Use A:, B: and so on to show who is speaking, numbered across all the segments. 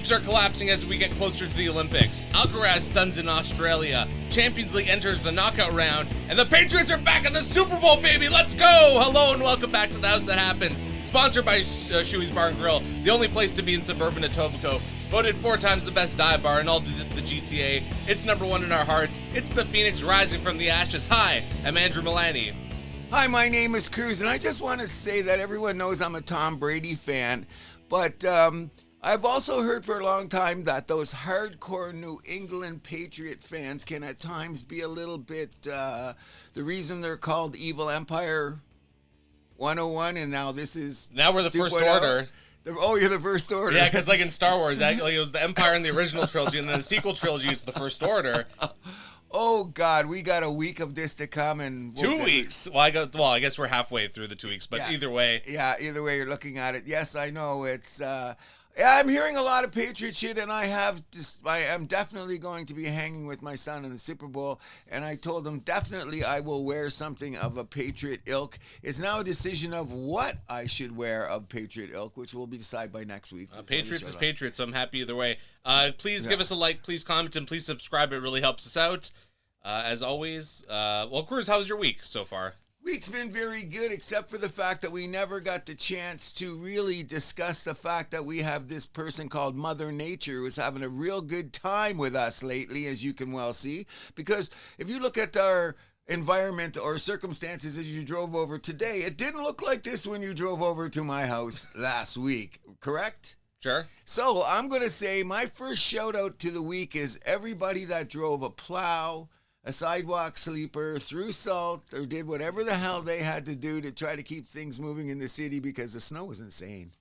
A: Leafs are collapsing as we get closer to the Olympics. Alcaraz stuns in Australia. Champions League enters the knockout round. And the Patriots are back in the Super Bowl, baby. Let's go. Hello and welcome back to The House That Happens. Sponsored by Shuey's Bar and Grill, the only place to be in suburban Etobicoke. Voted 4 times the best dive bar in all the GTA. It's number 1 in our hearts. It's the Phoenix rising from the ashes. Hi, I'm Andrew Milani.
B: Hi, my name is Cruz, and I just want to say that everyone knows I'm a Tom Brady fan, but I've also heard for a long time that those hardcore New England Patriot fans can at times be a little bit, the reason they're called Evil Empire 101, and now this is...
A: Now we're the First Order.
B: Oh, you're the First Order.
A: Yeah, because like in Star Wars, it was the Empire in the original trilogy, and then the sequel trilogy is the First Order.
B: Oh, God, we got a week of this to come. And
A: 2 weeks. Well, I guess we're halfway through the 2 weeks, but either way.
B: Yeah, either way you're looking at it. Yes, I know. It's... I'm hearing a lot of Patriot shit, and I am definitely going to be hanging with my son in the Super Bowl, and I told him definitely I will wear something of a Patriot ilk. It's now a decision of what I should wear of Patriot ilk, which will be decided by next week.
A: Patriots is Patriots, so I'm happy either way. Please give us a like, please comment, and please subscribe. It really helps us out. As always, Cruz, how's your week so far?
B: Week's been very good, except for the fact that we never got the chance to really discuss the fact that we have this person called Mother Nature who's having a real good time with us lately, as you can well see. Because if you look at our environment or circumstances as you drove over today, it didn't look like this when you drove over to my house last week, correct?
A: Sure.
B: So I'm going to say my first shout out to the week is everybody that drove a plow, a sidewalk sleeper, threw salt, or did whatever the hell they had to do to try to keep things moving in the city because the snow was insane.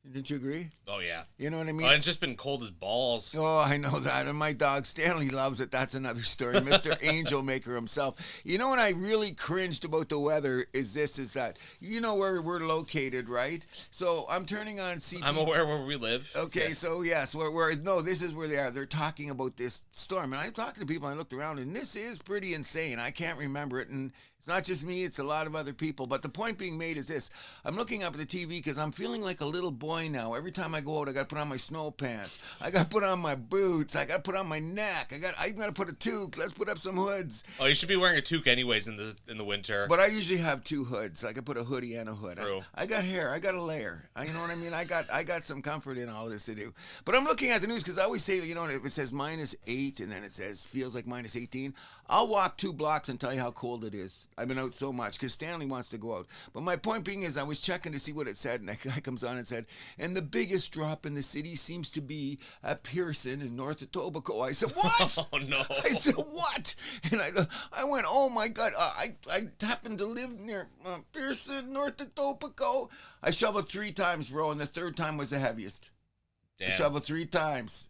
B: Didn't you agree?
A: Oh, yeah.
B: You know what I mean?
A: Oh, it's just been cold as balls.
B: Oh, I know that. And my dog Stanley loves it. That's another story. Mr. Angel Maker himself. You know what I really cringed about the weather is that, you know where we're located, right? So I'm turning on CB.
A: I'm aware where we live.
B: Okay, yeah. So yes, this is where they are. They're talking about this storm. And I'm talking to people, and I looked around, and this is pretty insane. I can't remember it, and it's not just me, it's a lot of other people. But the point being made is this. I'm looking up at the TV because I'm feeling like a little boy now. Every time I go out, I got to put on my snow pants. I got to put on my boots. I got to put on my neck. I got to put a toque. Let's put up some hoods.
A: Oh, you should be wearing a toque anyways in the winter.
B: But I usually have 2 hoods. I could put a hoodie and a hood.
A: True.
B: I got hair. I got a layer. You know what I mean? I got some comfort in all this to do. But I'm looking at the news because I always say, if it says -8 and then it says feels like -18, I'll walk 2 blocks and tell you how cold it is. I've been out so much because Stanley wants to go out. But my point being is I was checking to see what it said, and that guy comes on and said, and the biggest drop in the city seems to be at Pearson in North Etobicoke. I said, what?
A: Oh, no.
B: I said, what? And I went, oh, my God. I happen to live near Pearson, North Etobicoke. I shoveled 3 times, bro, and the 3rd time was the heaviest. Damn. I shoveled 3 times.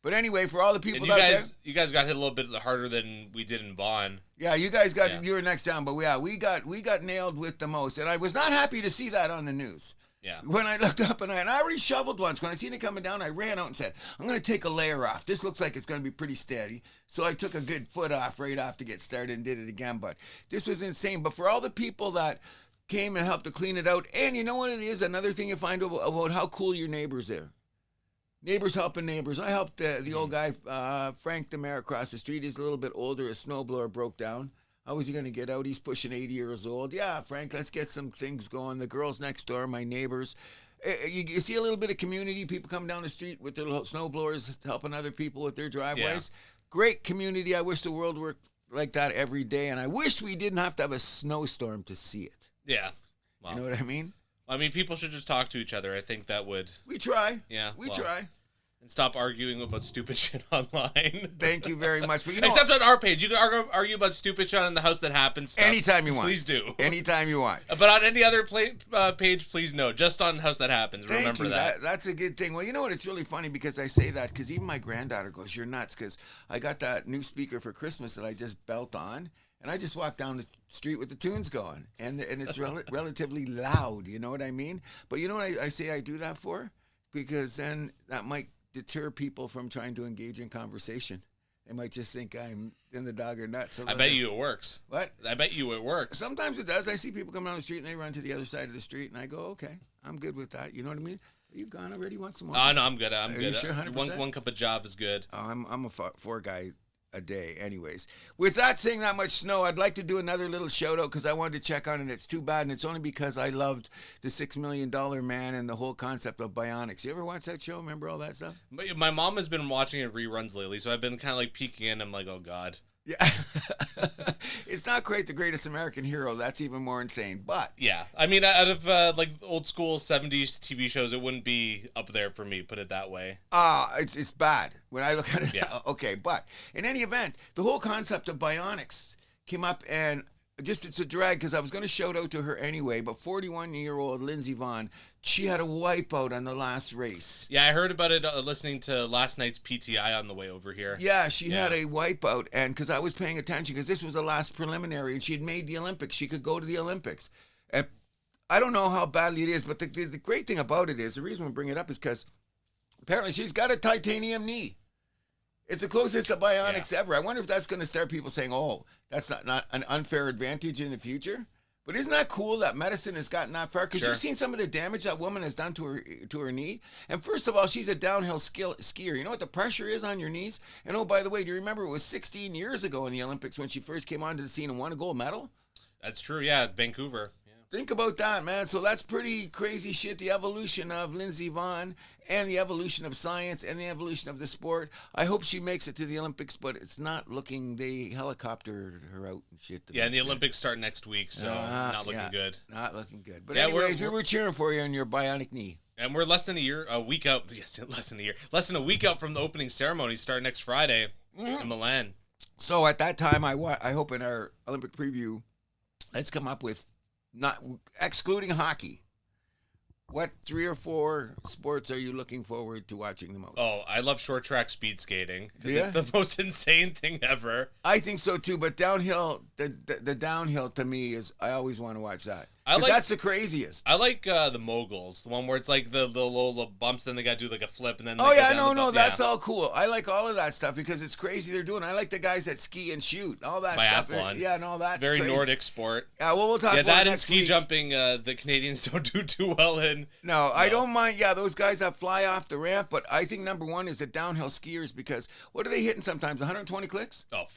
B: But anyway, for all the people
A: you guys got hit a little bit harder than we did in Vaughan.
B: Yeah, you guys you were next down, but we got nailed with the most, and I was not happy to see that on the news.
A: Yeah.
B: When I looked up and I already shoveled once. When I seen it coming down, I ran out and said, I'm going to take a layer off. This looks like it's going to be pretty steady. So I took a good foot right off to get started and did it again. But this was insane. But for all the people that came and helped to clean it out, and you know what it is? Another thing you find about how cool your neighbors are. Neighbors helping neighbors. I helped the old guy, Frank the mayor across the street. He's a little bit older. His snowblower broke down. How was he going to get out? He's pushing 80 years old. Yeah, Frank, let's get some things going. The girls next door, my neighbors. You see a little bit of community. People come down the street with their snowblowers, helping other people with their driveways. Yeah. Great community. I wish the world worked like that every day. And I wish we didn't have to have a snowstorm to see it.
A: Yeah. Wow.
B: You know what I mean?
A: I mean, people should just talk to each other. I think that would...
B: We try.
A: Yeah.
B: We try.
A: And stop arguing about stupid shit online.
B: Thank you very much. But
A: except on our page. You can argue about stupid shit on The House That Happens stuff.
B: Anytime you want.
A: Please do.
B: Anytime you want.
A: But on any other page, please no. Just on House That Happens. Remember that.
B: That's a good thing. Well, you know what? It's really funny because I say that because even my granddaughter goes, you're nuts, because I got that new speaker for Christmas that I just belt on. And I just walk down the street with the tunes going. And it's relatively loud, you know what I mean? But you know what I say I do that for? Because then that might deter people from trying to engage in conversation. They might just think I'm in the dog or nuts. So
A: I bet you it works.
B: What?
A: I bet you it works.
B: Sometimes it does. I see people come down the street and they run to the other side of the street and I go, okay, I'm good with that. You know what I mean? You gone already? Want some more?
A: No, I'm good. I'm
B: Are
A: good.
B: you sure? 100%?
A: One cup of Java is good.
B: I'm a four guy a day. Anyways, with that saying that much snow, I'd like to do another little shout out because I wanted to check on it. It's too bad, and it's only because I loved the $6 Million Man and the whole concept of bionics. You ever watch that show? Remember all that stuff?
A: My mom has been watching it reruns lately, so I've been kind of like peeking in. I'm like, oh god.
B: Yeah. It's not quite the greatest American hero. That's even more insane. But
A: yeah, I mean, out of like old school 70s TV shows, it wouldn't be up there for me, put it that way.
B: It's bad when I look at it.
A: Yeah.
B: Okay, but in any event, the whole concept of bionics came up, and just it's a drag because I was going to shout out to her anyway, but 41-year-old Lindsey Vonn, she had a wipeout on the last race.
A: Yeah, I heard about it listening to last night's PTI on the way over here.
B: Yeah, she had a wipeout, and because I was paying attention, because this was the last preliminary, and she had made the Olympics. She could go to the Olympics. And I don't know how badly it is, but the great thing about it is, the reason we bring it up is because apparently she's got a titanium knee. It's the closest to bionics ever. I wonder if that's going to start people saying, oh, that's not an unfair advantage in the future. But isn't that cool that medicine has gotten that far? Because you've seen some of the damage that woman has done to her knee. And first of all, she's a downhill skier. You know what the pressure is on your knees? And oh, by the way, do you remember it was 16 years ago in the Olympics when she first came onto the scene and won a gold medal?
A: That's true, yeah, Vancouver.
B: Think about that, man. So that's pretty crazy shit. The evolution of Lindsey Vonn and the evolution of science and the evolution of the sport. I hope she makes it to the Olympics, but it's not looking, they helicoptered her out and shit.
A: Yeah, and the Olympics start next week, so not looking good.
B: Not looking good. But anyways, we were cheering for you on your bionic knee.
A: And we're less than a week out. Yes, less than a week out from the opening ceremony start next Friday in Milan.
B: So at that time, I hope in our Olympic preview, let's come up with, not excluding hockey, what 3 or 4 sports are you looking forward to watching the most?
A: Oh, I love short track speed skating because it's the most insane thing ever.
B: I think so too, but downhill, the downhill to me is, I always want to watch that.
A: Like,
B: that's the craziest.
A: I like the moguls, the one where it's like the little bumps, then they got to do like a flip, and then
B: that's all cool. I like all of that stuff because it's crazy they're doing. I like the guys that ski and shoot, all that stuff.
A: Biathlon.
B: And all that.
A: Very
B: crazy.
A: Nordic sport.
B: Yeah, well, we'll talk about
A: that
B: next
A: and ski
B: week.
A: jumping, the Canadians don't do too well in.
B: No, I don't mind. Yeah, those guys that fly off the ramp, but I think number one is the downhill skiers because what are they hitting sometimes? 120 clicks?
A: Oh,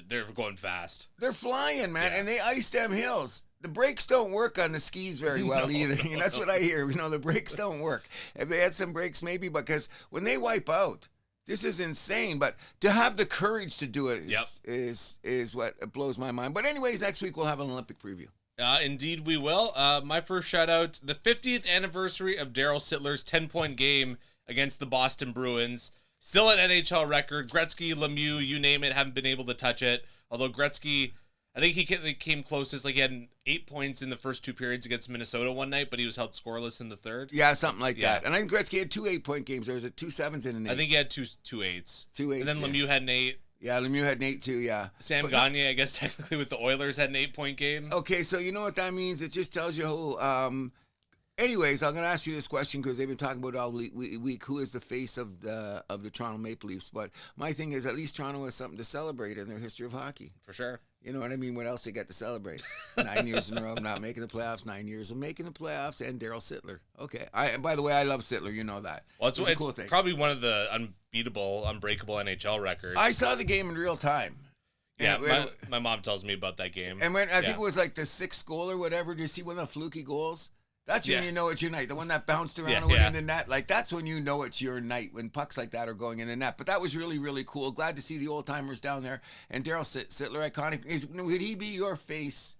A: they're going fast.
B: They're flying, man, and they ice them hills. The brakes don't work on the skis very well either. That's what I hear. The brakes don't work. If they had some brakes, maybe, because when they wipe out, this is insane. But to have the courage to do it is what blows my mind. But anyways, next week we'll have an Olympic preview.
A: Indeed we will. My first shout out, the 50th anniversary of Daryl Sittler's 10-point game against the Boston Bruins. Still an NHL record. Gretzky, Lemieux, you name it, haven't been able to touch it. Although Gretzky, I think he came closest. Like he had 8 points in the first 2 periods against Minnesota one night, but he was held scoreless in the third.
B: Yeah, something like that. And I think Gretzky had 2 8-point games. Or was it 2 7s and an 8?
A: I think he had two 8s.
B: 2 8s.
A: And then Lemieux had an 8.
B: Yeah, Lemieux had an 8 too, yeah.
A: Sam Gagner, I guess technically with the Oilers, had an 8-point game.
B: Okay, so you know what that means? It just tells you who... Anyways, I'm going to ask you this question because they've been talking about it all week. Who is the face of the Toronto Maple Leafs? But my thing is, at least Toronto has something to celebrate in their history of hockey.
A: For sure.
B: You know what I mean? What else they got to celebrate? 9 years in a row of not making the playoffs, 9 years of making the playoffs, and Daryl Sittler. Okay. By the way, I love Sittler. You know that.
A: Well, it's a cool thing. Probably one of the unbreakable NHL records.
B: I saw the game in real time.
A: Yeah, my mom tells me about that game.
B: And when I think it was like the 6th goal or whatever. Do you see one of the fluky goals? That's when you know it's your night. The one that bounced around and went in the net. Like, that's when you know it's your night, when pucks like that are going in the net. But that was really, really cool. Glad to see the old-timers down there. And Daryl Sittler, iconic. Would he be your face?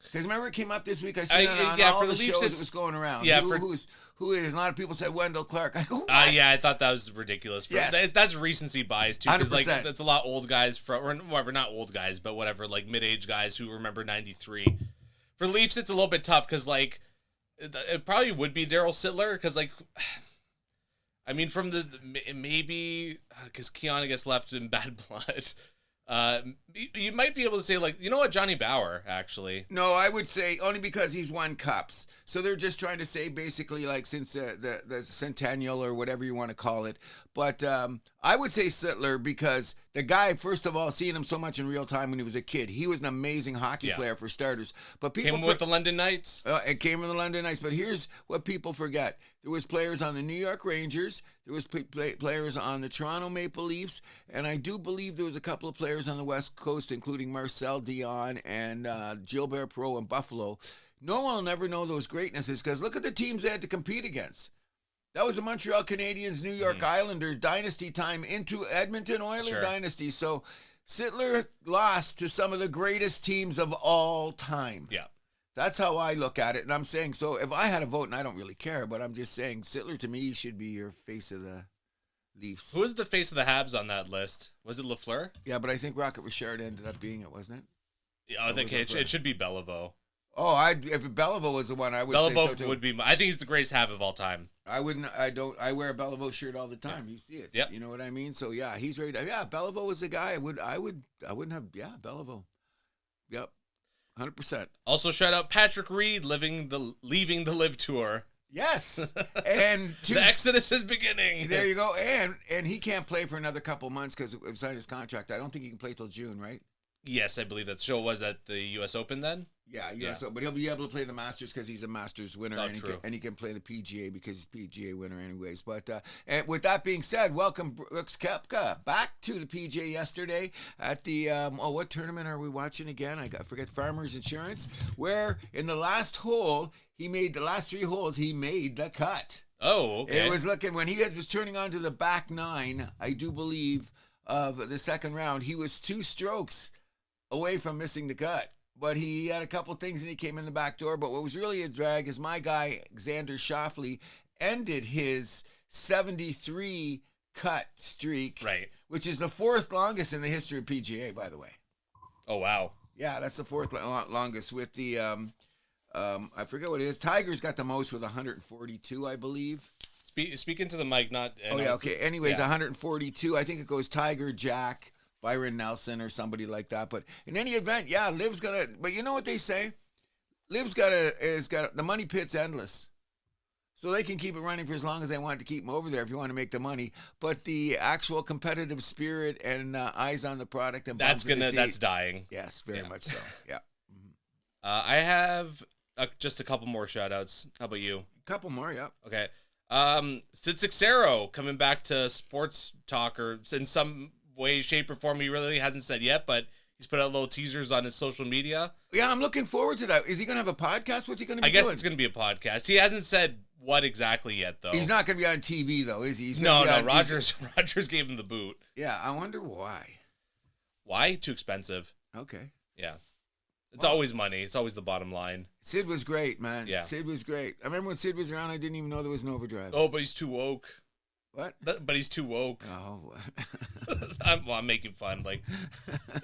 B: Because remember it came up this week. I seen it on all the shows it was going around.
A: Yeah,
B: who is? A lot of people said Wendell Clark. I go,
A: yeah, I thought that was ridiculous. That's recency bias, too. Because, like, that's a lot of old guys, or whatever, not old guys, but whatever, like, mid-age guys who remember 93. For Leafs, it's a little bit tough because, like, it probably would be Daryl Sittler because, like, I mean, from the maybe because Keon, I guess, left in bad blood. You might be able to say, like, you know what, Johnny Bower, actually.
B: No, I would say only because he's won cups. So they're just trying to say basically, like, since the centennial or whatever you want to call it. But I would say Sittler because the guy, first of all, seeing him so much in real time when he was a kid, he was an amazing hockey player for starters. But people
A: came with the London Knights.
B: It came from the London Knights. But here's what people forget: there was players on the New York Rangers, there was players on the Toronto Maple Leafs, and I do believe there was a couple of players on the West Coast, including Marcel Dion and Gilbert Perreault in Buffalo. No one will never know those greatnesses because look at the teams they had to compete against. That was the Montreal Canadiens, New York Islanders dynasty time into Edmonton Oilers dynasty. So Sittler lost to some of the greatest teams of all time.
A: Yeah.
B: That's how I look at it. And I'm saying, so if I had a vote, and I don't really care, but I'm just saying Sittler to me should be your face of the Leafs.
A: Who was the face of the Habs on that list? Was it Lafleur?
B: Yeah, but I think Rocket Richard ended up being it, wasn't it?
A: Yeah, I think it should be Beliveau.
B: Oh, if Beliveau was the one, I would say so too.
A: Would be. I think he's the greatest Hab of all time.
B: I wouldn't. I wear a Beliveau shirt all the time. Yeah. You see it.
A: Yep.
B: You know what I mean? So yeah, he's ready. Yeah, Beliveau was the guy. I wouldn't have. Yeah, Beliveau. Yep. 100%.
A: Also, shout out Patrick Reed leaving the Live Tour.
B: Yes, and
A: the Exodus is beginning.
B: There you go. And he can't play for another couple months because of signed his contract. I don't think he can play till June, right?
A: Yes, I believe that. So was that the U.S. Open then?
B: Yeah, U.S. Open. But he'll be able to play the Masters because he's a Masters winner, and he can play the PGA because he's PGA winner anyways. But and with that being said, welcome Brooks Koepka back to the PGA yesterday at the what tournament are we watching again? I forget. Farmers Insurance, where in the last hole he made the last 3 holes he made the cut.
A: Oh, okay.
B: It was looking when he was turning on to the back 9, I do believe, of the second round. He was 2 strokes away from missing the cut. But he had a couple things and he came in the back door. But what was really a drag is my guy, Xander Schauffele, ended his 73 cut streak.
A: Right.
B: Which is the 4th longest in the history of PGA, by the way.
A: Oh, wow.
B: Yeah, that's the 4th longest with the, I forget what it is. Tiger's got the most with 142, I believe.
A: Speak into the mic, not...
B: Oh, yeah, okay. Anyways, 142. I think it goes Tiger, Jack, Byron Nelson or somebody like that. But in any event, yeah, Liv's gonna. But you know what they say? Liv's got the money pit's endless, so they can keep it running for as long as they want to keep them over there if you want to make the money. But the actual competitive spirit and eyes on the product and
A: that's dying.
B: Yes, very much so. Yeah. Mm-hmm.
A: I have just a couple more shout outs. How about you?
B: A couple more, yeah.
A: Okay. Sid Seixeiro coming back to sports talk or in some way, shape, or form. He really hasn't said yet, but he's put out little teasers on his social media.
B: Yeah, I'm looking forward to that. Is he going to have a podcast? What's he going to be doing?
A: I guess it's going to be a podcast. He hasn't said what exactly yet, though.
B: He's not going to be on TV, though, is he?
A: Rogers gave him the boot.
B: Yeah, I wonder why.
A: Why? Too expensive.
B: Okay.
A: Yeah. It's always money. It's always the bottom line.
B: Sid was great, man.
A: Yeah.
B: Sid was great. I remember when Sid was around, I didn't even know there was an overdrive.
A: Oh, but he's too woke.
B: What?
A: But he's too woke.
B: Oh,
A: I'm making fun. Like,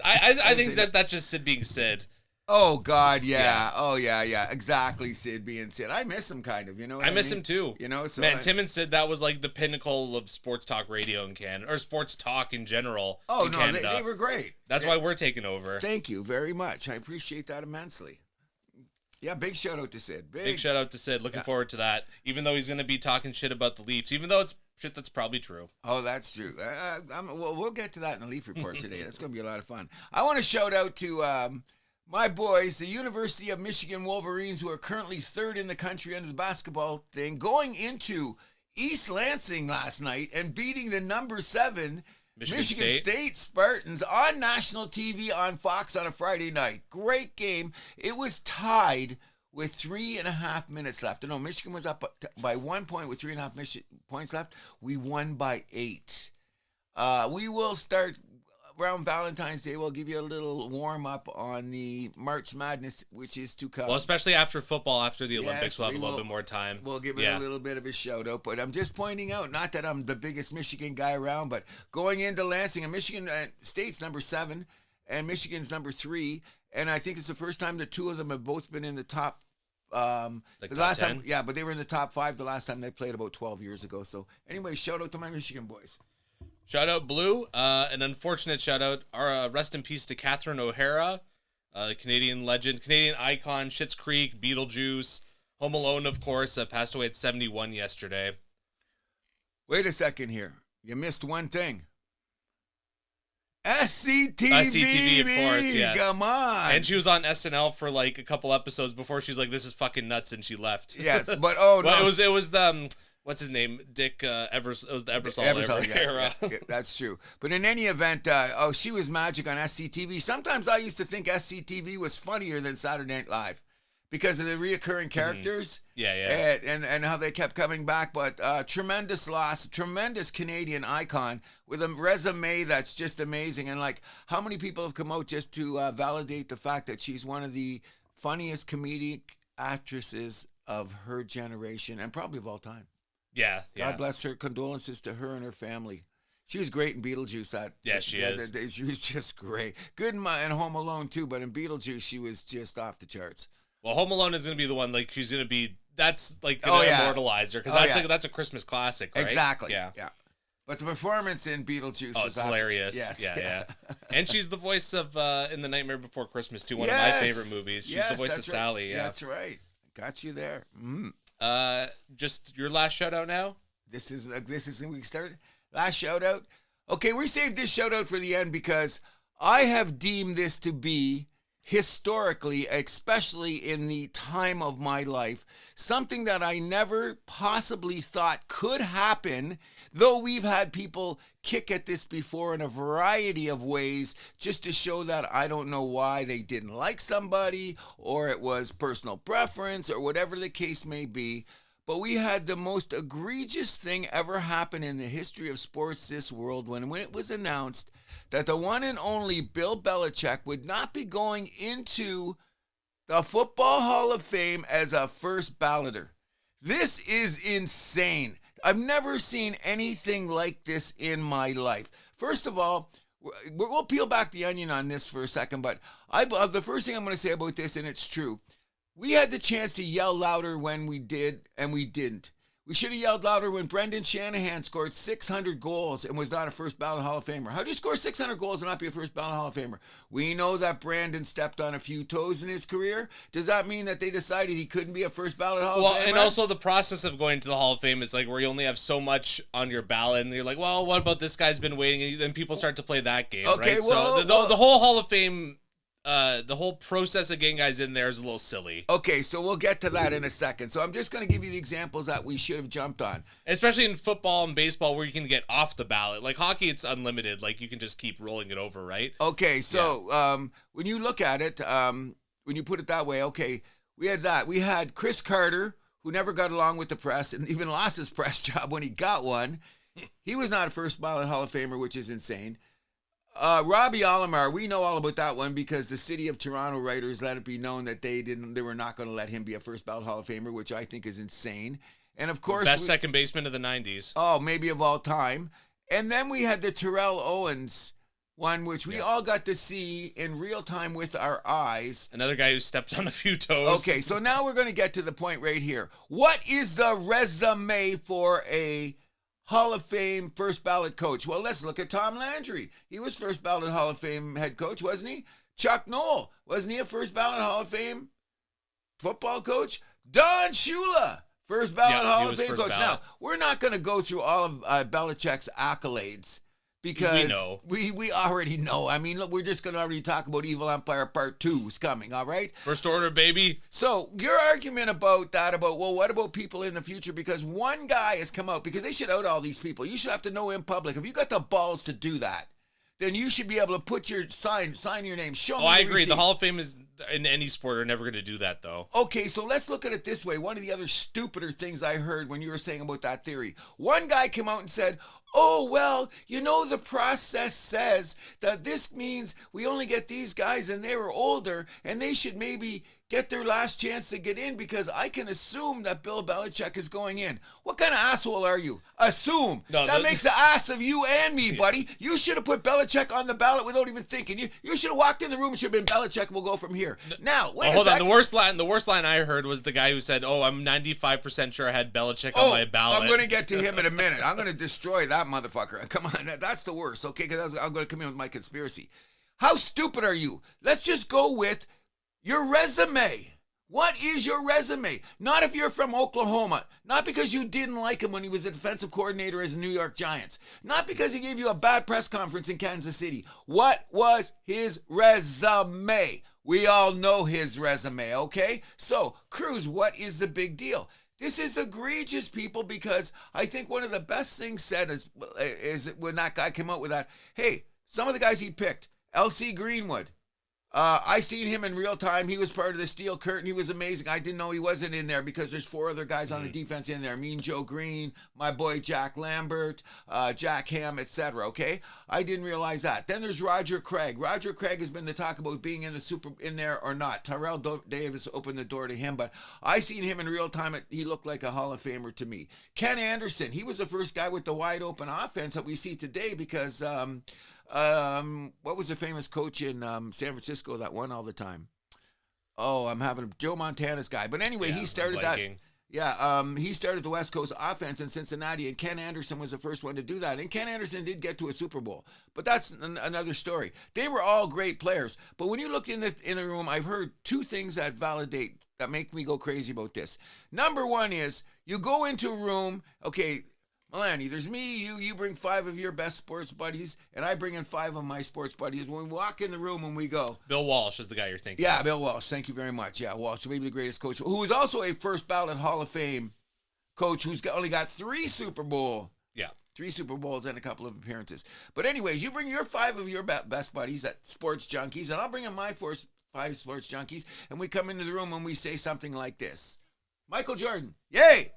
A: I think that's just Sid being Sid.
B: Oh God, yeah. Oh yeah. Exactly, Sid being Sid. I miss him kind of. You know. What I
A: miss him too.
B: You know, so
A: man, Tim and Sid, that was like the pinnacle of sports talk radio in Canada, or sports talk in general.
B: Oh no, they were great.
A: That's why we're taking over.
B: Thank you very much. I appreciate that immensely. Yeah, big shout out to Sid.
A: Big shout out to Sid. Looking forward to that. Even though he's going to be talking shit about the Leafs, even though it's shit that's probably true.
B: Oh, that's true. We'll get to that in the Leaf Report today. That's going to be a lot of fun. I want to shout out to my boys, the University of Michigan Wolverines, who are currently 3rd in the country under the basketball thing, going into East Lansing last night and beating the number 7 Michigan State Spartans on national TV on Fox on a Friday night. Great game. It was tied with 3.5 minutes left. No, Michigan was up by 1 point with 3.5 points left. We won by 8. We will start around Valentine's Day. We'll give you a little warm up on the March Madness, which is to come.
A: Well, especially after football, after the Olympics, we'll have a little bit more time.
B: We'll give it a little bit of a shout out. But I'm just pointing out, not that I'm the biggest Michigan guy around, but going into Lansing, and Michigan State's number 7, and Michigan's number 3, and I think it's the first time the two of them have both been in the top.
A: Like
B: the
A: top
B: last
A: 10?
B: time, yeah, but they were in the top 5 the last time they played about 12 years ago. So, anyway, shout out to my Michigan boys.
A: Shout out Blue. An unfortunate shout out. Our rest in peace to Catherine O'Hara, Canadian legend, Canadian icon, Schitt's Creek, Beetlejuice, Home Alone, of course. Passed away at 71 yesterday.
B: Wait a second here. You missed one thing. SCTV,
A: of course, yeah.
B: come on.
A: And she was on SNL for like a couple episodes before she's like, this is fucking nuts, and she left.
B: Yes, but no.
A: It was the, what's his name? Dick Evers. It was the Ebersol era.
B: Yeah, that's true. But in any event, she was magic on SCTV. Sometimes I used to think SCTV was funnier than Saturday Night Live because of the reoccurring characters.
A: Yeah.
B: And how they kept coming back. But tremendous loss, tremendous Canadian icon with a resume that's just amazing. And like, how many people have come out just to validate the fact that she's one of the funniest comedic actresses of her generation and probably of all time.
A: Yeah.
B: God bless her. Condolences to her and her family. She was great in Beetlejuice.
A: She is.
B: She was just great. Good in Home Alone too, but in Beetlejuice she was just off the charts.
A: Well, Home Alone is going to be the one, like, she's going to be, that's, like, going to immortalize her, because that's a Christmas classic, right?
B: Exactly.
A: Yeah.
B: But the performance in Beetlejuice was
A: hilarious.
B: Yes.
A: Yeah. And she's the voice of, in The Nightmare Before Christmas, too, one of my favorite movies. She's the voice of Sally, yeah.
B: That's right. Got you there.
A: Just your last shout-out now?
B: This is we started. Last shout-out. Okay, we saved this shout-out for the end because I have deemed this to be historically, especially in the time of my life, something that I never possibly thought could happen, though we've had people kick at this before in a variety of ways just to show that I don't know why they didn't like somebody or it was personal preference or whatever the case may be. But we had the most egregious thing ever happen in the history of sports this world when it was announced that the one and only Bill Belichick would not be going into the Football Hall of Fame as a first balloter. This is insane. I've never seen anything like this in my life. First of all, we'll peel back the onion on this for a second, but the first thing I'm going to say about this, and it's true, we had the chance to yell louder when we did, and we didn't. We should have yelled louder when Brendan Shanahan scored 600 goals and was not a first ballot Hall of Famer. How do you score 600 goals and not be a first ballot Hall of Famer? We know that Brandon stepped on a few toes in his career. Does that mean that they decided he couldn't be a first ballot Hall of Famer?
A: Well, and also the process of going to the Hall of Fame is like where you only have so much on your ballot, and you're like, well, what about this guy's been waiting? And then people start to play that game,
B: okay,
A: right?
B: Well,
A: so the whole Hall of Fame, the whole process of getting guys in there is a little silly.
B: Okay, so we'll get to that in a second. So I'm just going to give you the examples that we should have jumped on.
A: Especially in football and baseball where you can get off the ballot. Like hockey, it's unlimited. Like you can just keep rolling it over, right?
B: Okay, so when you look at it, when you put it that way, okay, we had that. We had Chris Carter, who never got along with the press and even lost his press job when he got one. He was not a first ballot Hall of Famer, which is insane. Robbie Alomar, we know all about that one because the City of Toronto writers let it be known that they were not going to let him be a first ballot Hall of Famer, which I think is insane. And of course,
A: best second baseman of the 90s.
B: Oh, maybe of all time. And then we had the Terrell Owens one, which we all got to see in real time with our eyes.
A: Another guy who stepped on a few toes.
B: Okay, so now we're going to get to the point right here. What is the resume for a Hall of Fame first ballot coach? Well, let's look at Tom Landry. He was first ballot Hall of Fame head coach, wasn't he? Chuck Noll, wasn't he a first ballot Hall of Fame football coach? Don Shula, first ballot Hall of Fame coach. Now, we're not going to go through all of Belichick's accolades because we already know. I mean, look, we're just going to already talk about Evil Empire Part 2 is coming, all right?
A: First order, baby.
B: So your argument about that, well, what about people in the future? Because one guy has come out, because they should out all these people. You should have to know in public. If you got the balls to do that, then you should be able to put your sign your name, show me
A: I
B: the
A: agree.
B: receipt.
A: The Hall of Fame is in any sport are never going to do that, though.
B: Okay, so let's look at it this way. One of the other stupider things I heard when you were saying about that theory, one guy came out and said, oh, well, you know, the process says that this means we only get these guys and they were older and they should maybe get their last chance to get in because I can assume that Bill Belichick is going in. What kind of asshole are you? Assume.
A: No,
B: that makes an ass of you and me, buddy. You should have put Belichick on the ballot without even thinking. You should have walked in the room and should have been Belichick. We'll go from here. Now, wait a
A: hold
B: second.
A: on. The worst line I heard was the guy who said, oh, I'm 95% sure I had Belichick on my ballot.
B: I'm going to get to him in a minute. I'm going to destroy that motherfucker. Come on. That's the worst, okay? Because I'm going to come in with my conspiracy. How stupid are you? Let's just go with your resume. What is your resume? Not if you're from Oklahoma. Not because you didn't like him when he was a defensive coordinator as the New York Giants. Not because he gave you a bad press conference in Kansas City. What was his resume? We all know his resume, okay? So, Cruz, what is the big deal? This is egregious, people, because I think one of the best things said is when that guy came out with that, hey, some of the guys he picked, L.C. Greenwood, I seen him in real time. He was part of the Steel Curtain. He was amazing. I didn't know he wasn't in there because there's 4 other guys on the defense in there. Mean Joe Green, my boy Jack Lambert, Jack Ham, etc. Okay, I didn't realize that. Then there's Roger Craig. Roger Craig has been the talk about being in there or not. Tyrell Davis opened the door to him, but I seen him in real time. He looked like a Hall of Famer to me. Ken Anderson. He was the first guy with the wide open offense that we see today because. What was the famous coach in San Francisco that won all the time? Oh, I'm having Joe Montana's guy. But anyway, he started that. Yeah, he started the West Coast offense in Cincinnati, and Ken Anderson was the first one to do that. And Ken Anderson did get to a Super Bowl, but that's another story. They were all great players. But when you look in the room, I've heard 2 things that make me go crazy about this. Number 1 is you go into a room, okay, Milani, there's me, you bring 5 of your best sports buddies, and I bring in 5 of my sports buddies. When we walk in the room and we go...
A: Bill Walsh is the guy you're thinking.
B: Yeah, Bill Walsh. Thank you very much. Yeah, Walsh, maybe the greatest coach, who is also a first ballot Hall of Fame coach who's only got 3 Super Bowls and a couple of appearances. But anyways, you bring your 5 of your best buddies, that sports junkies, and I'll bring in my 5 sports junkies, and we come into the room and we say something like this. Michael Jordan, yay!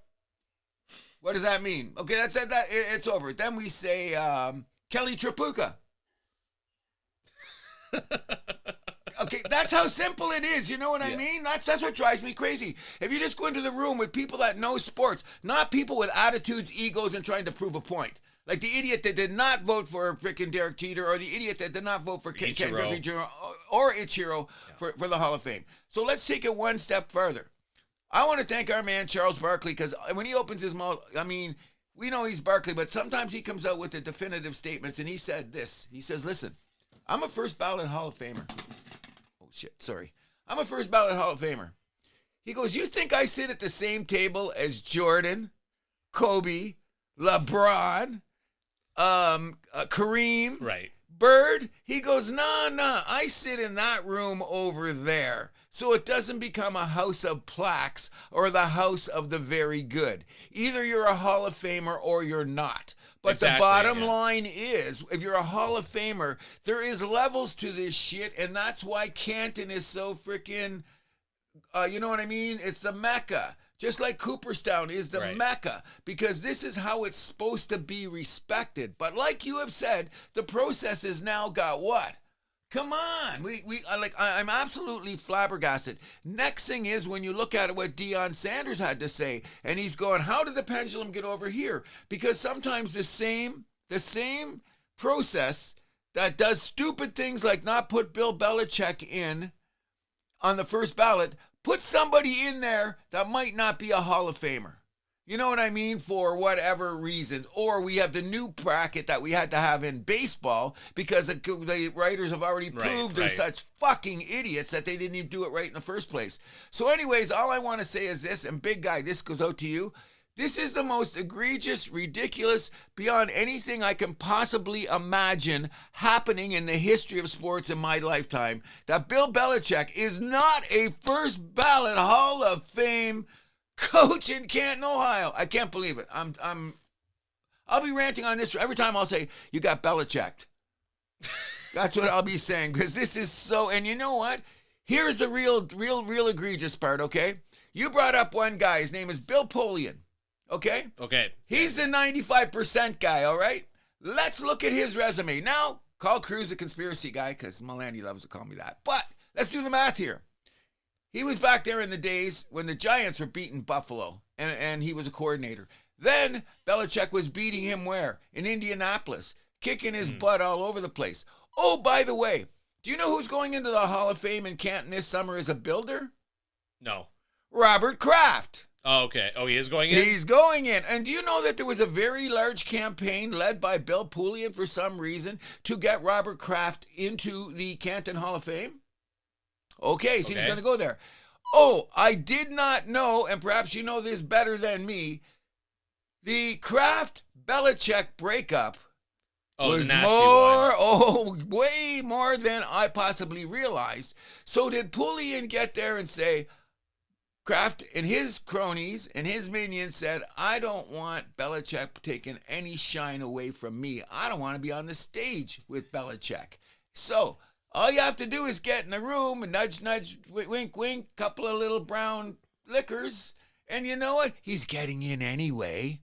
B: What does that mean? Okay, that's it. It's over. Then we say Kelly Tripucka. Okay, that's how simple it is. You know what I mean? That's what drives me crazy. If you just go into the room with people that know sports, not people with attitudes, egos, and trying to prove a point. Like the idiot that did not vote for freaking Derek Jeter, or the idiot that did not vote for Ken Griffey Jr. or Ichiro for the Hall of Fame. So let's take it one step further. I want to thank our man, Charles Barkley, because when he opens his mouth, I mean, we know he's Barkley, but sometimes he comes out with the definitive statements, and he said this. He says, listen, I'm a first ballot Hall of Famer. Oh, shit, sorry. I'm a first ballot Hall of Famer. He goes, you think I sit at the same table as Jordan, Kobe, LeBron, Kareem,
A: right,
B: Bird? He goes, nah, I sit in that room over there. So it doesn't become a house of plaques or the house of the very good. Either you're a Hall of Famer or you're not. But exactly, the bottom line is, if you're a Hall of Famer, there is levels to this shit, and that's why Canton is so freaking, you know what I mean? It's the Mecca. Just like Cooperstown is the Mecca, because this is how it's supposed to be respected. But like you have said, the process has now got what? Come on, I'm absolutely flabbergasted. Next thing is when you look at what Deion Sanders had to say, and he's going, how did the pendulum get over here? Because sometimes the same process that does stupid things like not put Bill Belichick in on the first ballot, put somebody in there that might not be a Hall of Famer. You know what I mean? For whatever reasons. Or we have the new bracket that we had to have in baseball because the writers have already proved they're such fucking idiots that they didn't even do it right in the first place. So anyways, all I want to say is this, and big guy, this goes out to you. This is the most egregious, ridiculous, beyond anything I can possibly imagine happening in the history of sports in my lifetime, that Bill Belichick is not a first ballot Hall of Fame coach in Canton, Ohio. I can't believe it. I'll be ranting on this every time. I'll say, you got Belichicked. That's what I'll be saying, because this is so, and you know what? Here's the real egregious part, okay? You brought up one guy. His name is Bill Polian, okay?
A: Okay.
B: He's the 95% guy, all right? Let's look at his resume. Now, call Cruz a conspiracy guy, because Milani loves to call me that. But let's do the math here. He was back there in the days when the Giants were beating Buffalo, and he was a coordinator. Then Belichick was beating him where? In Indianapolis, kicking his butt all over the place. Oh, by the way, do you know who's going into the Hall of Fame in Canton this summer as a builder?
A: No.
B: Robert Kraft.
A: Oh, okay. Oh, he is going in?
B: He's going in. And do you know that there was a very large campaign led by Bill Polian for some reason to get Robert Kraft into the Canton Hall of Fame? Okay, so he's going to go there. Oh, I did not know, and perhaps you know this better than me, the Kraft Belichick breakup was
A: a nasty
B: way more than I possibly realized. So did Pullian get there and say, Kraft and his cronies and his minions said, I don't want Belichick taking any shine away from me. I don't want to be on the stage with Belichick. So all you have to do is get in the room and nudge, nudge, wink, wink, couple of little brown liquors. And you know what? He's getting in anyway.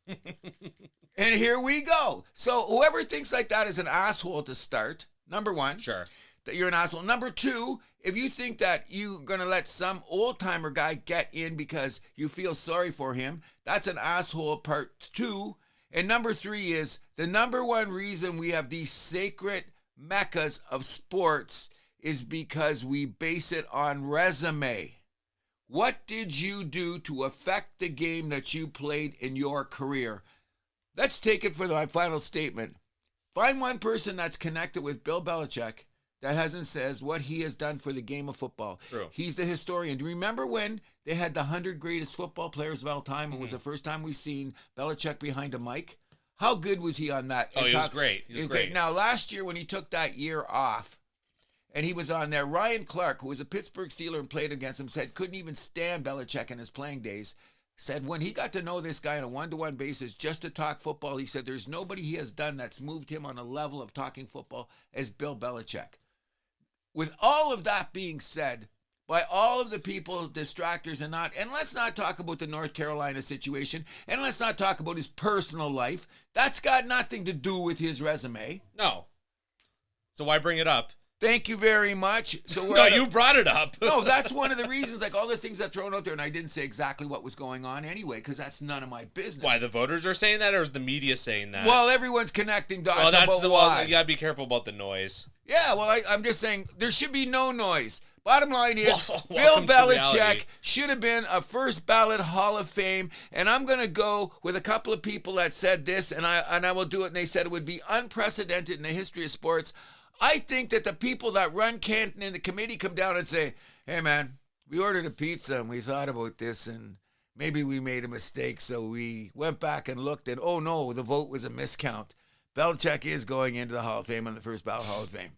B: And here we go. So whoever thinks like that is an asshole to start, number one.
A: Sure.
B: That you're an asshole. Number two, if you think that you're going to let some old-timer guy get in because you feel sorry for him, that's an asshole part two. And number three is the number one reason we have these sacred meccas of sports is because we base it on resume. What did you do to affect the game that you played in your career? Let's take it for my final statement. Find one person that's connected with Bill Belichick that hasn't said what he has done for the game of football.
A: True.
B: He's the historian. Do you remember when they had the 100 greatest football players of all time? It was the first time we seen Belichick behind a mic. How good was he on that?
A: Oh, he was great. He was great.
B: Now, last year when he took that year off, and he was on there, Ryan Clark, who was a Pittsburgh Steeler and played against him, said couldn't even stand Belichick in his playing days. Said when he got to know this guy on a one-to-one basis just to talk football, he said there's nobody he has done that's moved him on a level of talking football as Bill Belichick. With all of that being said, by all of the people, distractors and let's not talk about the North Carolina situation, and let's not talk about his personal life. That's got nothing to do with his resume.
A: No. So why bring it up?
B: Thank you very much. So
A: you brought it up.
B: No, that's one of the reasons, like all the things that thrown out there, and I didn't say exactly what was going on anyway, because that's none of my business.
A: Why, the voters are saying that, or is the media saying that?
B: Well, everyone's connecting dots.
A: Well, that's
B: about why.
A: You gotta be careful about the noise.
B: Yeah, well, I'm just saying there should be no noise. Bottom line is, Bill
A: Welcome to
B: Belichick
A: reality.
B: should have been a first ballot Hall of Fame, and I'm going to go with a couple of people that said this, and I will do it, and they said it would be unprecedented in the history of sports. I think that the people that run Canton and the committee come down and say, hey, man, we ordered a pizza, and we thought about this, and maybe we made a mistake, so we went back and looked, and oh, no, the vote was a miscount. Belichick is going into the Hall of Fame on the first ballot Hall of Fame.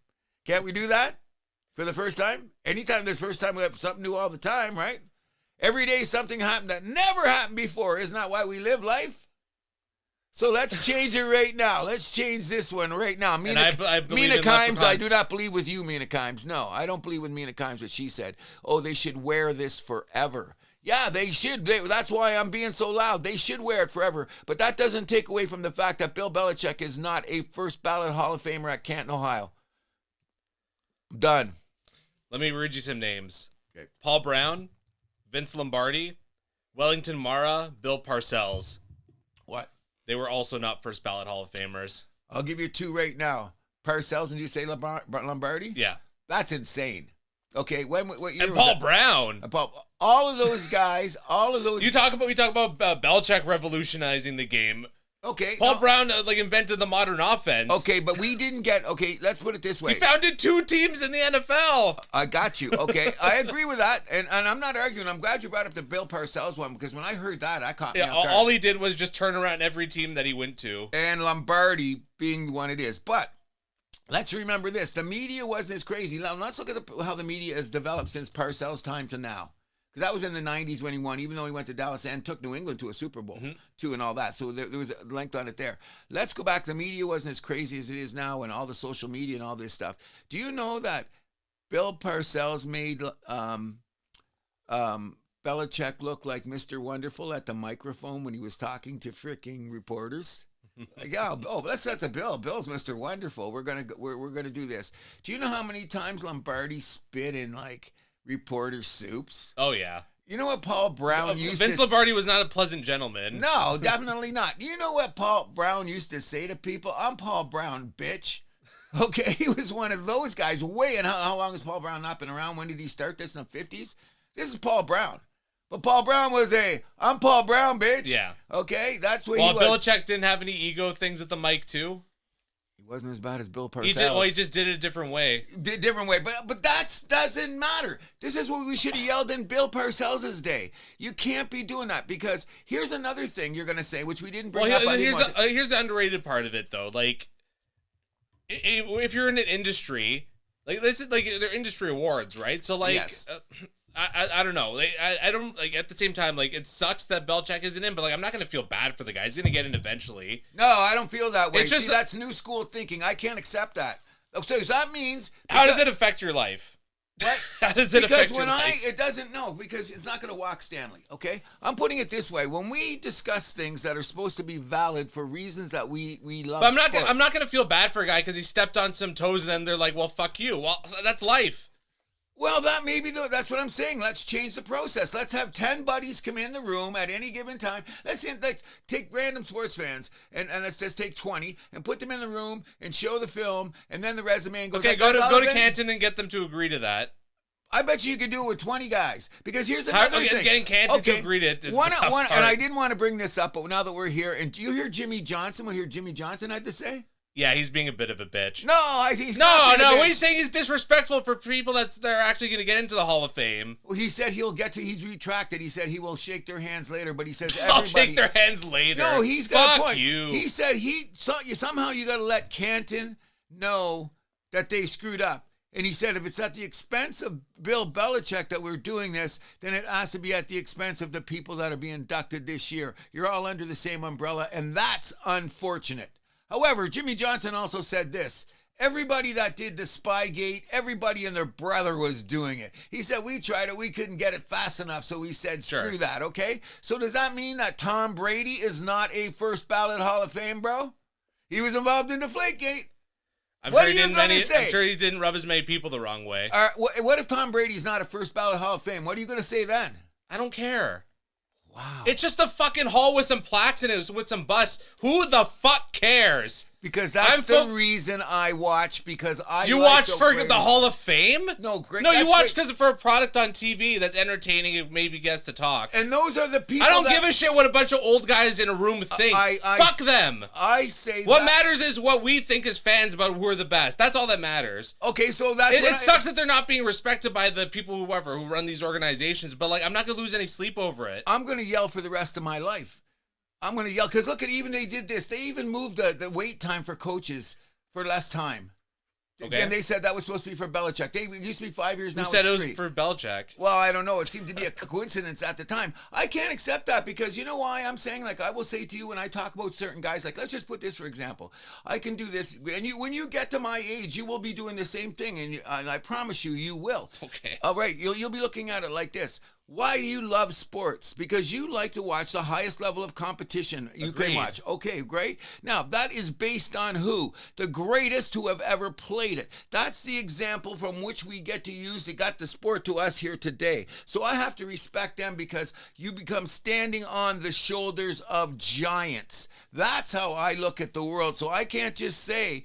B: Can't we do that for the first time? Anytime the first time, we have something new all the time, right? Every day something happened that never happened before. Isn't that why we live life? So let's change it right now. Let's change this one right now.
A: I believe
B: Mina
A: in
B: Kimes, I
A: leprechauns.
B: do not believe with you, Mina Kimes. No, I don't believe with Mina Kimes what she said. Oh, they should wear this forever. Yeah, they should. That's why I'm being so loud. They should wear it forever. But that doesn't take away from the fact that Bill Belichick is not a first ballot Hall of Famer at Canton, Ohio. Done.
A: Let me read you some names.
B: Okay.
A: Paul Brown, Vince Lombardi, Wellington Mara, Bill Parcells.
B: What?
A: They were also not first ballot Hall of Famers.
B: I'll give you two right now. Parcells, and you say Lombardi?
A: Yeah.
B: That's insane. Okay, what year
A: And
B: was
A: Paul
B: that?
A: Brown.
B: All of those guys, all of those.
A: We talk about Belichick revolutionizing the game.
B: Okay.
A: Paul Brown invented the modern offense.
B: Okay, but we didn't get. Okay, let's put it this way.
A: He founded 2 teams in the NFL.
B: I got you. Okay, I agree with that, and I'm not arguing. I'm glad you brought up the Bill Parcells one because when I heard that, I caught me
A: Yeah,
B: off guard.
A: all he did was just turn around every team that he went to.
B: And Lombardi being the one it is, but. Let's remember this. The media wasn't as crazy. Now, let's look at how the media has developed since Parcells' time to now. Because that was in the 90s when he won, even though he went to Dallas and took New England to a Super Bowl, too, and all that. So there was a length on it there. Let's go back. The media wasn't as crazy as it is now and all the social media and all this stuff. Do you know that Bill Parcells made Belichick look like Mr. Wonderful at the microphone when he was talking to freaking reporters? Yeah. Oh, let's set the Bill. Bill's Mr. Wonderful. We're gonna do this. Do you know how many times Lombardi spit in like reporter soups?
A: Oh yeah.
B: You know what Paul Brown used
A: Vince
B: to
A: Lombardi was not a pleasant gentleman.
B: No, definitely not. You know what Paul Brown used to say to people? I'm Paul Brown, bitch. Okay, he was one of those guys. And how long has Paul Brown not been around? When did he start this? In the 50s? This is Paul Brown. But Paul Brown was I'm Paul Brown, bitch.
A: Yeah.
B: Okay, that's what
A: Well,
B: he was.
A: Belichick didn't have any ego things at the mic, too.
B: He wasn't as bad as Bill Parcells.
A: He just did it a different way.
B: Different way, but that doesn't matter. This is what we should have yelled in Bill Parcells' day. You can't be doing that, because here's another thing you're going to say, which we didn't bring up.
A: Here's the underrated part of it, though. Like, if you're in an industry, like this is like they're industry awards, right? So like,
B: yes.
A: I don't know. Like, I don't like at the same time. Like, it sucks that Belichick isn't in, but like I'm not gonna feel bad for the guy. He's gonna get in eventually.
B: No, I don't feel that way.
A: It's just,
B: see, that's new school thinking. I can't accept that. So that means
A: how does it affect your life?
B: What?
A: How does it affect your life?
B: It doesn't, no, because it's not going to walk Stanley, okay? I'm putting it this way. When we discuss things that are supposed to be valid for reasons that we love,
A: but I'm not going to feel bad for a guy because he stepped on some toes and then they're like, well, fuck you. Well, that's life.
B: Well, that's what I'm saying. Let's change the process. Let's have 10 buddies come in the room at any given time. Let's take random sports fans and let's just take 20 and put them in the room and show the film and then the resume and goes.
A: Okay, go to Canton and get them to agree to that.
B: I bet you could do it with 20 guys, because here's another thing.
A: Getting Canton to agree to it is the tough part.
B: And I didn't want to bring this up, but now that we're here, and do you hear Jimmy Johnson? What Jimmy Johnson had to say?
A: Yeah, he's being a bit of a bitch.
B: No, I think he's not being a bitch.
A: What he's saying is disrespectful for people they're actually going to get into the Hall of Fame.
B: Well, he said he's retracted. He said he will shake their hands later, but he says
A: I'll shake their hands later.
B: No, he's got a point.
A: You.
B: He said somehow you got to let Canton know that they screwed up. And he said if it's at the expense of Bill Belichick that we're doing this, then it has to be at the expense of the people that are being inducted this year. You're all under the same umbrella, and that's unfortunate. However, Jimmy Johnson also said this. Everybody that did the Spygate, everybody and their brother was doing it. He said, we tried it, we couldn't get it fast enough, so we said, screw that, okay? So does that mean that Tom Brady is not a first ballot Hall of Fame, bro? He was involved in the Deflategate.
A: I'm sure he didn't rub as many people the wrong way.
B: What if Tom Brady's not a first ballot Hall of Fame? What are you going to say then?
A: I don't care.
B: Wow.
A: It's just a fucking hall with some plaques in it with some busts. Who the fuck cares?
B: Because that's the reason I watch, because
A: You watch for the Hall of Fame?
B: No, great.
A: No, you watch because for a product on TV that's entertaining and maybe gets to talk.
B: And those are the people
A: I don't give a shit what a bunch of old guys in a room think. Fuck them.
B: I say
A: what matters is what we think as fans about who are the best. That's all that matters.
B: Okay, so that's
A: it sucks that they're not being respected by the people who run these organizations, but like I'm not going to lose any sleep over it.
B: I'm going to yell for the rest of my life. I'm going to yell, because look at, even they did this. They even moved the wait time for coaches for less time. Okay. And they said that was supposed to be for Belichick. It used to be 5 years now.
A: Who said it was for Belichick?
B: Well, I don't know. It seemed to be a coincidence at the time. I can't accept that, because you know why I'm saying, like, I will say to you when I talk about certain guys, like, let's just put this for example. I can do this, and when you get to my age, you will be doing the same thing, and I promise you will.
A: Okay.
B: All right. You'll be looking at it like this. Why do you love sports? Because you like to watch the highest level of competition you can watch. Okay, great. Now, that is based on who? The greatest who have ever played it. That's the example from which we get to use that got the sport to us here today. So I have to respect them, because you become standing on the shoulders of giants. That's how I look at the world. So I can't just say,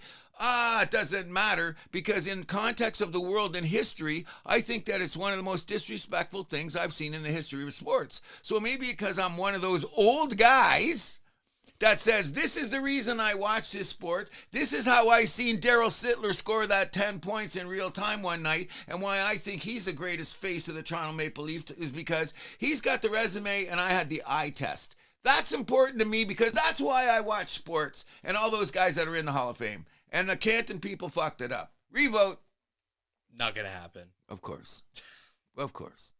B: it doesn't matter, because in context of the world and history, I think that it's one of the most disrespectful things I've seen in the history of sports. So maybe because I'm one of those old guys that says, this is the reason I watch this sport. This is how I seen Daryl Sittler score that 10 points in real time one night, and why I think he's the greatest face of the Toronto Maple Leafs is because he's got the resume and I had the eye test. That's important to me, because that's why I watch sports, and all those guys that are in the Hall of Fame. And the Canton people fucked it up. Revote.
A: Not going to happen.
B: Of course. Of course.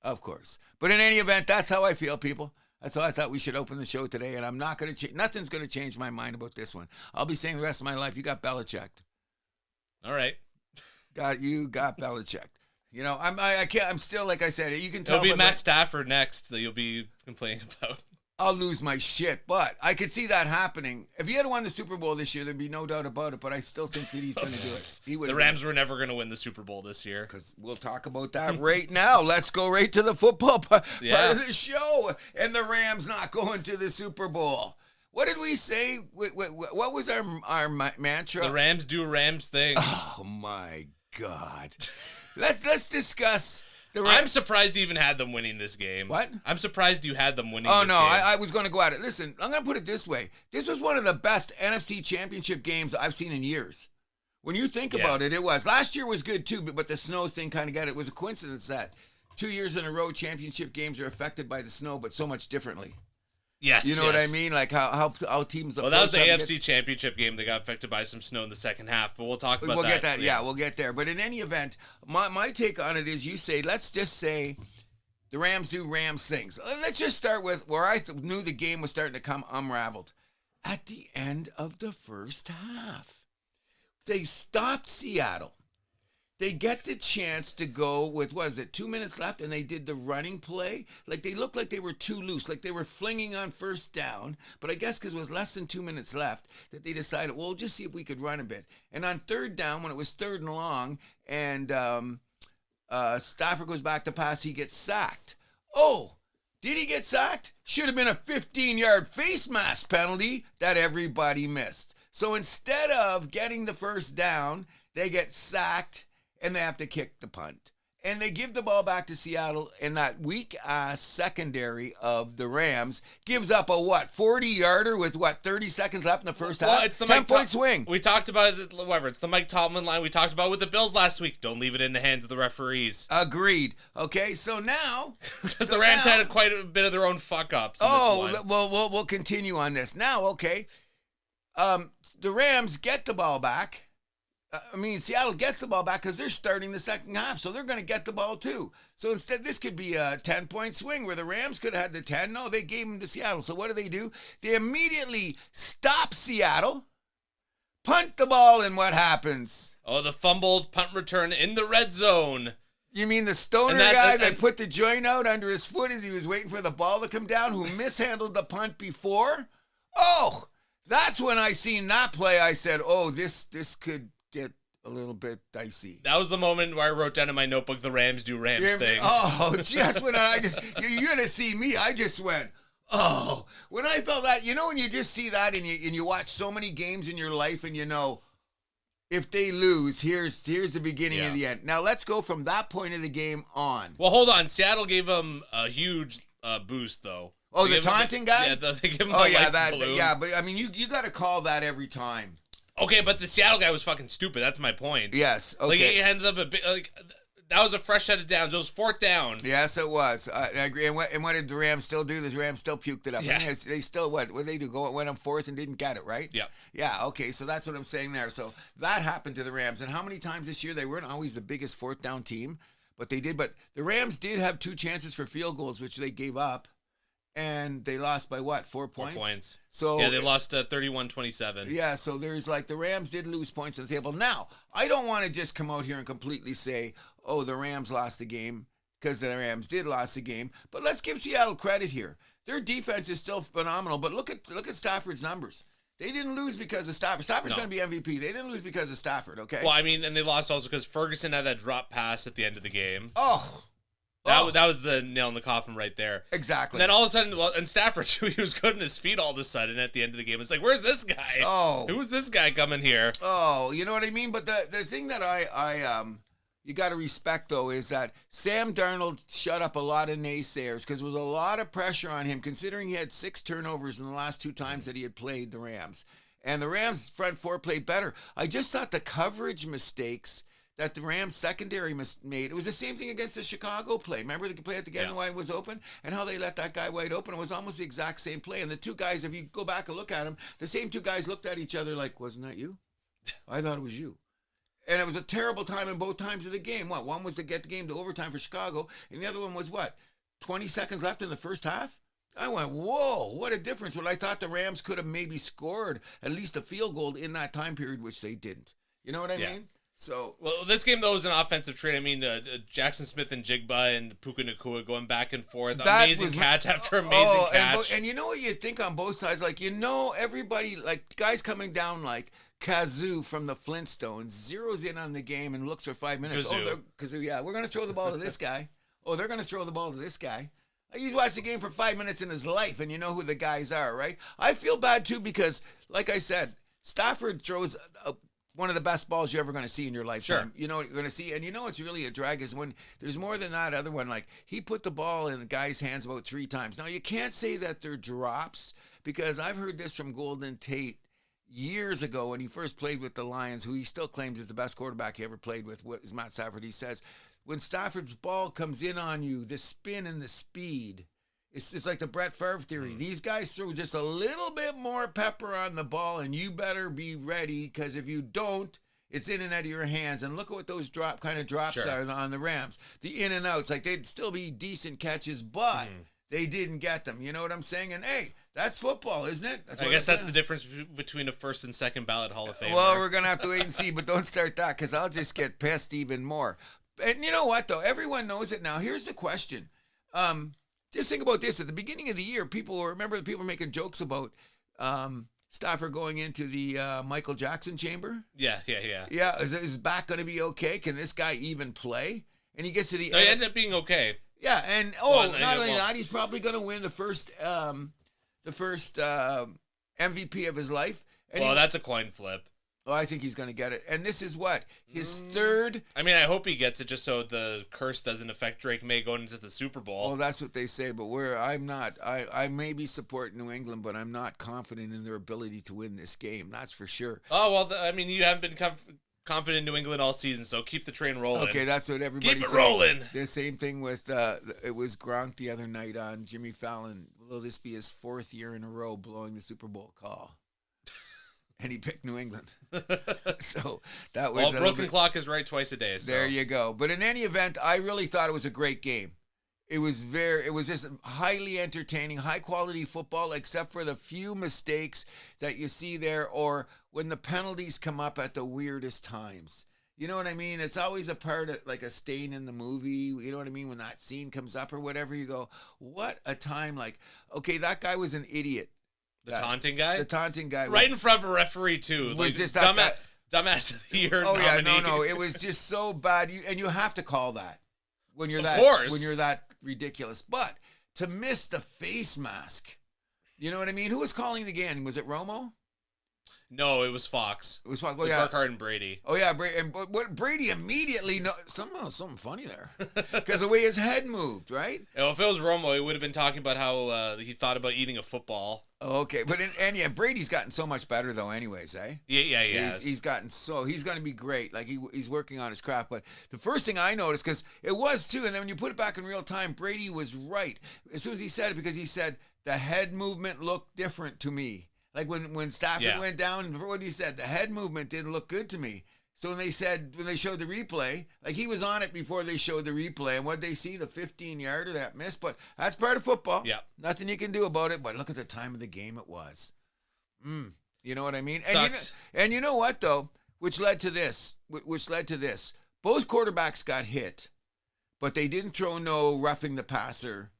B: Of course. But in any event, that's how I feel, people. That's how I thought we should open the show today. And I'm not going to nothing's going to change my mind about this one. I'll be saying the rest of my life, you got Belichick.
A: All right.
B: You got Belichick. You know, I'm still, like I said, you can tell.
A: It'll be Matt Stafford next that you'll be complaining about.
B: I'll lose my shit, but I could see that happening. If he had won the Super Bowl this year, there'd be no doubt about it, but I still think that he's going to do it.
A: The Rams were never going to win the Super Bowl this year.
B: Because we'll talk about that right now. Let's go right to the football part of the show. And the Rams not going to the Super Bowl. What did we say? What was our mantra?
A: The Rams do Rams things.
B: Oh, my God. Let's discuss
A: I'm surprised you even had them winning this game.
B: What?
A: I'm surprised you had them winning
B: Oh,
A: this
B: no,
A: game.
B: I was going to go at it. Listen, I'm going to put it this way. This was one of the best NFC championship games I've seen in years. When you think about it, it was. Last year was good, too, but the snow thing kind of got it. It was a coincidence that 2 years in a row, championship games are affected by the snow, but so much differently.
A: Yes,
B: you know what I mean? Like how teams.
A: Well, that was the AFC Championship game that got affected by some snow in the second half, but we'll talk about that.
B: We'll get that. Yeah, we'll get there. But in any event, my take on it is, let's just say the Rams do Rams things. Let's just start with where I knew the game was starting to come unraveled. At the end of the first half, they stopped Seattle. They get the chance to go with, 2 minutes left, and they did the running play. Like, they looked like they were too loose, like they were flinging on first down. But I guess because it was less than 2 minutes left that they decided, well, just see if we could run a bit. And on third down, when it was third and long, and Stafford goes back to pass, he gets sacked. Oh, did he get sacked? Should have been a 15-yard face mask penalty that everybody missed. So instead of getting the first down, they get sacked, and they have to kick the punt. And they give the ball back to Seattle, and that weak-ass secondary of the Rams gives up a 40-yarder with 30 seconds left in the first half?
A: It's the
B: 10-point swing.
A: We talked about it, whatever. It's the Mike Tomlin line we talked about with the Bills last week. Don't leave it in the hands of the referees.
B: Agreed. Okay, so now...
A: Because the Rams had quite a bit of their own fuck-ups.
B: Well, we'll continue on this. Now, okay, the Rams get the ball back. Seattle gets the ball back because they're starting the second half, so they're going to get the ball too. So instead, this could be a 10-point swing where the Rams could have had the 10. No, they gave them to Seattle. So what do? They immediately stop Seattle, punt the ball, and what happens?
A: Oh, the fumbled punt return in the red zone.
B: You mean the stoner guy that put the joint out under his foot as he was waiting for the ball to come down, who mishandled the punt before? Oh, that's when I seen that play. I said, oh, this could get a little bit dicey.
A: That was the moment where I wrote down in my notebook, the Rams do Rams things.
B: Oh, just when you're going to see me, I just went, oh. When I felt that, when you just see that and you watch so many games in your life and if they lose, here's the beginning of the end. Now, let's go from that point of the game on.
A: Well, hold on. Seattle gave them a huge boost, though.
B: Oh, the taunting guy?
A: Yeah, they give him balloon.
B: But you got to call that every time.
A: Okay, but the Seattle guy was fucking stupid. That's my point.
B: Yes. Okay.
A: Like, he ended up that was a fresh set of downs. It was fourth down.
B: Yes, it was. I agree. And what did the Rams still do? The Rams still puked it up.
A: Yeah.
B: They still, what did they do? Went on fourth and didn't get it, right?
A: Yeah.
B: Yeah, okay. So that's what I'm saying there. So that happened to the Rams. And how many times this year? They weren't always the biggest fourth down team, but they did. But the Rams did have 2 chances for field goals, which they gave up. And they lost by 4 points?
A: 4 points.
B: So
A: yeah, they lost 31-27.
B: Yeah, so there's the Rams did lose points on the table. Now, I don't want to just come out here and completely say, oh, the Rams lost the game, because the Rams did lose the game. But let's give Seattle credit here. Their defense is still phenomenal, but look at Stafford's numbers. They didn't lose because of Stafford. Stafford's going to be MVP. They didn't lose because of Stafford, okay?
A: Well, and they lost also because Ferguson had that drop pass at the end of the game.
B: Oh,
A: that was the nail in the coffin right there.
B: Exactly.
A: And then all of a sudden, and Stafford, he was good on his feet all of a sudden at the end of the game. It's like, where's this guy?
B: Oh.
A: Who's this guy coming here?
B: Oh, you know what I mean? But the thing that I you got to respect, though, is that Sam Darnold shut up a lot of naysayers because there was a lot of pressure on him, considering he had 6 turnovers in the last 2 times that he had played the Rams. And the Rams' front 4 played better. I just thought the coverage mistakes that the Rams secondary made. It was the same thing against the Chicago play. Remember the play at the game wide was open and how they let that guy wide open? It was almost the exact same play. And the 2 guys, if you go back and look at them, the same 2 guys looked at each other like, wasn't that you? I thought it was you. And it was a terrible time in both times of the game. One was to get the game to overtime for Chicago, and the other one was 20 seconds left in the first half? I went, whoa, what a difference. When I thought the Rams could have maybe scored at least a field goal in that time period, which they didn't. You know what I mean? So,
A: well, this game, though, was an offensive trade. Jackson Smith and Jigba and Puka Nacua going back and forth. Amazing catch after amazing catch.
B: And you know what you think on both sides? Everybody, guys coming down like Kazoo from the Flintstones, zeroes in on the game and looks for 5 minutes. Kazoo, yeah, we're going to throw the ball to this guy. Oh, they're going to throw the ball to this guy. He's watched the game for 5 minutes in his life, and you know who the guys are, right? I feel bad, too, because, like I said, Stafford throws one of the best balls you're ever going to see in your lifetime.
A: Sure.
B: You know what you're going to see, and you know what's really a drag is when there's more than that other one. Like he put the ball in the guy's hands about 3 times. Now you can't say that they're drops because I've heard this from Golden Tate years ago when he first played with the Lions, who he still claims is the best quarterback he ever played with, is Matt Stafford. He says when Stafford's ball comes in on you, the spin and the speed. It's like the Brett Favre theory. These guys throw just a little bit more pepper on the ball, and you better be ready because if you don't, it's in and out of your hands. And look at what those drops
A: Sure.
B: are on the Rams. The in and outs, like they'd still be decent catches, but they didn't get them. You know what I'm saying? And hey, that's football, isn't it?
A: I guess that's the difference between a first and second ballot Hall of Famer.
B: Well, we're going to have to wait and see, but don't start that because I'll just get pissed even more. And you know what, though? Everyone knows it now. Here's the question. Just think about this. At the beginning of the year, people were making jokes about Stafford going into the Michael Jackson chamber.
A: Yeah.
B: Yeah, is his back going to be okay? Can this guy even play? And he gets to the
A: No, he ended up being okay.
B: Yeah, and not only that, he's probably going to win the first MVP of his life. And
A: that's a coin flip.
B: Oh, I think he's going to get it. And this is what? His third...
A: I mean, I hope he gets it just so the curse doesn't affect Drake May going into the Super Bowl.
B: Well, that's what they say, but I'm not. I maybe support New England, but I'm not confident in their ability to win this game. That's for sure.
A: Oh, well, I mean, you haven't been confident in New England all season, so keep the train rolling.
B: Okay, that's what everybody's
A: Keep it
B: saying.
A: rolling.
B: The same thing with, it was Gronk the other night on Jimmy Fallon. Will this be his 4th year in a row blowing the Super Bowl call? And he picked New England. So that was
A: broken clock is right twice a day. So.
B: There you go. But in any event, I really thought it was a great game. It was just highly entertaining, high quality football, except for the few mistakes that you see there or when the penalties come up at the weirdest times. You know what I mean? It's always a part of like a stain in the movie. You know what I mean? When that scene comes up or whatever, you go, what a time. Like, okay, that guy was an idiot.
A: The taunting guy?
B: The taunting guy.
A: Right in front of a referee, too.
B: Was just that guy.
A: Dumbass of the year.
B: Oh,
A: nominee.
B: yeah, no. It was just so bad. And you have to call that when you're
A: course.
B: When you're that ridiculous. But to miss the face mask, you know what I mean? Who was calling the game? Was it Romo?
A: No, it was Fox.
B: It was Fox.
A: It was Burkhardt and Brady.
B: Oh, yeah. But Brady immediately, something funny there. Because the way his head moved, right?
A: If it was Romo, he would have been talking about how he thought about eating a football.
B: Okay, but Brady's gotten so much better though. Anyways, eh?
A: Yeah.
B: He's gotten he's going to be great. Like he's working on his craft. But the first thing I noticed, because it was too, and then when you put it back in real time, Brady was right as soon as he said it, because he said the head movement looked different to me. Like when Stafford went down, what he said, the head movement didn't look good to me. So when they showed the replay, like he was on it before they showed the replay, and what they see, the 15-yarder that missed, but that's part of football.
A: Yeah.
B: Nothing you can do about it, but look at the time of the game it was. You know what I mean?
A: Sucks.
B: And you know what, though? Which led to this. Both quarterbacks got hit, but they didn't throw no roughing the passer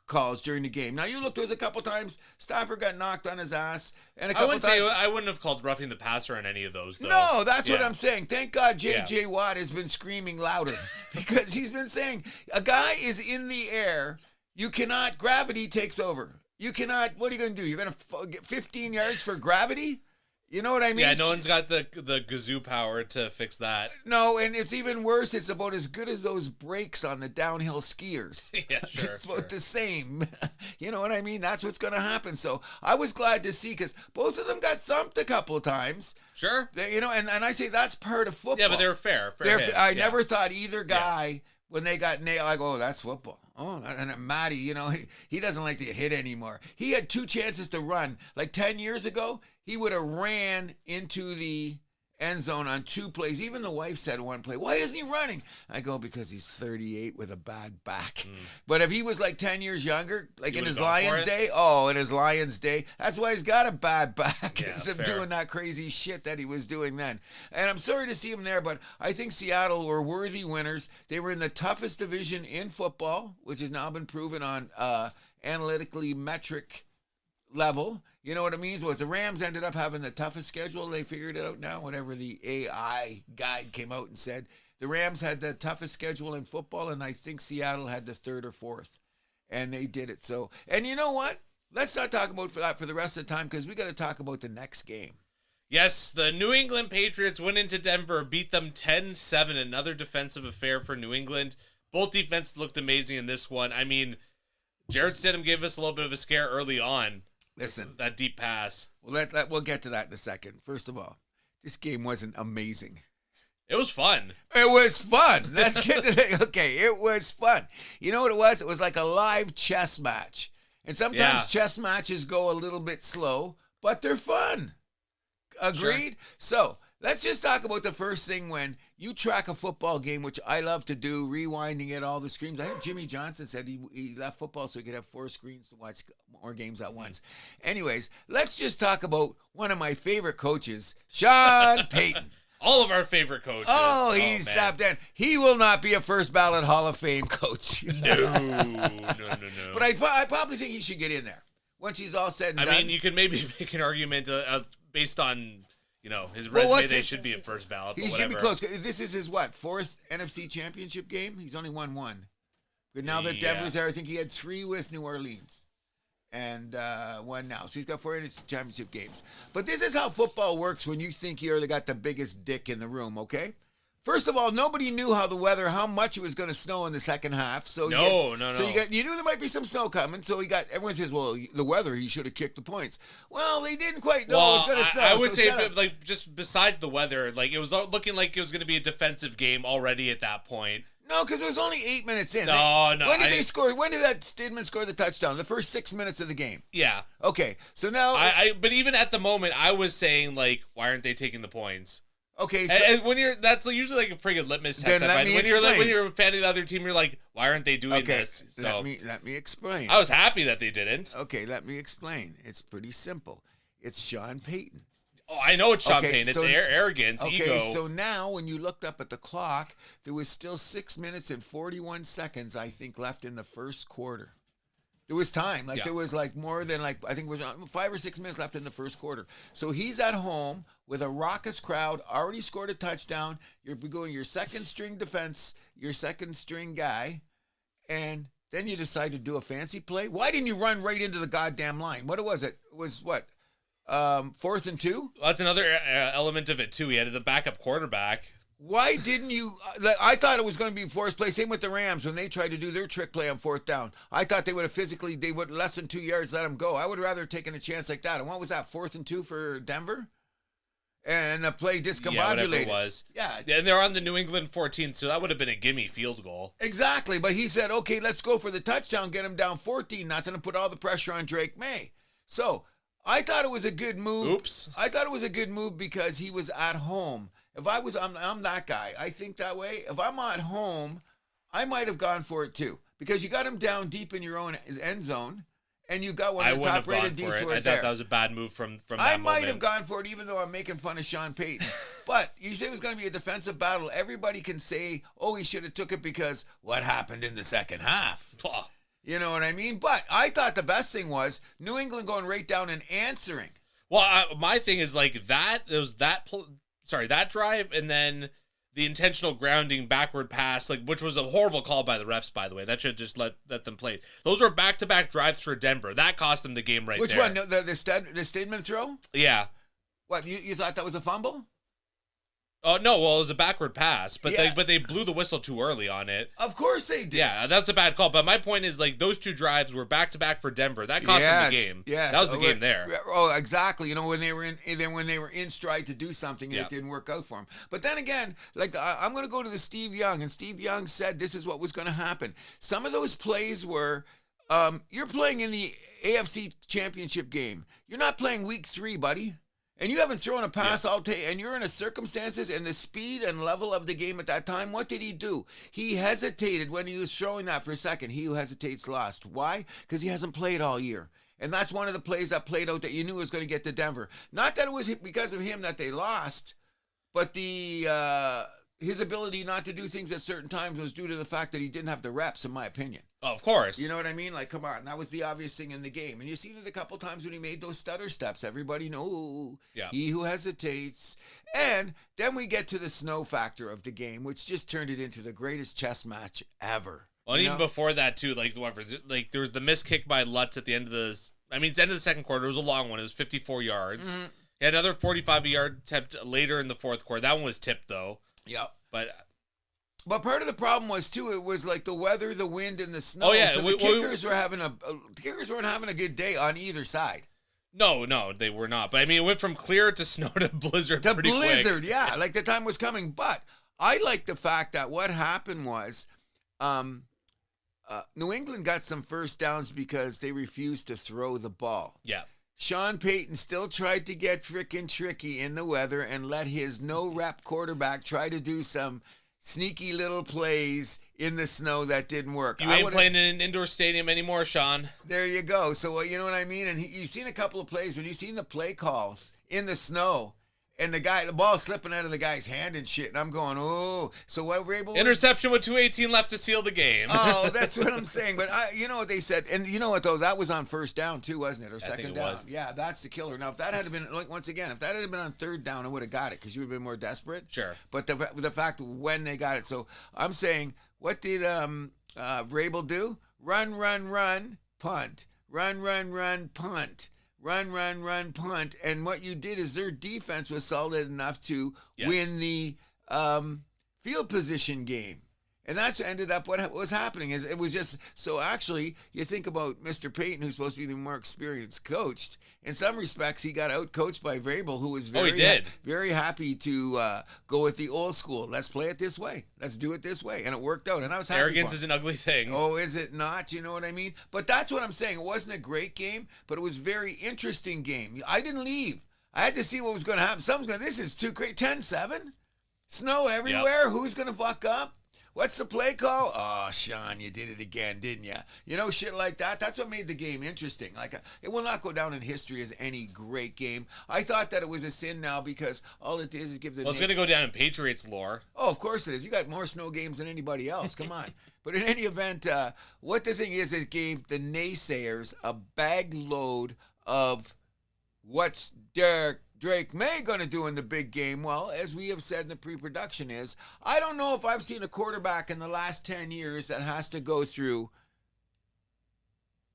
B: calls during the game. Now you look, there was a couple times Stafford got knocked on his ass, and a couple
A: I wouldn't have called roughing the passer on any of those, though.
B: No, that's what I'm saying. Thank God J.J. Watt has been screaming louder because he's been saying a guy is in the air. You cannot, gravity takes over. You cannot, what are you going to do? You're going to get 15 yards for gravity? You know what I mean?
A: Yeah, no one's got the gazoo power to fix that.
B: No, and it's even worse. It's about as good as those brakes on the downhill skiers.
A: Yeah, sure.
B: It's about the same. You know what I mean? That's what's going to happen. So I was glad to see, because both of them got thumped a couple of times.
A: Sure.
B: And I say that's part of football.
A: Yeah, but they were fair.
B: I never thought either guy, when they got nailed, I go, oh, that's football. Oh, and Matty, he doesn't like to hit anymore. He had 2 chances to run. Like 10 years ago, he would have ran into the end zone on 2 plays. Even the wife said one play, why isn't he running? I go, because he's 38 with a bad back. But if he was like 10 years younger, like in his Lions day, that's why he's got a bad back, because of doing that crazy shit that he was doing then. And I'm sorry to see him there, but I think Seattle were worthy winners. They were in the toughest division in football, which has now been proven on analytically metric level. You know what it means? Was the Rams ended up having the toughest schedule. They figured it out now, whatever the AI guide came out and said. The Rams had the toughest schedule in football, and I think Seattle had the 3rd or 4th. And they did it. So, and you know what? Let's not talk about that for the rest of the time, because we got to talk about the next game.
A: Yes, the New England Patriots went into Denver, beat them 10-7. Another defensive affair for New England. Both defenses looked amazing in this one. I mean, Jared Stidham gave us a little bit of a scare early on.
B: Listen,
A: that deep pass.
B: Well, we'll get to that in a second. First of all, this game wasn't amazing.
A: It was fun.
B: It was fun. Let's get to the... Okay, it was fun. You know what it was? It was like a live chess match. And sometimes chess matches go a little bit slow, but they're fun. Agreed? Sure. So, let's just talk about the first thing when you track a football game, which I love to do, rewinding it, all the screens. I think Jimmy Johnson said he left football so he could have 4 screens to watch more games at once. Anyways, let's just talk about one of my favorite coaches, Sean Payton.
A: All of our favorite coaches.
B: Oh, he's stopped in. He will not be a first ballot Hall of Fame coach.
A: No.
B: But I probably think he should get in there once he's all said and done.
A: I mean, you could maybe make an argument based on, his resume. They should be a first ballot.
B: He should be close. This is his 4th NFC Championship game. He's only won 1. But now that Denver's there, I think he had 3 with New Orleans. And 1 now. So he's got 4 NFC Championship games. But this is how football works when you think you're got the biggest dick in the room, okay? First of all, nobody knew how much it was going to snow in the second half. So
A: no.
B: So you knew there might be some snow coming. So everyone says, well, the weather, he should have kicked the points. Well, they didn't quite know it was going to snow.
A: I would say, just besides the weather, it was looking like it was going to be a defensive game already at that point.
B: No, because it was only 8 minutes in.
A: No.
B: When did they score? When did that Stidham score the touchdown? The first 6 minutes of the game.
A: Yeah.
B: Okay, so now...
A: But even at the moment, I was saying, why aren't they taking the points?
B: Okay, so...
A: And when that's usually a pretty good litmus test.
B: Then
A: when you're a fan of the other team, you're like, why aren't they doing this? So,
B: let me explain.
A: I was happy that they didn't.
B: Okay, let me explain. It's pretty simple. It's Sean Payton.
A: Oh, I know it's Sean Payton. It's arrogance, ego.
B: Okay, so now when you looked up at the clock, there was still 6 minutes and 41 seconds, I think, left in the first quarter. There was time. There was more than I think it was 5 or 6 minutes left in the first quarter. So he's at home with a raucous crowd, already scored a touchdown. You're going your second string defense, your second string guy, and then you decide to do a fancy play. Why didn't you run right into the goddamn line? What was it? It was what? 4th and 2?
A: Well, that's another element of it too. He had the backup quarterback.
B: Why didn't you? I thought it was going to be forced play. Same with the Rams when they tried to do their trick play on 4th down. I thought they would have less than 2 yards let them go. I would have rather taken a chance like that. And what was that? 4th and 2 for Denver? And the play discombobulated. Yeah,
A: whatever it was.
B: Yeah.
A: And they're on the New England 14, so that would have been a gimme field goal.
B: Exactly. But he said, okay, let's go for the touchdown, get him down 14. Not going to put all the pressure on Drake May. So I thought it was a good move.
A: Oops.
B: I thought it was a good move because he was at home. If I'm that guy. I think that way. If I'm at home, I might have gone for it too. Because you got him down deep in your own end zone, and you got one of the top-rated Ds for it.
A: I thought that was a bad move from that moment.
B: I might have gone for it, even though I'm making fun of Sean Payton. But you say it was going to be a defensive battle. Everybody can say, oh, he should have took it because what happened in the second half? You know what I mean? But I thought the best thing was New England going right down and answering.
A: Well, my thing is that drive and then the intentional grounding backward pass, which was a horrible call by the refs, by the way. That should just let them play. Those were back-to-back drives for Denver. That cost them the game right there.
B: Which one? The Stidham throw?
A: Yeah.
B: What, you thought that was a fumble?
A: Oh, no, well, it was a backward pass, but they blew the whistle too early on it.
B: Of course they did.
A: Yeah, that's a bad call. But my point is, those two drives were back-to-back for Denver. That cost them the game.
B: Yes.
A: That was the game there.
B: Oh, exactly. When they were in stride to do something, and it didn't work out for them. But then again, I'm going to go to the Steve Young, and Steve Young said this is what was going to happen. Some of those plays were, you're playing in the AFC Championship game. You're not playing week 3, buddy. And you haven't thrown a pass all day, and you're in the circumstances and the speed and level of the game at that time. What did he do? He hesitated when he was throwing that for a second. He who hesitates lost. Why? Because he hasn't played all year. And that's one of the plays that played out that you knew was going to get to Denver. Not that it was because of him that they lost, but his ability not to do things at certain times was due to the fact that he didn't have the reps, in my opinion.
A: Oh, of course.
B: You know what I mean? Come on. That was the obvious thing in the game. And you've seen it a couple times when he made those stutter steps. Everybody knows he who hesitates. And then we get to the snow factor of the game, which just turned it into the greatest chess match ever.
A: Well, even before that, too, there was the missed kick by Lutz at the end of it's the end of the second quarter. It was a long one. It was 54 yards. Mm-hmm. He had another 45-yard attempt later in the fourth quarter. That one was tipped, though.
B: Yeah.
A: But
B: part of the problem was, too, it was like the weather, the wind, and the snow.
A: Oh, yeah.
B: So the kickers weren't having a good day on either side.
A: No, they were not. But, I mean, it went from clear to snow to blizzard pretty quick.
B: Yeah. Like the time was coming. But I like the fact that what happened was New England got some first downs because they refused to throw the ball.
A: Yeah.
B: Sean Payton still tried to get frickin' tricky in the weather and let his no-rep quarterback try to do some sneaky little plays in the snow that didn't work.
A: You ain't playing in an indoor stadium anymore, Sean.
B: There you go. So, you know what I mean? And you've seen a couple of plays. When you've seen the play calls in the snow and the ball slipping out of the guy's hand and shit, and I'm going, oh. So what we're able to...
A: Interception with 2:18 left to seal the game.
B: Oh, that's what I'm saying. But you know what they said? And you know what, though? That was on first down, too, wasn't it? Or second down?
A: Was.
B: Yeah, that's the killer. Now, if that had been, like, once again, if that had been on third down, I would have got it because you would have been more desperate.
A: Sure.
B: But the fact when they got it. So I'm saying, what did Vrabel do? Run, punt. Run, punt. Run, punt. And what you did is their defense was solid enough to win the field position game. And that's what ended up what was happening. Is it was just, so actually, you think about Mr. Payton, who's supposed to be the more experienced coach. In some respects, he got out-coached by Vrabel, who was very happy to go with the old school. Let's play it this way. Let's do it this way. And it worked out. And I was happy.
A: Arrogance is an ugly thing.
B: Oh, is it not? You know what I mean? But that's what I'm saying. It wasn't a great game, but it was a very interesting game. I didn't leave. I had to see what was going to happen. This is too great. 10-7? Snow everywhere? Yep. Who's going to fuck up? What's the play call? Oh, Sean, you did it again, didn't you? You know, shit like that. That's what made the game interesting. Like, it will not go down in history as any great game. I thought that it was a sin now because all it is give the...
A: Well, it's going to go down in Patriots lore.
B: Oh, of course it is. You got more snow games than anybody else. Come on. But in any event, what the thing is, it gave the naysayers a bag load of what's Drake May going to do in the big game. Well, as we have said in the pre-production is, I don't know if I've seen a quarterback in the last 10 years that has to go through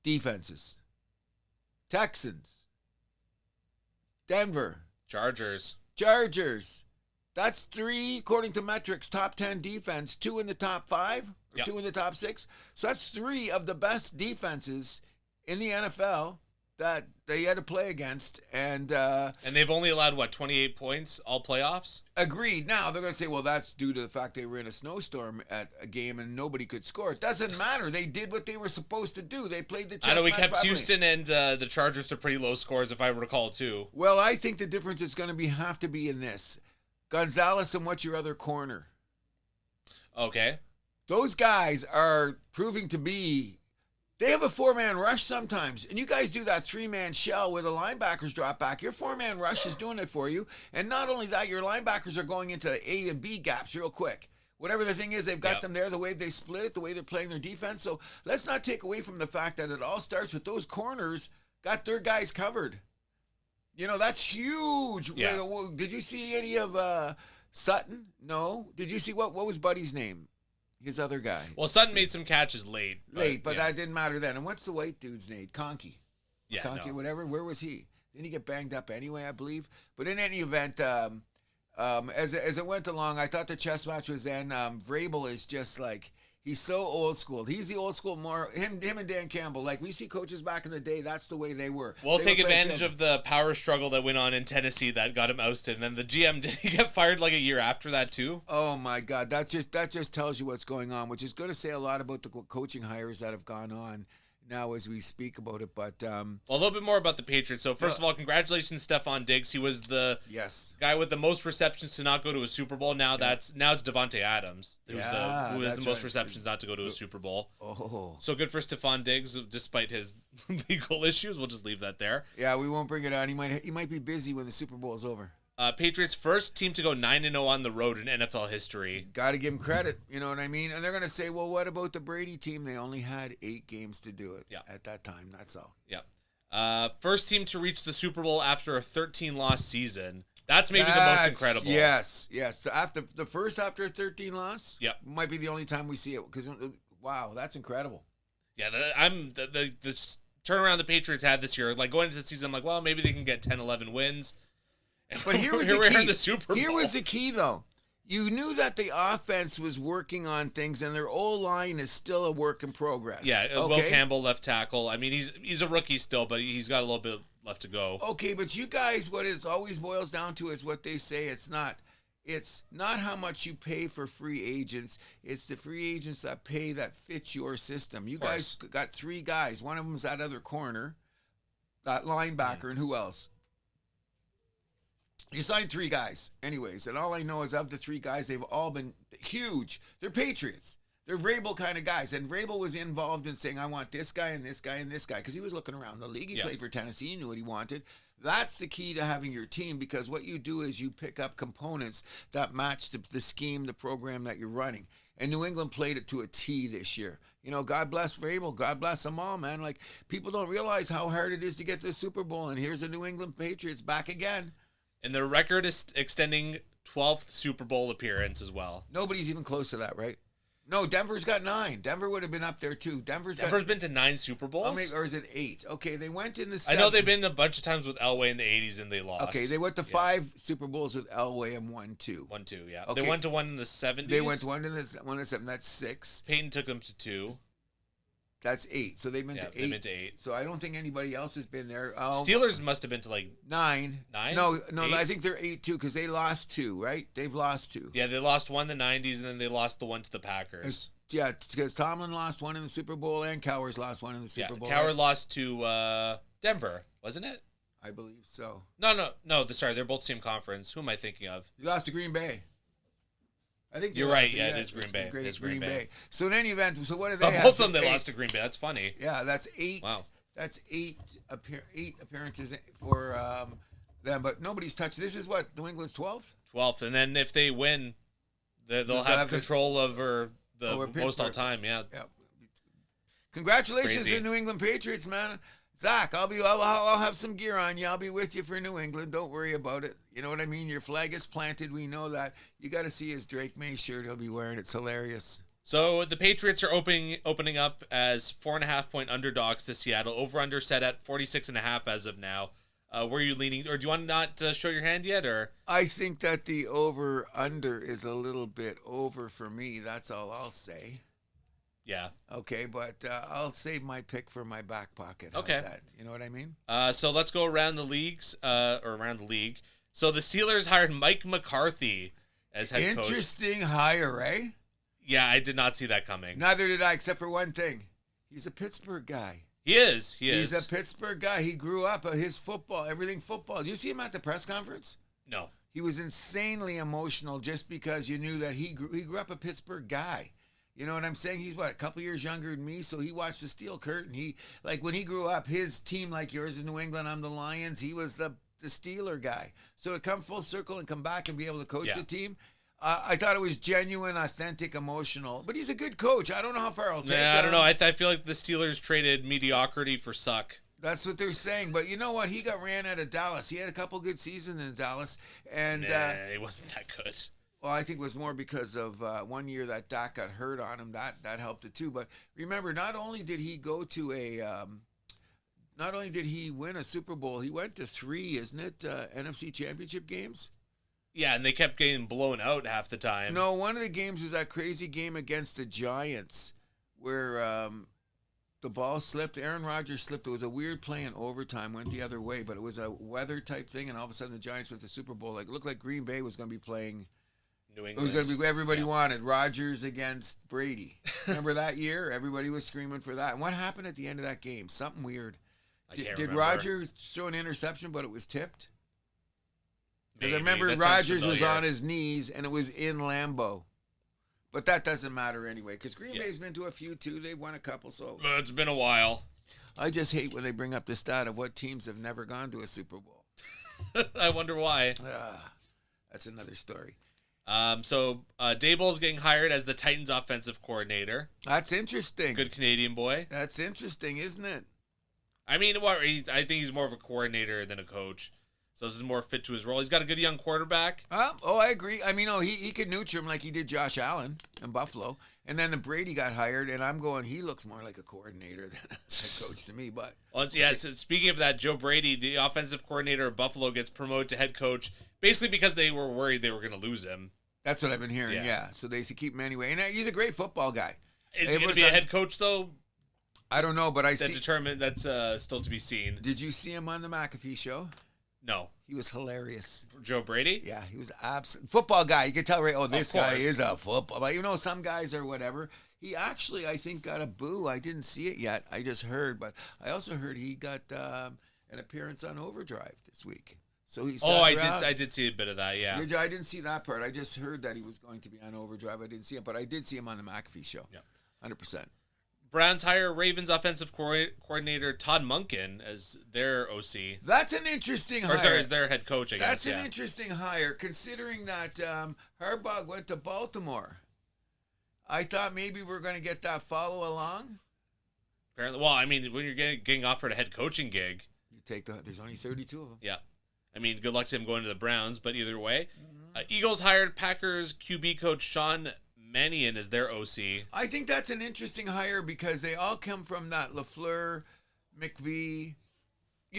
B: defenses. Texans. Denver.
A: Chargers.
B: That's 3, according to metrics, top 10 defense, 2 in the top 5, or 2 in the top 6. So that's 3 of the best defenses in the NFL that they had to play against. And
A: they've only allowed, 28 points all playoffs?
B: Agreed. Now, they're going to say, well, that's due to the fact they were in a snowstorm at a game and nobody could score. It doesn't matter. They did what they were supposed to do. They played the chess match.
A: I know we kept Houston and the Chargers to pretty low scores, if I recall, too.
B: Well, I think the difference is going to have to be in this. Gonzalez and what's your other corner?
A: Okay.
B: Those guys are proving to be... They have a 4-man rush sometimes, and you guys do that 3-man shell where the linebackers drop back. Your 4-man rush is doing it for you, and not only that, your linebackers are going into the A and B gaps real quick. Whatever the thing is, they've got them there, the way they split it, the way they're playing their defense. So let's not take away from the fact that it all starts with those corners got their guys covered. You know, that's huge.
A: Yeah.
B: Did you see any of Sutton? No. Did you see what was Buddy's name? His other guy.
A: Well, Sutton made some catches late.
B: But that didn't matter then. And what's the white dude's name? Conkey.
A: Yeah,
B: Conkey, whatever. Where was he? Didn't he get banged up anyway, I believe? But in any event, as it went along, I thought the chess match was in. Vrabel is just like, he's so old school. He's the old school more, him and Dan Campbell. Like, we see coaches back in the day, that's the way they were.
A: We'll take advantage of the power struggle that went on in Tennessee that got him ousted. And then the GM, did he get fired like a year after that too?
B: Oh my God. That just tells you what's going on, which is going to say a lot about the coaching hires that have gone on now as we speak about it. But
A: a little bit more about the Patriots. So first of all, congratulations, Stephon Diggs. He was the guy with the most receptions to not go to a Super Bowl. Now it's Devontae Adams who has the most receptions not to go to a Super Bowl.
B: Oh,
A: so good for Stephon Diggs despite his legal issues. We'll just leave that there.
B: Yeah, we won't bring it on. He might be busy when the Super Bowl is over.
A: Patriots first team to go 9-0 on the road in NFL history.
B: Got to give them credit, you know what I mean? And they're going to say, well, what about the Brady team? They only had 8 games to do it at that time. That's all.
A: Yeah. First team to reach the Super Bowl after a 13-loss season. That's maybe the most incredible.
B: Yes. After a 13 loss.
A: Yep.
B: Might be the only time we see it because wow, that's incredible.
A: Yeah, the turnaround the Patriots had this year, like going into the season, I'm like, well, maybe they can get 10, 11 wins.
B: But here was
A: Here we are
B: the
A: in
B: key.
A: the Super Bowl.
B: Here was the key, though. You knew that the offense was working on things, and their O-line is still a work in progress.
A: Yeah,
B: okay?
A: Will Campbell, left tackle. I mean, he's a rookie still, but he's got a little bit left to go.
B: Okay, but you guys, what it always boils down to is what they say. It's not how much you pay for free agents. It's the free agents that pay that fit your system. You guys got 3 guys. One of them's that other corner, that linebacker, and who else? You signed 3 guys, anyways, and all I know is of the 3 guys, they've all been huge. They're Patriots. They're Vrabel kind of guys, and Vrabel was involved in saying, I want this guy and this guy and this guy, because he was looking around the league. He played for Tennessee. He knew what he wanted. That's the key to having your team, because what you do is you pick up components that match the scheme, the program that you're running. And New England played it to a T this year. You know, God bless Vrabel. God bless them all, man. Like, people don't realize how hard it is to get to the Super Bowl, and here's the New England Patriots back again.
A: And their record is extending 12th Super Bowl appearance as well.
B: Nobody's even close to that, right? No, Denver's got 9. Denver would have been up there too. Denver's
A: been to 9 Super Bowls?
B: Or is it 8? Okay, they went in the 7th.
A: I know they've been a bunch of times with Elway in the 80s and they lost.
B: Okay, they went to 5 Super Bowls with Elway and won 2.
A: 1-2, yeah.
B: Okay.
A: They went to 1 in the 70s.
B: They went to 1 in the 7. That's 6.
A: Peyton took them to 2.
B: That's 8. So they've been to 8.
A: They've been to 8.
B: So I don't think anybody else has been there.
A: Steelers must have been to like
B: 9.
A: 9?
B: No,
A: 8?
B: I think they're 8 too, because they lost 2, right? They've lost 2.
A: Yeah, they lost 1 in the 90s and then they lost the one to the Packers.
B: Yeah, because Tomlin lost 1 in the Super Bowl and Cowher's lost 1 in the Super Bowl.
A: Cowher lost to Denver, wasn't it?
B: I believe so.
A: No. Sorry, they're both same conference. Who am I thinking of?
B: You lost to Green Bay. I think
A: you're right. Yeah, it is Green Bay.
B: It's Green Bay. So in any event, so what do they have?
A: Both of them they lost to Green Bay. That's funny.
B: Yeah, that's 8.
A: Wow.
B: That's 8 appearances for them, but nobody's touched. This is what, New England's 12th?
A: 12th, and then if they win, they'll have control over the most all time. Yeah.
B: Congratulations
A: Crazy.
B: to the New England Patriots, man. Zach, I'll have some gear on you. I'll be with you for New England. Don't worry about it. You know what I mean? Your flag is planted. We know that. You got to see his Drake May shirt he'll be wearing. It's hilarious.
A: So the Patriots are opening up as 4.5-point underdogs to Seattle. Over/under set at 46.5 as of now. Were you leaning, or do you want not to show your hand yet, or?
B: I think that the over/under is a little bit over for me. That's all I'll say.
A: Yeah.
B: Okay, but I'll save my pick for my back pocket. How's
A: Okay.
B: that? You know what I mean?
A: So let's go around the league. So the Steelers hired Mike McCarthy as head coach.
B: Interesting hire, eh?
A: Yeah, I did not see that coming.
B: Neither did I, except for one thing. He's a Pittsburgh guy.
A: He is.
B: He's a Pittsburgh guy. He grew up his football, everything football. Did you see him at the press conference?
A: No.
B: He was insanely emotional just because you knew that he grew up a Pittsburgh guy. You know what I'm saying? He's a couple years younger than me, so he watched the Steel Curtain. He, like, when he grew up, his team, like yours, is New England. I'm the Lions. He was the Steeler guy. So to come full circle and come back and be able to coach the team, I thought it was genuine, authentic, emotional. But he's a good coach. I don't know how far I'll take him.
A: I don't know. I feel like the Steelers traded mediocrity for suck.
B: That's what they're saying. But you know what? He got ran out of Dallas. He had a couple good seasons in Dallas. And
A: it wasn't that good.
B: Well, I think it was more because of 1 year that Dak got hurt on him. That helped it too. But remember, not only did he win a Super Bowl, he went to 3, isn't it? NFC Championship games.
A: Yeah, and they kept getting blown out half the time.
B: No, one of the games was that crazy game against the Giants where the ball slipped. Aaron Rodgers slipped. It was a weird play in overtime, went the other way, but it was a weather type thing, and all of a sudden the Giants went to the Super Bowl. Like, it looked like Green Bay was going to be playing.
A: New England.
B: It was going to be everybody wanted. Rodgers against Brady. Remember that year? Everybody was screaming for that. And what happened at the end of that game? Something weird. Did Rodgers throw an interception, but it was tipped? Because I remember Rodgers was on his knees, and it was in Lambeau. But that doesn't matter anyway, because Green Bay's been to a few, too. They've won a couple, so.
A: It's been a while.
B: I just hate when they bring up the stat of what teams have never gone to a Super Bowl.
A: I wonder why.
B: That's another story.
A: So Daboll's getting hired as the Titans offensive coordinator.
B: That's interesting.
A: Good Canadian boy.
B: That's interesting, isn't it?
A: I mean, I think he's more of a coordinator than a coach. So this is more fit to his role. He's got a good young quarterback.
B: I agree. I mean, he could nurture him like he did Josh Allen in Buffalo. And then the Brady got hired, and I'm going, he looks more like a coordinator than a head coach to me. But
A: so speaking of that, Joe Brady, the offensive coordinator of Buffalo, gets promoted to head coach basically because they were worried they were going to lose him.
B: That's what I've been hearing, yeah. So they should keep him anyway. And he's a great football guy.
A: Is he going to be a head coach, though?
B: I don't know, but that's
A: still to be seen.
B: Did you see him on the McAfee show?
A: No.
B: He was hilarious.
A: Joe Brady?
B: Yeah, he was absolute football guy. You could tell, right? Oh, this guy is a football. But some guys are whatever. He actually, I think, got a boo. I didn't see it yet. I just heard, but I also heard he got an appearance on Overdrive this week. So he's.
A: I did see a bit of that. Yeah.
B: I didn't see that part. I just heard that he was going to be on Overdrive. I didn't see it, but I did see him on the McAfee show. Yeah, 100%.
A: Browns hire Ravens offensive coordinator Todd Monken as their OC.
B: That's an interesting hire.
A: Or sorry, as their head coach, I guess.
B: That's an interesting hire, considering that Harbaugh went to Baltimore. I thought maybe we're going to get that follow along.
A: Apparently, well, I mean, when you're getting offered a head coaching gig,
B: you take there's only 32 of them.
A: Yeah. I mean, good luck to him going to the Browns, but either way. Eagles hired Packers QB coach Sean Mannion as their OC.
B: I think that's an interesting hire because they all come from that LaFleur, McVie,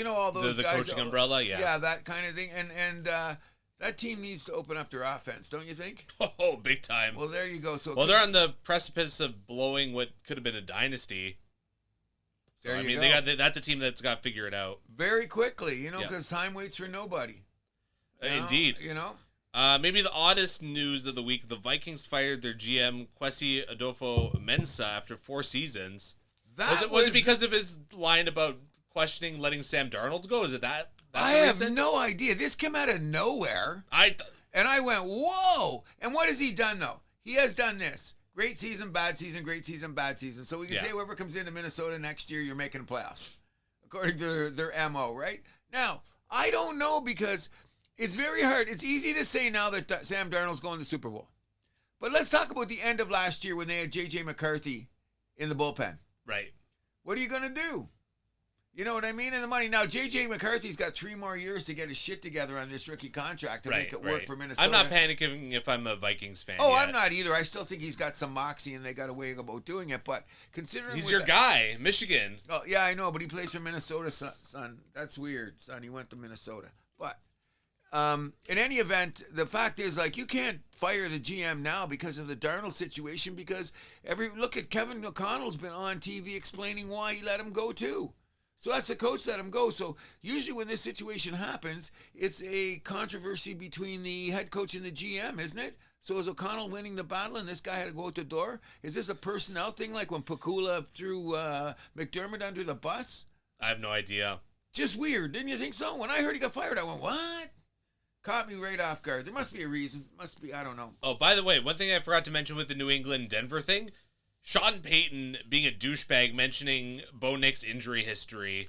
B: all those
A: the
B: guys.
A: The coaching umbrella, yeah.
B: Yeah, that kind of thing. And that team needs to open up their offense, don't you think?
A: Oh, big time.
B: Well, there you go.
A: They're on the precipice of blowing what could have been a dynasty. So,
B: there you go.
A: That's a team that's got to figure it out.
B: Very quickly, because time waits for nobody.
A: Indeed. Maybe the oddest news of the week, the Vikings fired their GM, Kwesi Adolfo-Mensah, after 4 seasons. Was it because of his line about questioning letting Sam Darnold go? Is it that?
B: I have no idea. This came out of nowhere. And I went, whoa. And what has he done, though? He has done this. Great season, bad season, great season, bad season. So we can say whoever comes into Minnesota next year, you're making playoffs, according to their MO, right? Now, I don't know because it's very hard. It's easy to say now that Sam Darnold's going to the Super Bowl. But let's talk about the end of last year when they had J.J. McCarthy in the bullpen.
A: Right.
B: What are you going to do? You know what I mean? And the money. Now, J.J. McCarthy's got 3 more years to get his shit together on this rookie contract to make it work for Minnesota.
A: I'm not panicking if I'm a Vikings fan.
B: Oh, I'm not either. I still think he's got some moxie and they got a way about doing it. But considering
A: he's your guy, Michigan.
B: Oh, yeah, I know. But he plays for Minnesota, son. That's weird, son. He went to Minnesota. But in any event, the fact is, you can't fire the GM now because of the Darnold situation because look at Kevin O'Connell's been on TV explaining why he let him go too. So that's the coach let him go. So usually when this situation happens, it's a controversy between the head coach and the GM, isn't it? So is O'Connell winning the battle and this guy had to go out the door? Is this a personnel thing like when Pakula threw McDermott under the bus?
A: I have no idea.
B: Just weird. Didn't you think so? When I heard he got fired, I went, what? Caught me right off guard. There must be a reason. Must be, I don't know.
A: Oh, by the way, one thing I forgot to mention with the New England-Denver thing, Sean Payton being a douchebag, mentioning Bo Nix's injury history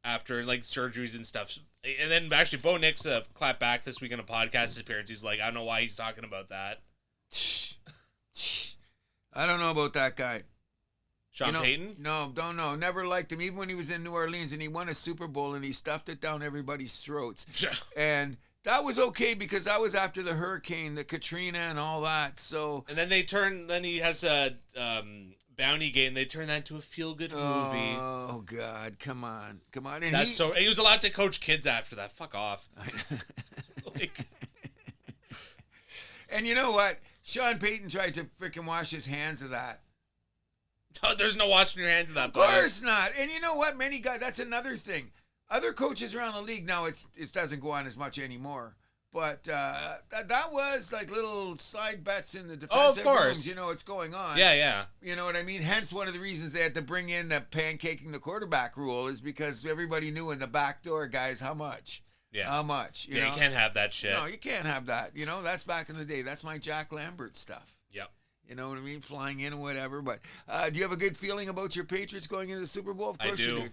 A: after surgeries and stuff, and then actually Bo Nix clapped back this week on a podcast appearance. He's like, I don't know why he's talking about that.
B: I don't know about that guy.
A: Sean Payton?
B: No, don't know. Never liked him. Even when he was in New Orleans and he won a Super Bowl and he stuffed it down everybody's throats. And that was okay because that was after the hurricane, the Katrina and all that. So
A: and then then he has a bounty game. They turn that into a feel-good movie.
B: Oh God, come on. And
A: he was allowed to coach kids after that. Fuck off.
B: And you know what? Sean Payton tried to freaking wash his hands of that.
A: Oh, there's no washing your hands of that.
B: Of course not. And you know what? Many guys. That's another thing. Other coaches around the league now, it doesn't go on as much anymore. But that was little side bets in the defensive rooms. You know what's going on.
A: Yeah.
B: You know what I mean? Hence, one of the reasons they had to bring in the pancaking the quarterback rule is because everybody knew in the back door, guys, how much.
A: Yeah.
B: How much. You
A: know? You can't have that shit.
B: No, you can't have that. That's back in the day. That's my Jack Lambert stuff.
A: Yep.
B: You know what I mean? Flying in or whatever. But do you have a good feeling about your Patriots going into the Super Bowl? Of course you do.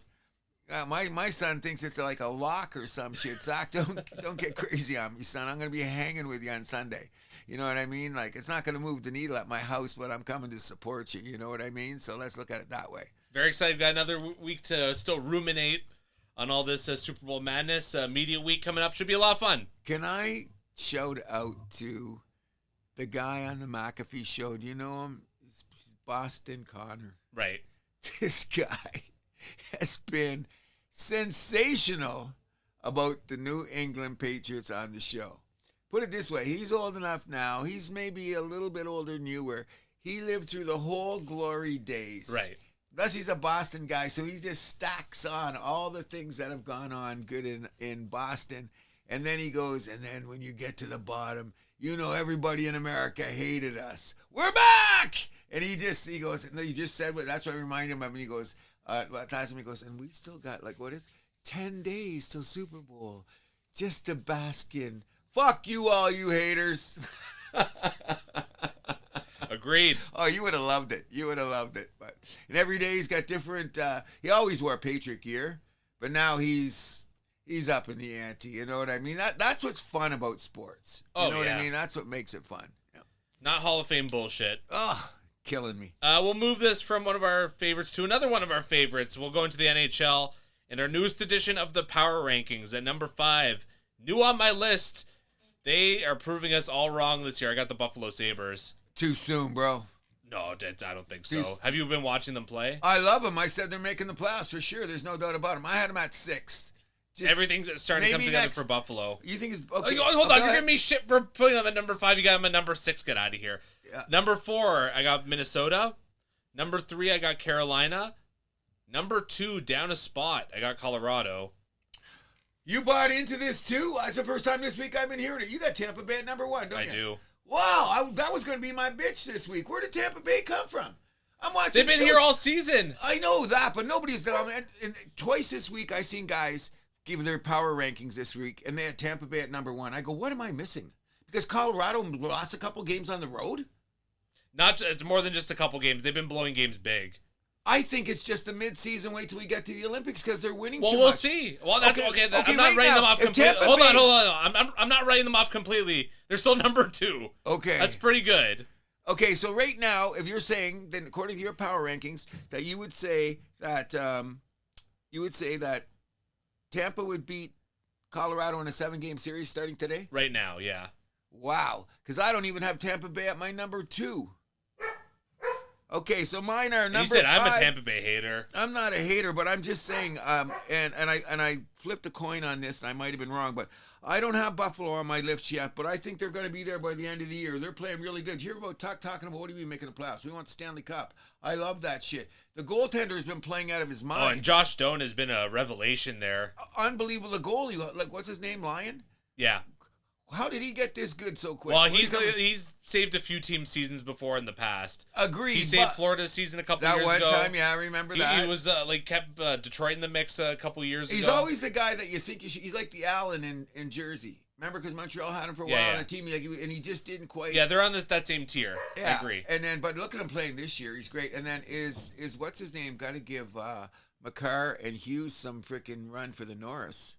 B: My son thinks it's like a lock or some shit. Zach, don't get crazy on me, son. I'm going to be hanging with you on Sunday. You know what I mean? It's not going to move the needle at my house, but I'm coming to support you. You know what I mean? So let's look at it that way.
A: Very excited. Got another week to still ruminate on all this Super Bowl madness. Media week coming up should be a lot of fun.
B: Can I shout out to the guy on the McAfee show? Do you know him? It's Boston Connor.
A: Right.
B: This guy has been sensational about the New England Patriots on the show. Put it this way, he's old enough now. He's maybe a little bit older than you, where he lived through the whole glory days.
A: Right.
B: Plus, he's a Boston guy, so he just stacks on all the things that have gone on good in Boston. And then he goes, and then when you get to the bottom, you know everybody in America hated us. We're back! And he goes, and he just said, that's what I reminded him of. And he goes, he goes, and we still got, 10 days till Super Bowl just to bask in. Fuck you all, you haters.
A: Agreed.
B: Oh, you would have loved it. And every day he's got different, he always wore Patriot gear, but now he's up in the ante. You know what I mean? That's what's fun about sports. You know what I mean? That's what makes it fun. Yeah.
A: Not Hall of Fame bullshit.
B: Oh, killing me.
A: We'll move this from one of our favorites to another one of our favorites. We'll go into the NHL in our newest edition of the Power Rankings at number 5. New on my list. They are proving us all wrong this year. I got the Buffalo Sabres.
B: Too soon, bro.
A: No, I don't think so. Have you been watching them play?
B: I love them. I said they're making the playoffs for sure. There's no doubt about them. I had them at 6th.
A: Everything's starting to come together for Buffalo.
B: You think it's okay?
A: Hold on, you're giving me shit for putting them at number 5. You got them at number 6. Get out of here.
B: Yeah.
A: Number 4, I got Minnesota. Number 3, I got Carolina. Number 2, down a spot, I got Colorado.
B: You bought into this too? It's the first time this week I've been hearing it. You got Tampa Bay at number 1, don't you?
A: I do.
B: Wow, that was going to be my bitch this week. Where did Tampa Bay come from? I'm watching.
A: They've been here all season.
B: I know that, but nobody's done. And twice this week, I seen guys give their power rankings this week, and they had Tampa Bay at number 1. I go, what am I missing? Because Colorado lost a couple games on the road.
A: It's more than just a couple games. They've been blowing games big.
B: I think it's just a mid-season. Wait till we get to the Olympics because they're winning too much.
A: Well, we'll see. Well, that's okay. I'm not
B: right
A: writing
B: now,
A: them off
B: if
A: completely.
B: Tampa
A: Hold
B: Bay-
A: on. I'm not writing them off completely. They're still number 2.
B: Okay.
A: That's pretty good.
B: Okay, so right now, if you're saying, then according to your power rankings, that you would say that Tampa would beat Colorado in a 7-game series starting today?
A: Right now, yeah.
B: Wow, because I don't even have Tampa Bay at my number 2. Okay, so mine are number 5.
A: You said I'm a Tampa Bay hater.
B: I'm not a hater, but I'm just saying, and I flipped a coin on this, and I might have been wrong, but I don't have Buffalo on my list yet, but I think they're going to be there by the end of the year. They're playing really good. You hear about talking about what do we making the playoffs? We want the Stanley Cup. I love that shit. The goaltender has been playing out of his mind.
A: Oh, and Josh Stone has been a revelation there.
B: Unbelievable. The goalie, what's his name, Lyon?
A: Yeah.
B: How did he get this good so quick?
A: Well, he's saved a few team seasons before in the past.
B: Agreed.
A: He saved Florida's season a couple years ago.
B: That one time, yeah, I remember that.
A: He was kept Detroit in the mix a couple years ago.
B: He's always the guy that you think you should. He's like the Allen in Jersey. Remember, because Montreal had him for a while on a team, and he just didn't quite.
A: Yeah, they're on that same tier.
B: Yeah,
A: I agree.
B: And then, but look at him playing this year. He's great. And then is what's his name? Got to give Makar and Hughes some freaking run for the Norris.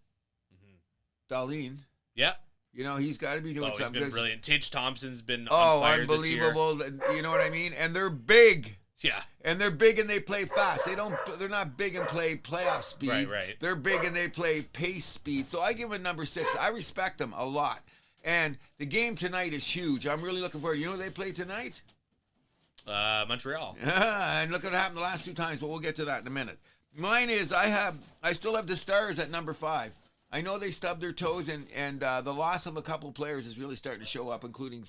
B: Mm-hmm. Darlene.
A: Yeah.
B: You know, he's got to be doing something.
A: He's been brilliant. Tage Thompson's been on fire
B: unbelievable.
A: This year.
B: You know what I mean? And they're big.
A: Yeah.
B: And they're big and they play fast. They're not big and play playoff speed.
A: Right.
B: They're big and they play pace speed. So I give them number 6. I respect them a lot. And the game tonight is huge. I'm really looking forward. You know who they play tonight?
A: Montreal.
B: And look at what happened the last 2 times, but we'll get to that in a minute. Mine is I still have the Stars at number 5. I know they stubbed their toes, and the loss of a couple players is really starting to show up, including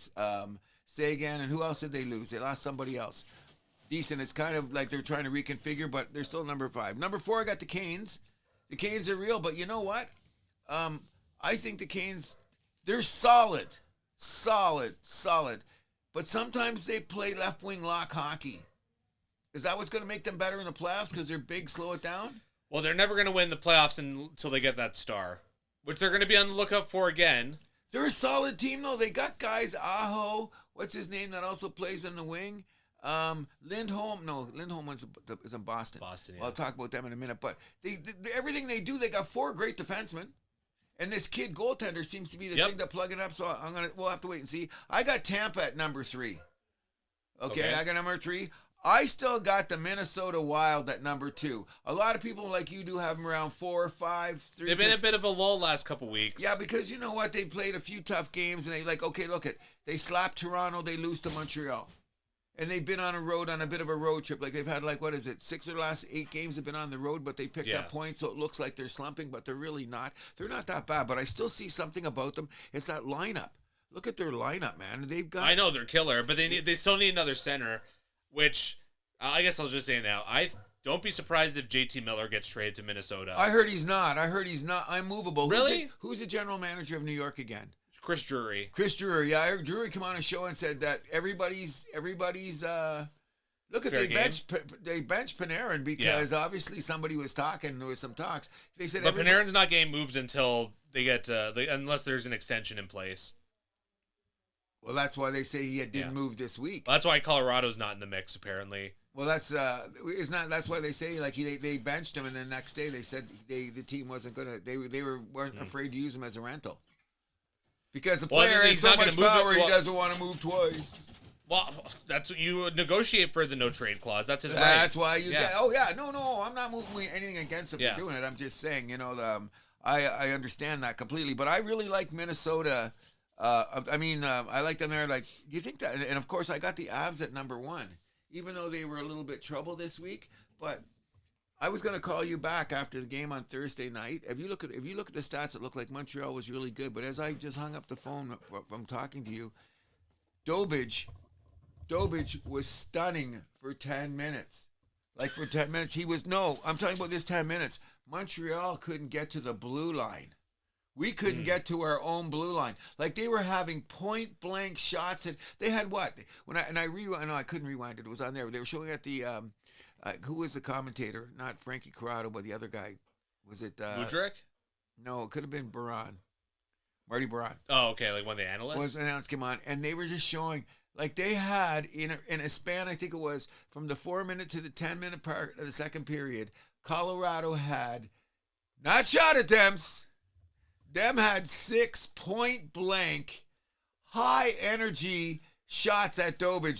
B: Sagan, and who else did they lose? They lost somebody else. Decent. It's kind of like they're trying to reconfigure, but they're still number 5. Number 4, I got the Canes. The Canes are real, but you know what? I think the Canes, they're solid. But sometimes they play left wing lock hockey. Is that what's going to make them better in the playoffs because they're big, slow it down?
A: Well, they're never going to win the playoffs until they get that star, which they're going to be on the lookout for again.
B: They're a solid team, though. They got guys, Aho, what's his name, that also plays in the wing? Lindholm is in Boston.
A: Boston, yeah.
B: Well, I'll talk about them in a minute. But everything they do, they got 4 great defensemen. And this kid goaltender seems to be the thing that plug it up. So we'll have to wait and see. I got Tampa at number 3. Okay, I got number 3. I still got the Minnesota Wild at number 2. A lot of people like you do have them around 4 or 5. 3.
A: They've been a bit of a lull last couple weeks.
B: Yeah, because you know what? They played a few tough games, and they slapped Toronto, they lose to Montreal. And they've been on a bit of a road trip. Like they've had 6 of the last 8 games have been on the road, but they picked up points, so it looks like they're slumping, but they're really not. They're not that bad, but I still see something about them. It's that lineup. Look at their lineup, man. They've got.
A: I know they're killer, but they still need another center, which I guess I'll just say now. I don't be surprised if JT Miller gets traded to Minnesota.
B: I heard he's not. Unmovable.
A: Really?
B: Who's the general manager of New York again?
A: Chris Drury.
B: Yeah, I heard Drury come on a show and said that everybody's look at they benched Panarin because obviously somebody was talking. There was some talks. They said,
A: but Panarin's not getting moved until they get unless there's an extension in place.
B: Well, that's why they say he didn't move this week.
A: Well, that's why Colorado's not in the mix apparently.
B: Well, that's why they say they benched him, and the next day they said the team wasn't gonna. They weren't afraid to use him as a rental. Because the player has so much power, he doesn't want to move twice.
A: Well, that's what you negotiate for the no trade clause. That's his right.
B: That's why you get. Oh yeah, no, I'm not moving anything against him for doing it. I'm just saying, I understand that completely. But I really like Minnesota. I like them there. Like, do you think that? And of course, I got the Avs at number 1, even though they were a little bit trouble this week. But I was going to call you back after the game on Thursday night. If you look at the stats, it looked like Montreal was really good. But as I just hung up the phone from talking to you, Dobich was stunning for 10 minutes. Like for 10 minutes, I'm talking about this 10 minutes. Montreal couldn't get to the blue line. We couldn't get to our own blue line. Like they were having point blank shots, and they had what? I couldn't rewind it. It was on there. They were showing at the who was the commentator? Not Frankie Corrado, but the other guy. Was it
A: Mudryk?
B: No, it could have been Baran. Marty Baran.
A: Oh, okay, like one of the analysts.
B: Was an analyst came on, and they were just showing like they had in a span. I think it was from the 4-minute to the 10-minute part of the second period. Colorado had not shot attempts. Them had 6 point blank, high energy shots at Dobich.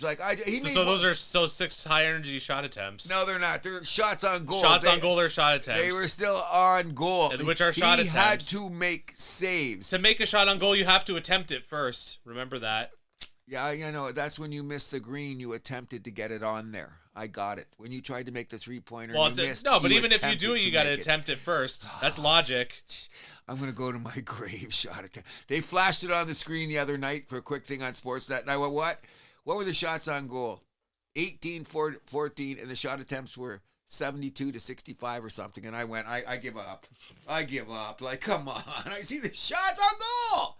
A: Those are 6 high energy shot attempts.
B: No, they're not. They're shots on goal.
A: On goal or shot attempts.
B: They were still on goal.
A: Which are shot attempts.
B: He had to make saves.
A: To make a shot on goal, you have to attempt it first. Remember that.
B: Yeah, I know. That's when you missed the green. You attempted to get it on there. I got it. When you tried to make the 3-pointer, you missed.
A: No, but even if you do it, you got to attempt it first. That's logic.
B: I'm going to go to my grave shot attempt. They flashed it on the screen the other night for a quick thing on Sportsnet. And I went, what? What were the shots on goal? 18-14, and the shot attempts were 72 to 65 or something. And I went, I give up. I give up. Like, come on. I see the shots on goal.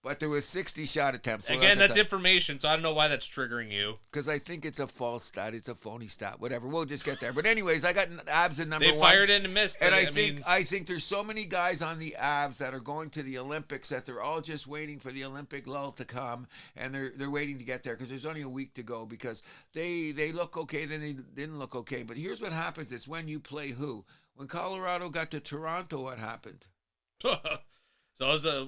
B: But there was 60 shot attempts. So
A: again, that's information, so I don't know why that's triggering you.
B: Because I think it's a false stat. It's a phony stat. Whatever. We'll just get there. But anyways, I got Avs at number 1.
A: They fired in and missed.
B: And I think there's so many guys on the Avs that are going to the Olympics that they're all just waiting for the Olympic lull to come, and they're waiting to get there because there's only a week to go because they look okay, then they didn't look okay. But here's what happens. It's when you play who. When Colorado got to Toronto, what happened?
A: So it was a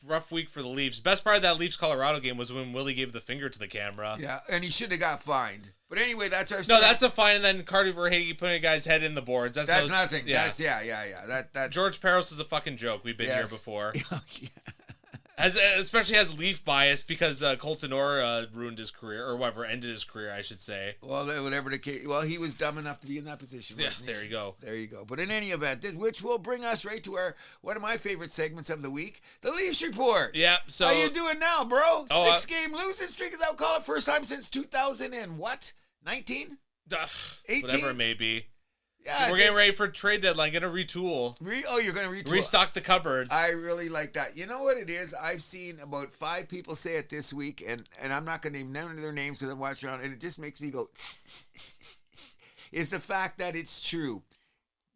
A: rough week for the Leafs. Best part of that Leafs-Colorado game was when Willie gave the finger to the camera.
B: Yeah, and he should have got fined. But anyway, that's our
A: story. No, that's a fine, and then Carter Verhaeghe putting a guy's head in the boards. That's
B: nothing. Yeah. That's
A: George Peros is a fucking joke. We've been here before.
B: Yeah.
A: Especially has Leaf bias because Colton Orr ruined his career, or whatever, ended his career, I should say.
B: Well, whatever the case. Well, he was dumb enough to be in that position.
A: Yeah, there you go.
B: There you go. But in any event, which will bring us right to one of my favorite segments of the week, the Leafs Report.
A: Yeah. So
B: how you doing now, bro? 6-game losing streak, as I'll call it, first time since 2000 and what? 19? 18?
A: Whatever it may be.
B: Yeah,
A: we're getting ready for trade deadline. Gonna retool.
B: You're gonna retool.
A: Restock the cupboards.
B: I really like that. You know what it is? I've seen about 5 people say it this week, and I'm not gonna name none of their names because I'm watching around, and it just makes me go. Is the fact that it's true.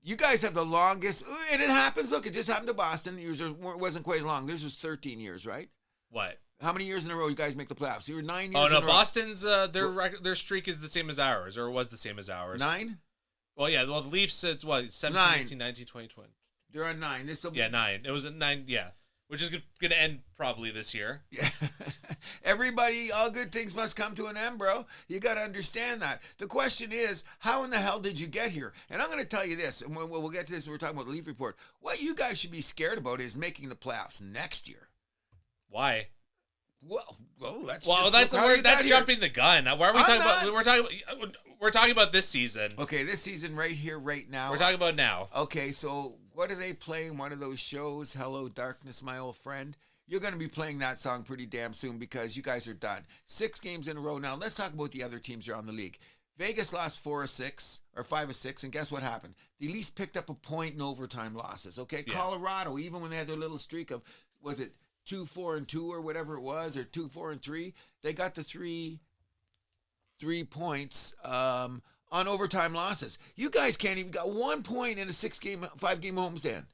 B: You guys have the longest, and it happens. Look, it just happened to Boston. Yours wasn't quite long. Theirs was 13 years, right?
A: What?
B: How many years in a row you guys make the playoffs? You were 9 years.
A: Oh no, Boston's their streak is the same as ours, or was the same as ours.
B: 9.
A: Well, yeah. Well, the Leafs, it's what, 17, 18, 19, 20, 20.
B: They're on 9.
A: 9. It was at 9, yeah. which is going to end probably this year.
B: Yeah. Everybody, all good things must come to an end, bro. You got to understand that. The question is, how in the hell did you get here? And I'm going to tell you this, and we'll get to this when we're talking about the Leaf Report. What you guys should be scared about is making the playoffs next year.
A: Why?
B: Well, that's
A: jumping the gun. Why are we talking about? We're talking about this season.
B: Okay, this season right here, right now.
A: We're talking about now.
B: Okay, so what are they playing? One of those shows, Hello Darkness, My Old Friend. You're going to be playing that song pretty damn soon because you guys are done. 6 games in a row. Now, let's talk about the other teams around the league. Vegas lost 4 of 6, or 5 of 6, and guess what happened? They at least picked up a point in overtime losses, okay? Yeah. Colorado, even when they had their little streak of, was it 2-4-2 or whatever it was, or 2-4-3, they got the three points on overtime losses. You guys can't even got 1 point in a 5-game homestand.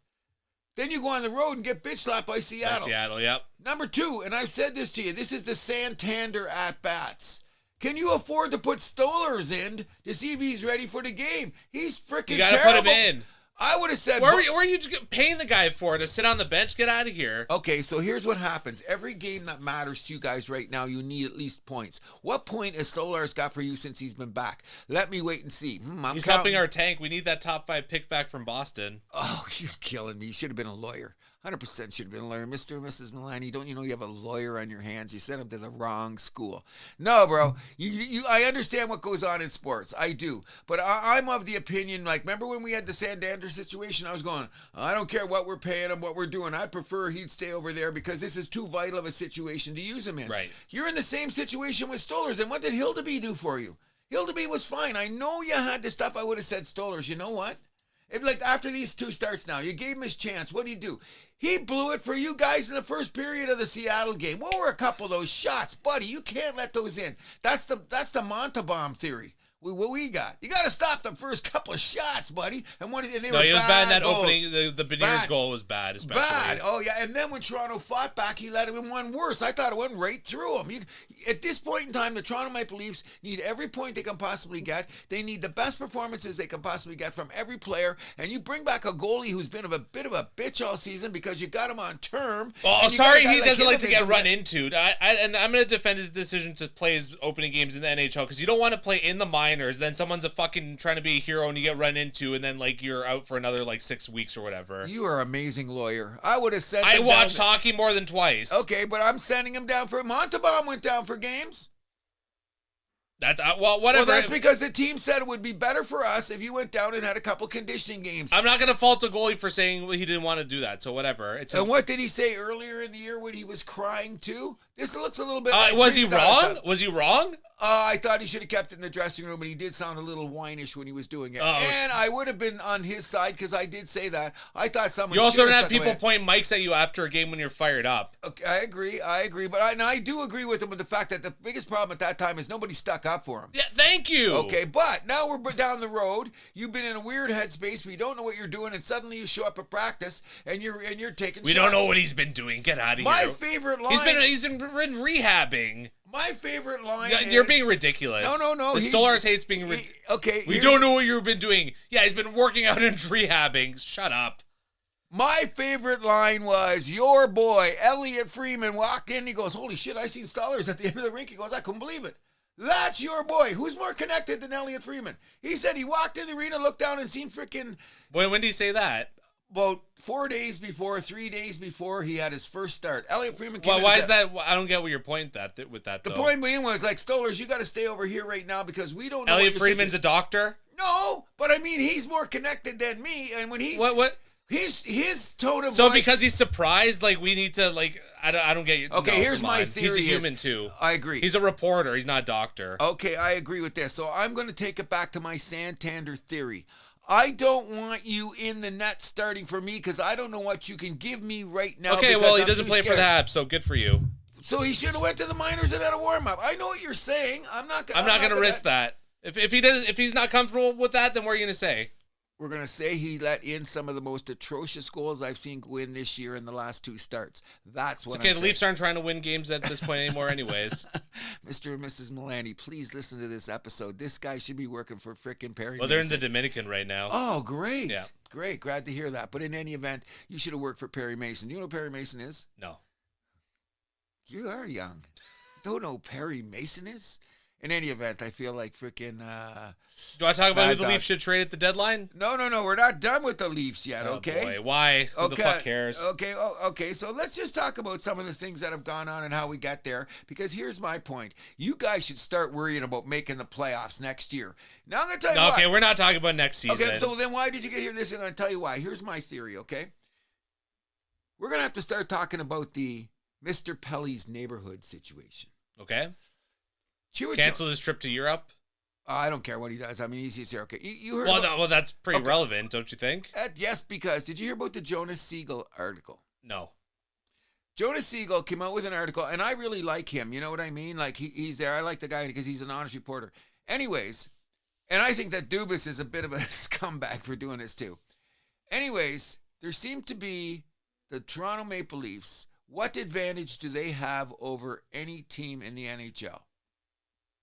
B: Then you go on the road and get bitch slapped by Seattle.
A: Seattle, yep.
B: Number 2, and I've said this to you, this is the Santander at-bats. Can you afford to put Stolarz in to see if he's ready for the game? He's freaking terrible.
A: You got to put him in.
B: I would have said...
A: Where are you paying the guy for? To sit on the bench? Get out of here.
B: Okay, so here's what happens. Every game that matters to you guys right now, you need at least points. What point has Stolarz got for you since he's been back? Let me wait and see.
A: He's helping our tank. We need that top 5 pick back from Boston.
B: Oh, you're killing me. You should have been a lawyer. 100% should have been a lawyer. Mr. and Mrs. Milani, don't you know you have a lawyer on your hands? You sent him to the wrong school. No, bro. I understand what goes on in sports. I do. But I'm of the opinion, like, remember when we had the Santander situation? I was going, I don't care what we're paying him, what we're doing. I'd prefer he'd stay over there because this is too vital of a situation to use him in.
A: Right.
B: You're in the same situation with Stolarz. And what did Hildeby do for you? Hildeby was fine. I know you had the stuff. I would have said Stolarz. You know what? Like after these 2 starts now, you gave him his chance. What did he do? He blew it for you guys in the first period of the Seattle game. What were a couple of those shots? Buddy, you can't let those in. That's the Montalban theory. What we got? You got to stop the first couple of shots, buddy. And they were bad.
A: He was bad in that
B: goals.
A: Opening. The Beniers goal was bad, especially.
B: Bad. Oh, yeah. And then when Toronto fought back, he let him in one worse. I thought it went right through him. At this point in time, the Toronto Maple Leafs need every point they can possibly get. They need the best performances they can possibly get from every player. And you bring back a goalie who's been a bit of a bitch all season because you got him on term.
A: Oh, sorry, he doesn't like to get run into. And I'm going to defend his decision to play his opening games in the NHL because you don't want to play in the minors. Then someone's fucking trying to be a hero and you get run into and then like you're out for another like 6 weeks or whatever.
B: You are an amazing lawyer. I would have said
A: I watched hockey more than twice.
B: Okay, but I'm sending him down for Montalban went down for games.
A: That's well, whatever.
B: Well, that's because the team said it would be better for us if you went down and had a couple conditioning games.
A: I'm not going to fault a goalie for saying he didn't want to do that, so whatever.
B: And what did he say earlier in the year when he was crying too? This looks a little bit like...
A: Was he wrong? Was he wrong?
B: I thought he should have kept it in the dressing room, but he did sound a little whinish when he was doing it. And I would have been on his side because I did say that. I thought someone...
A: You also don't have people point mics at you after a game when you're fired up.
B: Okay, I agree. But I do agree with him with the fact that the biggest problem at that time is nobody stuck up for him.
A: Yeah, thank you.
B: Okay, but now we're down the road. You've been in a weird headspace. We don't know what you're doing, and suddenly you show up at practice and you're taking shots.
A: We don't know what he's been doing. Get out of here.
B: My favorite line...
A: He's been rehabbing.
B: My favorite line
A: You're being ridiculous.
B: No.
A: The Stolarz hates being...
B: Okay.
A: We don't know what you've been doing. Yeah, he's been working out and rehabbing. Shut up.
B: My favorite line was your boy, Elliot Freeman, walked in. He goes, holy shit, I seen Stolarz at the end of the rink. He goes, I couldn't believe it. That's your boy. Who's more connected than Elliot Freeman? He said he walked in the arena, looked down, and seen freaking...
A: When did he say that?
B: About 3 days before he had his first start. Elliot Freeman came in.
A: Why is that? I don't get what your point with that.
B: The point being was like, Stolarz, you got to stay over here right now because we don't know.
A: Elliot Freeman's a doctor?
B: No, but I mean, he's more connected than me. And when he's...
A: What?
B: His tone of voice...
A: So because he's surprised, like, we need to, like... I don't get you.
B: Okay, here's my theory.
A: He's a human, too.
B: I agree.
A: He's a reporter. He's not a doctor.
B: Okay, I agree with this. So I'm going to take it back to my Santander theory. I don't want you in the net starting for me because I don't know what you can give me right now.
A: Okay, well, he doesn't play for the Habs, so good for you.
B: So he should have went to the minors and had a warm-up. I know what you're saying. I'm not going
A: to risk that. If he's not comfortable with that, then what are you going to say?
B: We're going to say he let in some of the most atrocious goals I've seen go in this year in the last 2 starts. That's what I'm saying.
A: The Leafs aren't trying to win games at this point anymore anyways.
B: Mr. and Mrs. Milani, please listen to this episode. This guy should be working for frickin' Perry
A: Well, they're in the Dominican right now.
B: Oh, great.
A: Yeah.
B: Great. Glad to hear that. But in any event, you should have worked for Perry Mason. Do you know what Perry Mason is?
A: No.
B: You are young. Don't know who Perry Mason is? In any event, I feel like freaking...
A: Do I talk about who the Leafs should trade at the deadline?
B: No. We're not done with the Leafs yet, okay?
A: Boy. Why? Who the fuck cares?
B: Okay. So let's just talk about some of the things that have gone on and how we got there. Because here's my point. You guys should start worrying about making the playoffs next year. Now I'm going to tell you why.
A: Okay, we're not talking about next season.
B: Okay, so then why did you get here? This is going to tell you why. Here's my theory, okay? We're going to have to start talking about the Mr. Pelly's neighborhood situation.
A: Okay. Cancel his trip to Europe?
B: I don't care what he does. I mean, he's here. Okay. You heard
A: well, that's pretty relevant, don't you think?
B: Yes, because did you hear about the Jonas Siegel article?
A: No.
B: Jonas Siegel came out with an article, and I really like him. You know what I mean? Like, he's there. I like the guy because he's an honest reporter. Anyways, and I think that Dubas is a bit of a scumbag for doing this too. Anyways, there seemed to be the Toronto Maple Leafs. What advantage do they have over any team in the NHL?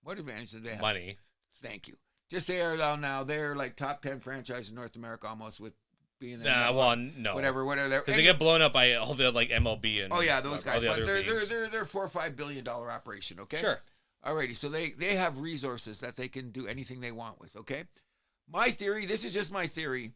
B: What advantage do they have?
A: Money.
B: Thank you. Just they are now. They're like top 10 franchise in North America almost with being there.
A: No.
B: Whatever.
A: Because they get blown up by all the like MLB and
B: those guys. But they're $4 or $5 billion operation. Okay.
A: Sure.
B: Alrighty. So they have resources that they can do anything they want with. Okay. My theory. This is just my theory.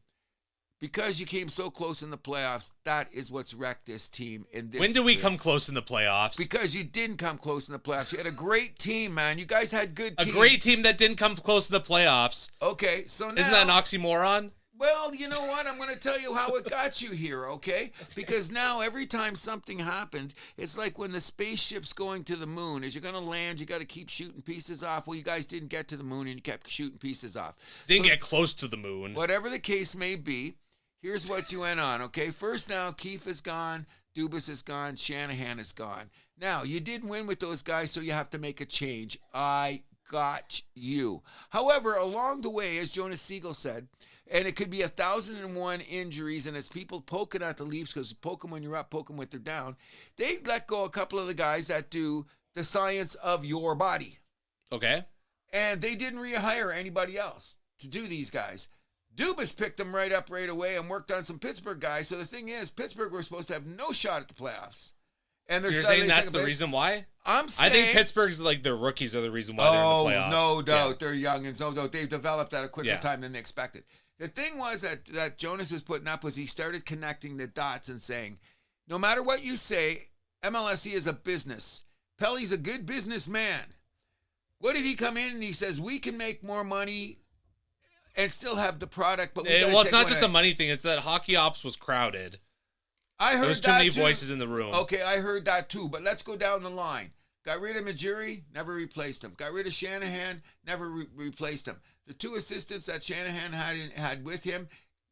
B: Because you came so close in the playoffs, that is what's wrecked this team in this.
A: When did we come close in the playoffs?
B: Because you didn't come close in the playoffs. You had a great team, man. You guys had good teams.
A: A great team that didn't come close in the playoffs.
B: Okay, so now...
A: Isn't that an oxymoron?
B: Well, you know what? I'm going to tell you how it got you here, okay? Because now every time something happened, it's like when the spaceship's going to the moon. As you're going to land, you got to keep shooting pieces off. Well, you guys didn't get to the moon, and you kept shooting pieces off.
A: Didn't get close to the moon.
B: Whatever the case may be, here's what you went on, okay? First now, Keefe is gone, Dubas is gone, Shanahan is gone. Now, you didn't win with those guys, so you have to make a change. I got you. However, along the way, as Jonas Siegel said, and it could be 1,001 injuries, and it's people poking at the Leafs, because poke them when you're up, poke them when they're down, they let go a couple of the guys that do the science of your body.
A: Okay.
B: And they didn't rehire anybody else to do these guys. Dubas picked them right up right away and worked on some Pittsburgh guys. So the thing is, Pittsburgh were supposed to have no shot at the playoffs. And
A: you're saying that's the reason why?
B: I'm saying...
A: I think Pittsburgh's like their rookies are the reason why they're in the playoffs.
B: No doubt. Yeah. They're young and no doubt. They've developed at a quicker time than they expected. The thing was that Jonas was putting up was he started connecting the dots and saying, no matter what you say, MLSE is a business. Pelly's a good businessman. What did he come in and he says, we can make more money and still have the product, but
A: it's not just a money thing. It's that hockey ops was crowded.
B: I heard
A: there was too many voices in the room.
B: Okay, I heard that too. But let's go down the line. Got rid of Majuri, never replaced him. Got rid of Shanahan, never replaced him. The two assistants that Shanahan had with him,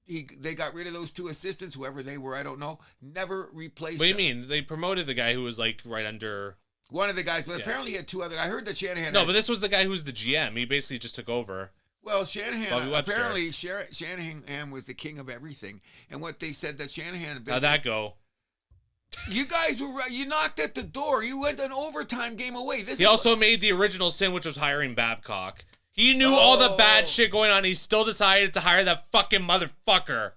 B: they got rid of those two assistants, whoever they were, I don't know. Never replaced them.
A: What do you mean? They promoted the guy who was like right under
B: one of the guys, but apparently he had two other. I heard that Shanahan.
A: No, but this was the guy who was the GM. He basically just took over.
B: Well, Shanahan, apparently Shanahan was the king of everything. And what they said that Shanahan...
A: How'd that go?
B: You guys you knocked at the door. You went an overtime game away.
A: He also made the original sin, which was hiring Babcock. He knew all the bad shit going on. He still decided to hire that fucking motherfucker.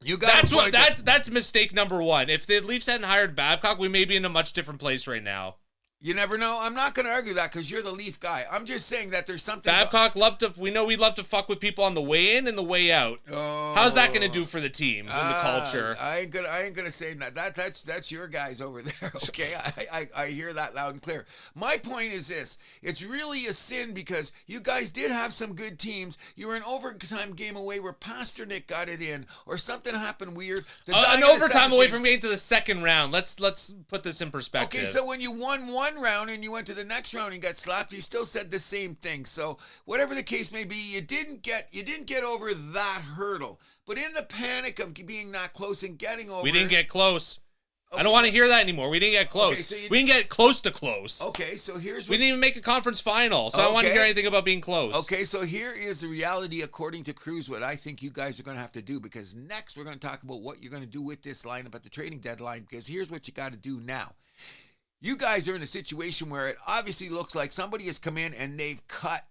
A: That's mistake number one. If the Leafs hadn't hired Babcock, we may be in a much different place right now.
B: You never know. I'm not going to argue that because you're the Leaf guy. I'm just saying that there's something...
A: Babcock we know we love to fuck with people on the way in and the way out. Oh, how's that going to do for the team and the culture?
B: I ain't gonna say that. That's your guys over there, okay? I hear that loud and clear. My point is this. It's really a sin because you guys did have some good teams. You were an overtime game away where Pasternak got it in or something happened weird.
A: An overtime away from getting to the second round. Let's put this in perspective.
B: Okay, so when you won one round and you went to the next round and got slapped, you still said the same thing. So whatever the case may be, you didn't get over that hurdle. But in the panic of being not close and getting over,
A: we didn't get close. Okay. I don't want to hear that anymore. We didn't get close. Okay, so we didn't get close to close.
B: Okay, so here's
A: we didn't even make a conference final, so I don't want to hear anything about being close.
B: Okay, so here is the reality according to Cruz, what I think you guys are going to have to do, because next we're going to talk about what you're going to do with this lineup at the trading deadline, because here's what you got to do now. You guys are in a situation where it obviously looks like somebody has come in and they've cut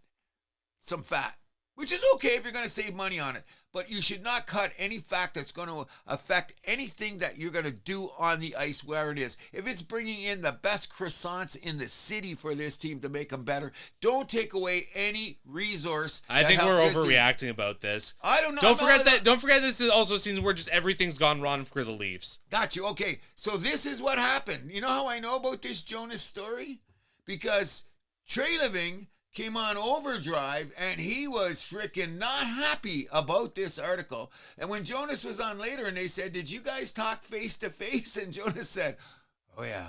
B: some fat. which is okay if you're going to save money on it. But you should not cut any fact that's going to affect anything that you're going to do on the ice where it is. If it's bringing in the best croissants in the city for this team to make them better, don't take away any resource.
A: I think we're overreacting about this.
B: I don't know.
A: Don't forget this is also a season where just everything's gone wrong for the Leafs.
B: Got you. Okay, so this is what happened. You know how I know about this Jonas story? Because Trey Living came on overdrive, and he was freaking not happy about this article. And when Jonas was on later, and they said, "Did you guys talk face to face?" And Jonas said, "Oh yeah,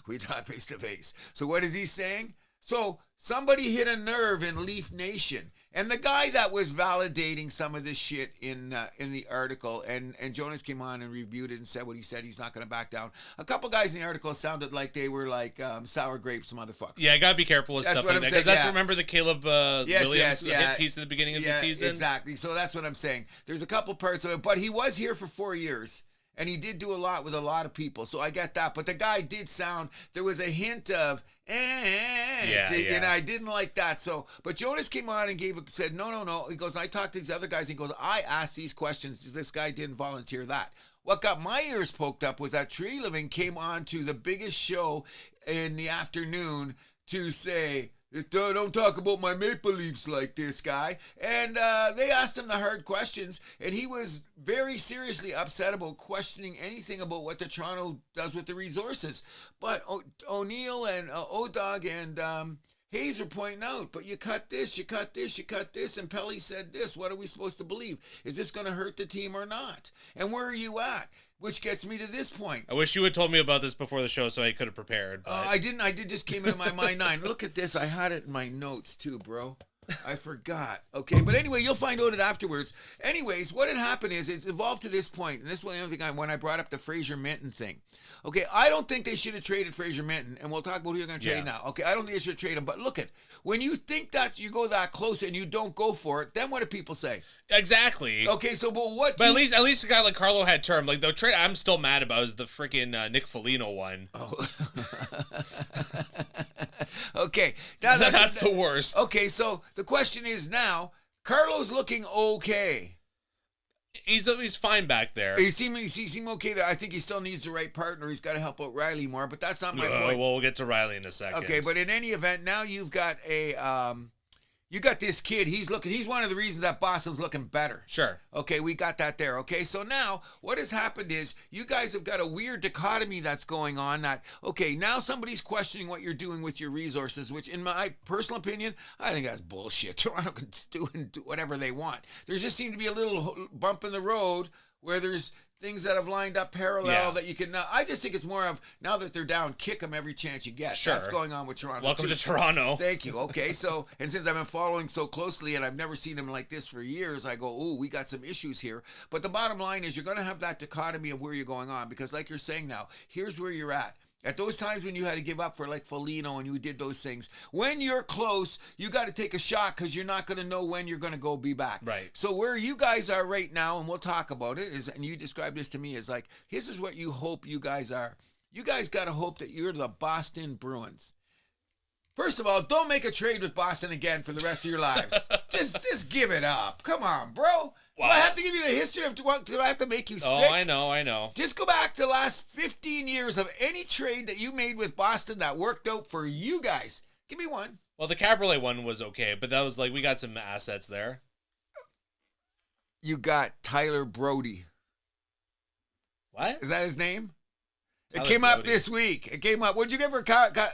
B: we talk face to face." So what is he saying? So somebody hit a nerve in Leaf Nation, and the guy that was validating some of this shit in the article, and Jonas came on and reviewed it and said what he said. He's not going to back down. A couple guys in the article sounded like they were like sour grapes, motherfucker.
A: Yeah, I gotta be careful with stuff like that, because that's remember the Caleb Williams hit piece at the beginning of the season.
B: Exactly. So that's what I'm saying. There's a couple parts of it, but he was here for 4 years. And he did do a lot with a lot of people, so I get that. But the guy did sound, there was a hint of, and I didn't like that. So, but Jonas came on and said, no. He goes, I talked to these other guys. He goes, I asked these questions. This guy didn't volunteer that. What got my ears poked up was that Tree Living came on to the biggest show in the afternoon to say, don't talk about my Maple Leafs like this, guy. And they asked him the hard questions, and he was very seriously upset about questioning anything about what the Toronto does with the resources. But O'Neill and O'Dog and Hayes were pointing out, but you cut this, and Pelly said this. What are we supposed to believe? Is this going to hurt the team or not? And where are you at? Which gets me to this point.
A: I wish you had told me about this before the show so I could have prepared.
B: I didn't. I did just came into my mind. Look at this. I had it in my notes too, bro. I forgot. Okay, but anyway, you'll find out it afterwards. Anyways, what had happened is it's evolved to this point, and this was the other thing when I brought up the Fraser Minton thing. Okay, I don't think they should have traded Fraser Minton, and we'll talk about who you're going to trade now. Okay, I don't think they should trade him, but look at when you think that you go that close and you don't go for it, then what do people say?
A: Exactly.
B: Okay, so but what?
A: But at least a guy like Carlo had term. Like the trade I'm still mad about is the freaking Nick Foligno one.
B: Oh. Okay, now
A: that's the worst.
B: Okay, so the question is now, Carlo's looking okay.
A: He's fine back there.
B: He seem okay there. I think he still needs the right partner. He's got to help out Riley more, but that's not my point.
A: Well, we'll get to Riley in a second.
B: Okay, but in any event, now you've got you got this kid. He's one of the reasons that Boston's looking better.
A: Sure.
B: Okay, we got that there. Okay, so now what has happened is you guys have got a weird dichotomy that's going on that, okay, now somebody's questioning what you're doing with your resources, which in my personal opinion, I think that's bullshit. Toronto can do whatever they want. There just seemed to be a little bump in the road where there's things that have lined up parallel that you can now. I just think it's more of now that they're down, kick them every chance you get.
A: Sure.
B: That's going on with Toronto.
A: Welcome to Toronto.
B: Thank you. Okay, so, and since I've been following so closely and I've never seen them like this for years, I go, oh, we got some issues here. But the bottom line is you're going to have that dichotomy of where you're going on because like you're saying now, here's where you're at. At those times when you had to give up for like Foligno and you did those things, when you're close, you got to take a shot because you're not going to know when you're going to go be back.
A: Right.
B: So where you guys are right now, and we'll talk about it, is, and you described this to me as like, this is what you hope you guys are. You guys got to hope that you're the Boston Bruins. First of all, don't make a trade with Boston again for the rest of your lives. just give it up. Come on, bro. Wow. Do I have to give you the history of what? Do I have to make you sick?
A: Oh, I know.
B: Just go back to the last 15 years of any trade that you made with Boston that worked out for you guys. Give me one.
A: Well, the Cabriolet one was okay, but that was like, we got some assets there.
B: You got Tyler Brody.
A: What?
B: Is that his name? It
A: Tyler
B: came up
A: Brody.
B: this week. It came up. What did you get for?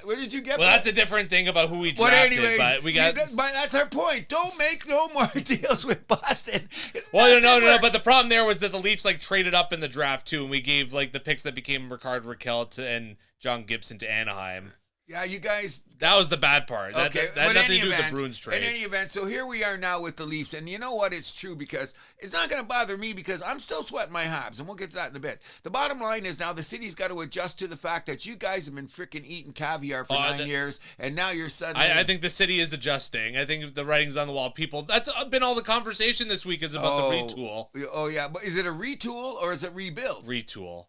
B: What did you get?
A: Well,
B: for?
A: that's a different thing about who we drafted.
B: But anyways,
A: but we got.
B: But that's our point. Don't make no more deals with Boston.
A: Well, no. But the problem there was that the Leafs like traded up in the draft too, and we gave like the picks that became Ricard Raquel and John Gibson to Anaheim.
B: Yeah, you guys.
A: That was the bad part.
B: Okay,
A: that had nothing to do with the Bruins trade.
B: In any event, so here we are now with the Leafs, and you know what? It's true because it's not going to bother me because I'm still sweating my Habs, and we'll get to that in a bit. The bottom line is now the city's got to adjust to the fact that you guys have been freaking eating caviar for 9 years, and now you're suddenly.
A: I think the city is adjusting. I think the writing's on the wall. People, that's been all the conversation this week is about the retool.
B: Oh yeah, but is it a retool or is it rebuild?
A: Retool.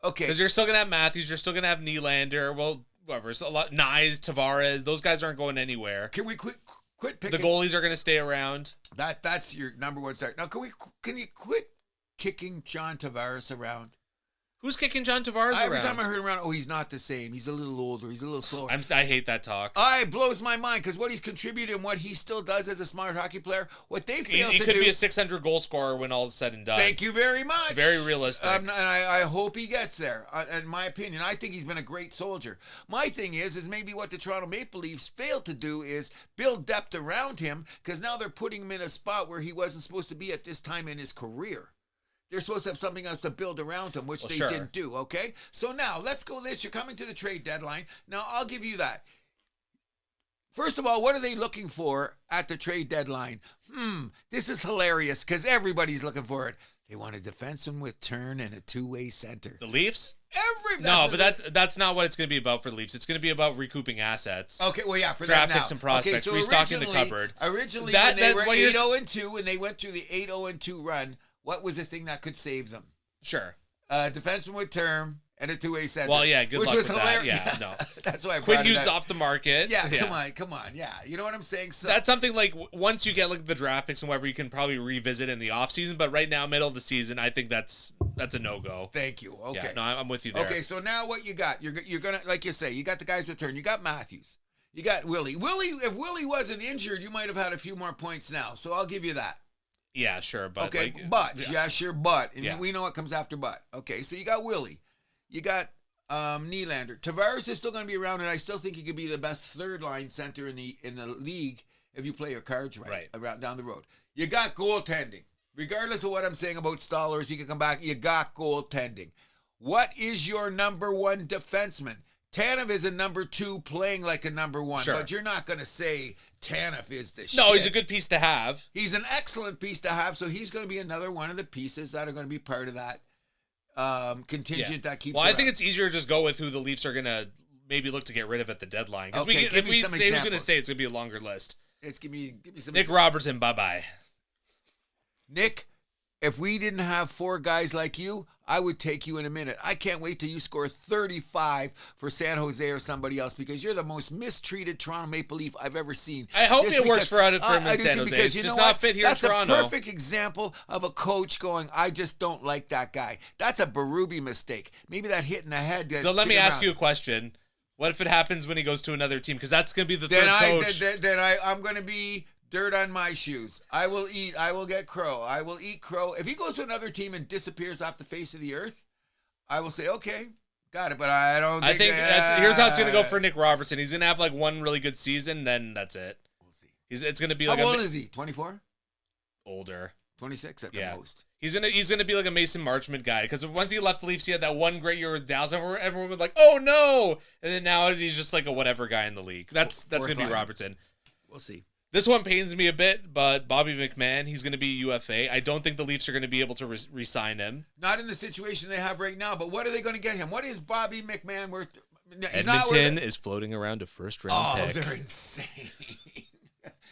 B: Okay.
A: Because you're still gonna have Matthews, you're still gonna have Nylander. Well. Whoever, so a lot, Nyes, Tavares, those guys aren't going anywhere.
B: Can we quick Quit
A: The
B: picking.
A: goalies are going to stay around.
B: That's your number one start. Now, can you quit kicking John Tavares around?
A: Who's kicking John Tavares around?
B: Every time I heard him around, he's not the same. He's a little older. He's a little slower.
A: I hate that talk.
B: It blows my mind because what he's contributed and what he still does as a smart hocky player, what they failed
A: He
B: to
A: could
B: do.
A: be a 600 goal scorer when all is said and done.
B: Thank you very much.
A: It's very realistic.
B: And I hope he gets there. In my opinion, I think he's been a great soldier. My thing is maybe what the Toronto Maple Leafs failed to do is build depth around him because now they're putting him in a spot where he wasn't supposed to be at this time in his career. They're supposed to have something else to build around him, which they didn't do, okay? So now, let's go this. You're coming to the trade deadline. Now, I'll give you that. First of all, what are they looking for at the trade deadline? This is hilarious because everybody's looking for it. They want a defenseman with turn and a two-way center.
A: The Leafs?
B: That's
A: that's not what it's going to be about for the Leafs. It's going to be about recouping assets.
B: Okay, well, yeah, for
A: draft
B: that now.
A: picks and prospects,
B: so
A: restocking the cupboard.
B: Originally, when they were 8-2 and they went through the 8-2 run, what was the thing that could save them?
A: Sure.
B: Defenseman with term and a two-way center.
A: Well, yeah, good luck with that. Yeah, no.
B: That's why I
A: Quinn
B: brought
A: Hughes
B: it up.
A: off the market.
B: Yeah, come on. Yeah, you know what I'm saying? So
A: that's something like once you get like the draft picks and whatever, you can probably revisit in the offseason. But right now, middle of the season, I think that's a no-go.
B: Thank you. Okay.
A: Yeah, no, I'm with you there.
B: Okay, so now what you got? You're going to, like you say, you got the guys with turn. You got Matthews. You got Willie. If Willie wasn't injured, you might have had a few more points now. So I'll give you that.
A: Yeah, sure, but
B: okay, and
A: yeah.
B: we know what comes after but. Okay, so you got Willie, you got Nylander. Tavares is still going to be around, and I still think he could be the best third line center in the league if you play your cards right around down the road. You got goaltending, regardless of what I'm saying about Stallers. He can come back. You got goaltending. What is your number one defenseman? Tanev is a number 2 playing like a number 1, but you're not going to say Tanev is the shit.
A: No, he's a good piece to have.
B: He's an excellent piece to have, so he's going to be another one of the pieces that are going to be part of that contingent that keeps.
A: Well, I think it's easier to just go with who the Leafs are going to maybe look to get rid of at the deadline. Because if we say who's going to stay, it's going to be a longer list.
B: Give me some.
A: Nick Robertson, bye-bye.
B: Nick, if we didn't have 4 guys like you, I would take you in a minute. I can't wait till you score 35 for San Jose or somebody else because you're the most mistreated Toronto Maple Leaf I've ever seen.
A: I hope it works for him in San Jose.
B: Because
A: it's just not fit here in Toronto.
B: That's a perfect example of a coach going, I just don't like that guy. That's a Berube mistake. Maybe that hit in the head.
A: So let me ask you a question. What if it happens when he goes to another team? Because that's going to be the third coach.
B: Then I'm going to be dirt on my shoes. I will get crow. I will eat crow. If he goes to another team and disappears off the face of the earth, I will say, okay, got it. But I don't think...
A: here's how it's going to go for Nick Robertson. He's going to have like one really good season, then that's it.
B: We'll see.
A: It's going to be
B: how
A: like...
B: How old is he? 24?
A: Older.
B: 26 at the most.
A: He's gonna be like a Mason Marchment guy because once he left the Leafs, he had that one great year with Dallas. Everyone was like, "Oh no!" And then now he's just like a whatever guy in the league. That's gonna be Robertson.
B: We'll see.
A: This one pains me a bit, but Bobby McMahon, he's gonna be UFA. I don't think the Leafs are gonna be able to re-sign him.
B: Not in the situation they have right now. But what are they gonna get him? What is Bobby McMahon worth?
A: Edmonton is floating around a first-round pick.
B: Oh, they're insane.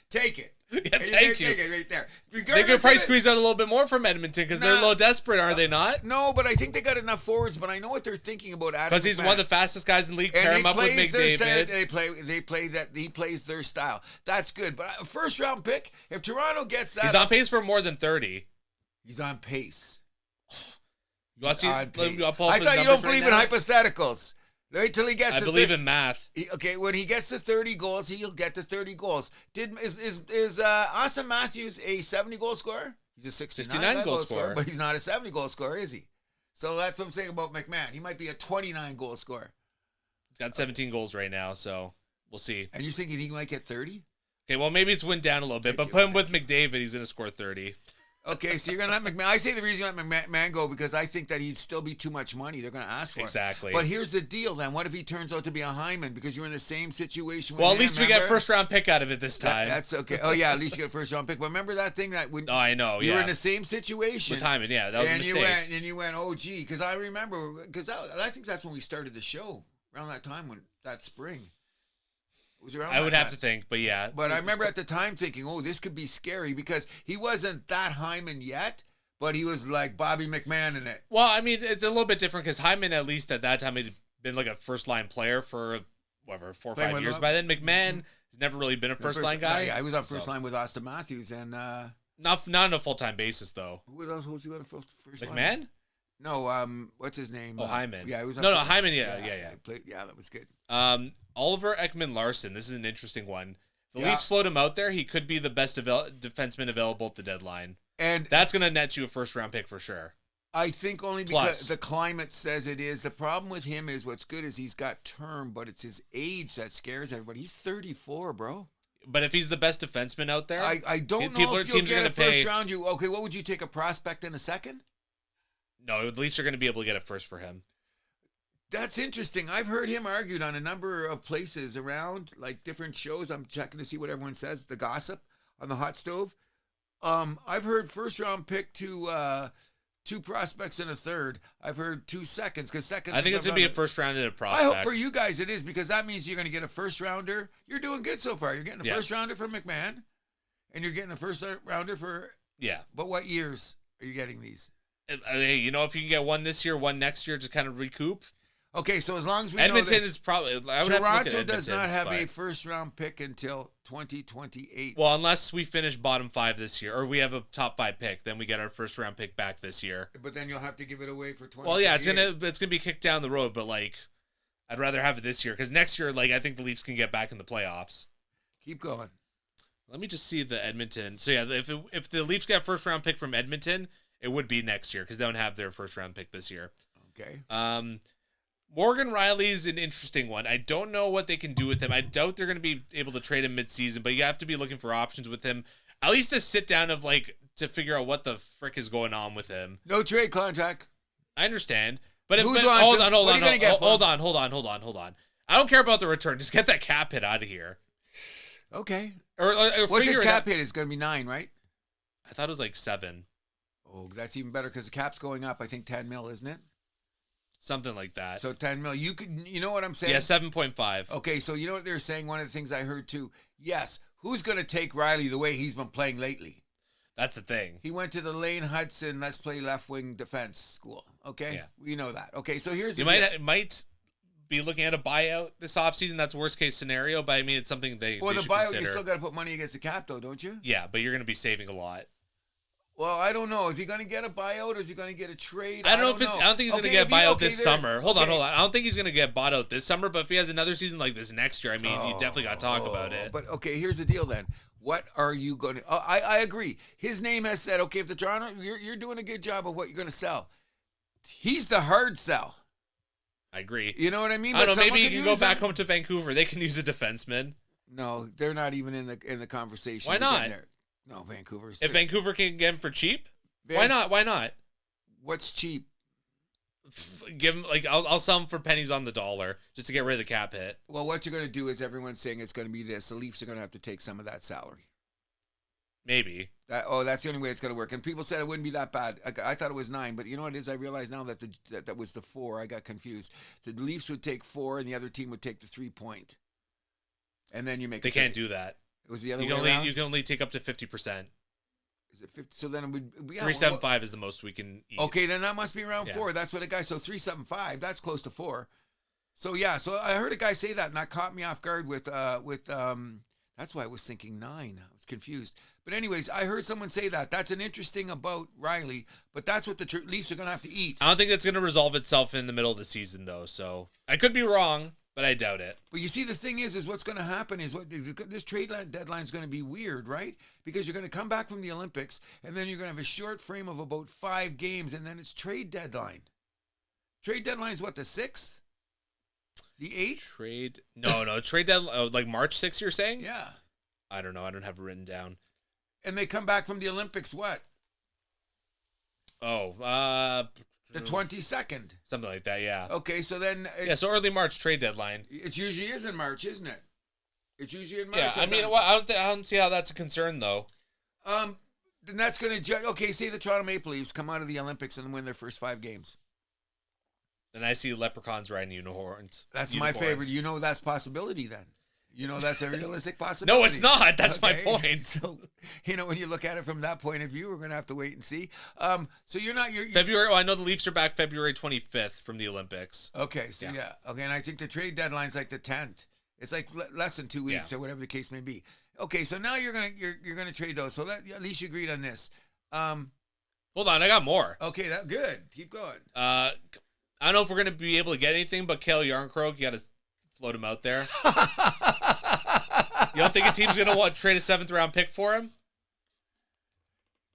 B: Take it.
A: Yeah, thank you.
B: Take it right there.
A: They could probably squeeze out a little bit more from Edmonton because they're a little desperate, are they not?
B: No, but I think they got enough forwards. But I know what they're thinking about Adam.
A: Because he's one of the fastest guys in the league. Pair him up with McDavid.
B: They play that. He plays their style. That's good. But a first round pick, if Toronto gets that,
A: he's on pace for more than 30.
B: He's on pace.
A: I
B: thought you don't believe in hypotheticals. Wait till he gets.
A: I believe in math.
B: Okay, when he gets to 30 goals, he'll get to 30 goals. Is Austin Matthews a 70 goal scorer? He's a 69 goal scorer, but he's not a 70 goal scorer, is he? So that's what I'm saying about McMahon. He might be a 29 goal scorer.
A: He's got 17 goals right now, so we'll see.
B: And you're thinking he might get 30?
A: Okay, well maybe it's went down a little bit, but put him with McDavid, he's going to score 30.
B: Okay, so you're going to let McMahon. I say the reason you let McMahon go because I think that he'd still be too much money. They're going to ask for
A: exactly.
B: it. But here's the deal then. What if he turns out to be a Hyman because you're in the same situation with
A: Well,
B: him,
A: at least we got first round pick out of it this time.
B: That's okay. Oh, yeah, at least you got a first round pick. But remember that thing that when
A: I know,
B: you were in the same situation.
A: With Hyman, yeah, that was a mistake.
B: You went, oh, gee, because I remember, because I think that's when we started the show, around that time, that spring.
A: I would have to think, but yeah.
B: But I remember at the time thinking, oh, this could be scary because he wasn't that Hyman yet, but he was like Bobby McMahon in it.
A: Well, I mean, it's a little bit different because Hyman, at least at that time, had been like a first-line player for whatever, 4 or
B: Playing
A: 5
B: with
A: years
B: him.
A: by then. McMahon has never really been a first line guy.
B: Yeah, he was on first line with Austin Matthews and
A: Not on a full time basis though.
B: who else was he on first line?
A: McMahon?
B: No, what's his name?
A: Oh, Hyman.
B: Yeah, he was.
A: No, Hyman. Yeah.
B: That was good.
A: Oliver Ekman-Larsson. This is an interesting one. The Leafs float him out there. He could be the best defenseman available at the deadline,
B: and
A: that's going to net you a first round pick for sure.
B: I think only because the climate says it is. The problem with him is what's good is he's got term, but it's his age that scares everybody. He's 34, bro.
A: But if he's the best defenseman out there,
B: I don't know if you'll get a first round. Okay, what would you take, a prospect in a second?
A: No, the Leafs are going to be able to get it first for him.
B: That's interesting. I've heard him argued on a number of places around, like different shows. I'm checking to see what everyone says. The gossip on the hot stove. I've heard first round pick to 2 prospects and a third. I've heard 2 seconds because seconds.
A: I think it's going to be a first round and a prospect.
B: I hope for you guys it is, because that means you're going to get a first rounder. You're doing good so far. You're getting a first rounder for McMahon, and you're getting a first rounder for.
A: Yeah.
B: But what years are you getting these?
A: Hey, if you can get one this year, one next year, to kind of recoup.
B: Okay, so as long as we
A: Edmonton
B: know this,
A: is probably.
B: Toronto does not have a first round pick until 2028.
A: Well, unless we finish bottom 5 this year, or we have a top 5 pick, then we get our first round pick back this year.
B: But then you'll have to give it away for 20.
A: Well, yeah, it's gonna be kicked down the road, but I'd rather have it this year because next year, I think the Leafs can get back in the playoffs.
B: Keep going.
A: Let me just see the Edmonton. So yeah, if the Leafs get a first round pick from Edmonton, it would be next year because they don't have their first round pick this year.
B: Okay.
A: Morgan Riley's an interesting one. I don't know what they can do with him. I doubt they're going to be able to trade him mid-season, but you have to be looking for options with him. At least a sit down of to figure out what the frick is going on with him.
B: No trade contract.
A: I understand, but
B: hold on.
A: I don't care about the return. Just get that cap hit out of here.
B: Okay.
A: Or
B: what's his cap hit? It's going to be 9, right?
A: I thought it was 7.
B: Oh, that's even better because the cap's going up. I think 10 mil, isn't it?
A: Something like that.
B: So 10 mil. You know what I'm saying?
A: Yeah, 7.5.
B: Okay, so you know what they're saying? One of the things I heard too. Yes, who's going to take Riley the way he's been playing lately?
A: That's the thing.
B: He went to the Lane Hudson Let's Play Left Wing Defense School. Okay?
A: Yeah.
B: We know that. Okay, so here's
A: you might be looking at a buyout this offseason. That's worst case scenario, but I mean, it's something they
B: Well, the
A: should
B: buyout,
A: consider.
B: you still got to put money against the cap, though, don't you?
A: Yeah, but you're going to be saving a lot.
B: Well, I don't know. Is he going to get a buyout or is he going to get a trade?
A: I don't think he's going to get buyout this summer. Hold on. I don't think he's going to get bought out this summer, but if he has another season like this next year, I mean, you definitely got to talk about it.
B: But okay, here's the deal then. What are you going to? I agree. His name has said, okay, if the Toronto, you're doing a good job of what you're going to sell. He's the hard sell.
A: I agree.
B: You know what I mean?
A: I don't know. Maybe he can go back home to Vancouver. They can use a defenseman.
B: No, they're not even in the conversation.
A: Why not?
B: No, Vancouver's.
A: If Vancouver can get him for cheap, why not? Why not?
B: What's cheap?
A: Give him I'll sell him for pennies on the dollar just to get rid of the cap hit.
B: Well, what you're going to do is everyone's saying it's going to be this. The Leafs are going to have to take some of that salary.
A: Maybe.
B: That's the only way it's going to work. And people said it wouldn't be that bad. I thought it was 9, but you know what it is? I realize now that that was the 4. I got confused. The Leafs would take 4, and the other team would take the 3-point. And then you make.
A: They can't do that.
B: It was the other way around.
A: You can only take up to 50%.
B: Is it 50? So then it would. Yeah,
A: 375 is the most we can eat.
B: Okay, then that must be around 4. That's what a guy. So 375. That's close to 4. So yeah. So I heard a guy say that, and that caught me off guard with. That's why I was thinking 9. I was confused. But anyways, I heard someone say that. That's an interesting about Riley, but that's what the Leafs are going to have to eat.
A: I don't think it's going to resolve itself in the middle of the season, though. So I could be wrong, but I doubt it.
B: But you see, the thing is what's going to happen is this trade deadline is going to be weird, right? Because you're going to come back from the Olympics, and then you're going to have a short frame of about 5 games, and then it's trade deadline. Trade deadline is what, the 6th? The 8th?
A: Trade deadline, like March 6th, you're saying?
B: Yeah.
A: I don't know. I don't have it written down.
B: And they come back from the Olympics what?
A: Oh,
B: the 22nd.
A: Something like that, yeah.
B: Okay, so then...
A: so early March trade deadline.
B: It usually is in March, isn't it? It's usually in March.
A: Yeah,
B: sometimes.
A: I mean, I don't see how that's a concern, though.
B: Then that's going to judge... Okay, say the Toronto Maple Leafs come out of the Olympics and win their first 5 games.
A: And I see leprechauns riding unicorns.
B: That's my favorite. You know that's possibility then. You know that's a realistic possibility.
A: No, it's not. That's my point.
B: So, when you look at it from that point of view, we're going to have to wait and see. So you're
A: February. Well, I know the Leafs are back February 25th from the Olympics.
B: Okay, so yeah. Okay, and I think the trade deadline's like the 10th. It's like less than 2 weeks or whatever the case may be. Okay, so now you're gonna trade those. So at least you agreed on this.
A: Hold on, I got more.
B: Okay, that good. Keep going.
A: I don't know if we're gonna be able to get anything, but Kale Yarncroke, you got to float him out there. You don't think a team's gonna want to trade a 7th round pick for him?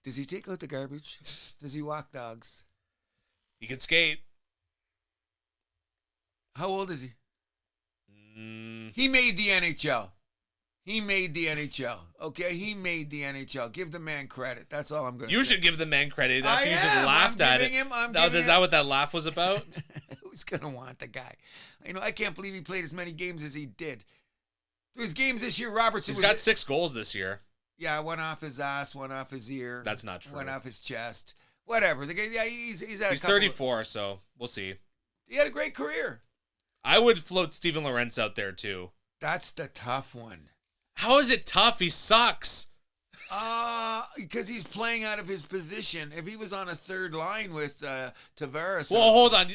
B: Does he take out the garbage? Does he walk dogs?
A: He can skate.
B: How old is he? He made the NHL. He made the NHL. Okay, he made the NHL. Give the man credit. That's all I'm going to say.
A: You should give the man credit.
B: I
A: You
B: am.
A: just laughed
B: I'm
A: at
B: giving
A: it.
B: him. I'm
A: Now,
B: giving
A: is
B: him.
A: that what that laugh was about?
B: Who's going to want the guy? I can't believe he played as many games as he did. Through his games this year, Robertson
A: He's got 6 goals this year.
B: Yeah, one off his ass, one off his ear.
A: That's not true.
B: One off his chest. Whatever. The guy, yeah, he's had
A: He's 34, so we'll see.
B: He had a great career.
A: I would float Steven Lorentz out there too.
B: That's the tough one.
A: How is it tough? He sucks.
B: Because he's playing out of his position. If he was on a third line with Tavares,
A: Well, hold on.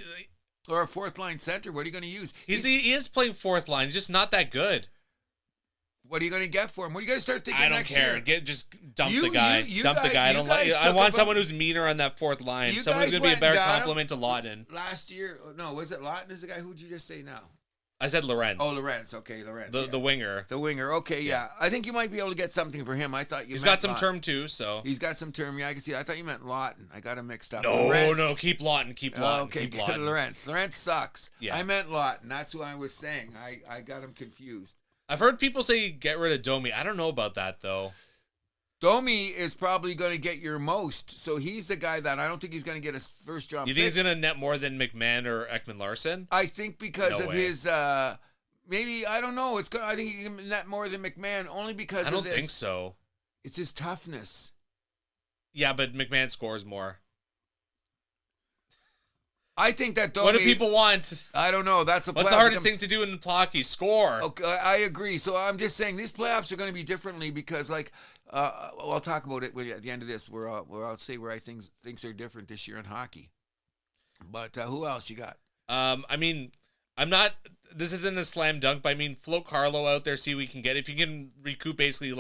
B: or a fourth line center, what are you going to use?
A: He is playing 4th line. He's just not that good.
B: What are you going to get for him? What are you going to start thinking
A: I don't
B: next
A: care.
B: year?
A: Just dump the guy. Dump the guy. I want someone who's meaner on that 4th line. Someone who's going to be a better compliment to Lawton.
B: Last year, no, was it Lawton is the guy? Who'd you just say now?
A: I said Lorentz.
B: Oh, Lorentz. Okay, Lorentz.
A: The winger.
B: The winger. Okay, yeah. I think you might be able to get something for him. I thought
A: He's got some term too, so.
B: He's got some term. Yeah, I can see. I thought you meant Lawton. I got him mixed up.
A: No, keep Lawton. Keep Lawton.
B: Okay,
A: keep Lawton.
B: Lorentz. Lorentz sucks.
A: Yeah.
B: I meant Lawton. That's what I was saying. I got him confused.
A: I've heard people say get rid of Domi. I don't know about that, though.
B: Domi is probably going to get your most, so he's the guy that I don't think he's going to get a first round
A: You
B: pick.
A: think he's going to net more than McMahon or Ekman Larson?
B: I think because
A: No
B: of
A: way.
B: his, maybe, I don't know. I think he can net more than McMahon only because
A: I
B: of
A: don't
B: this.
A: think so.
B: It's his toughness.
A: Yeah, but McMahon scores more.
B: I think that Domi...
A: What do people want?
B: I don't know. That's
A: What's the hardest thing to do in hockey? Score.
B: Okay, I agree. So I'm just saying these playoffs are going to be differently because, I'll talk about it at the end of this. Where I'll say where I think things are different this year in hockey. But who else you got?
A: I mean, I'm not. This isn't a slam dunk, but I mean, float Carlo out there. See what we can get. If you can recoup, basically,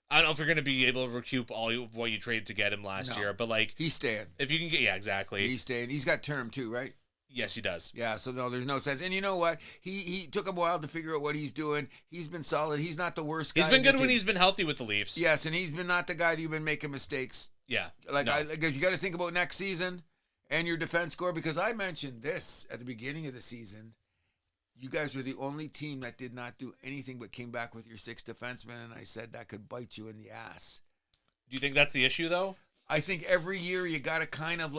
A: I don't know if you're going to be able to recoup all of what you traded to get him last year, but
B: he's staying.
A: If you can get, yeah, exactly.
B: He's staying. He's got term too, right?
A: Yes, he does.
B: Yeah, so no, there's no sense. And you know what? He took a while to figure out what he's doing. He's been solid. He's not the worst guy.
A: He's been good when he's been healthy with the Leafs.
B: Yes, and he's been not the guy that you've been making mistakes.
A: Yeah.
B: Because you got to think about next season and your defense score, because I mentioned this at the beginning of the season. You guys were the only team that did not do anything but came back with your 6 defensemen, and I said that could bite you in the ass.
A: Do you think that's the issue, though?
B: I think every year you got to kind of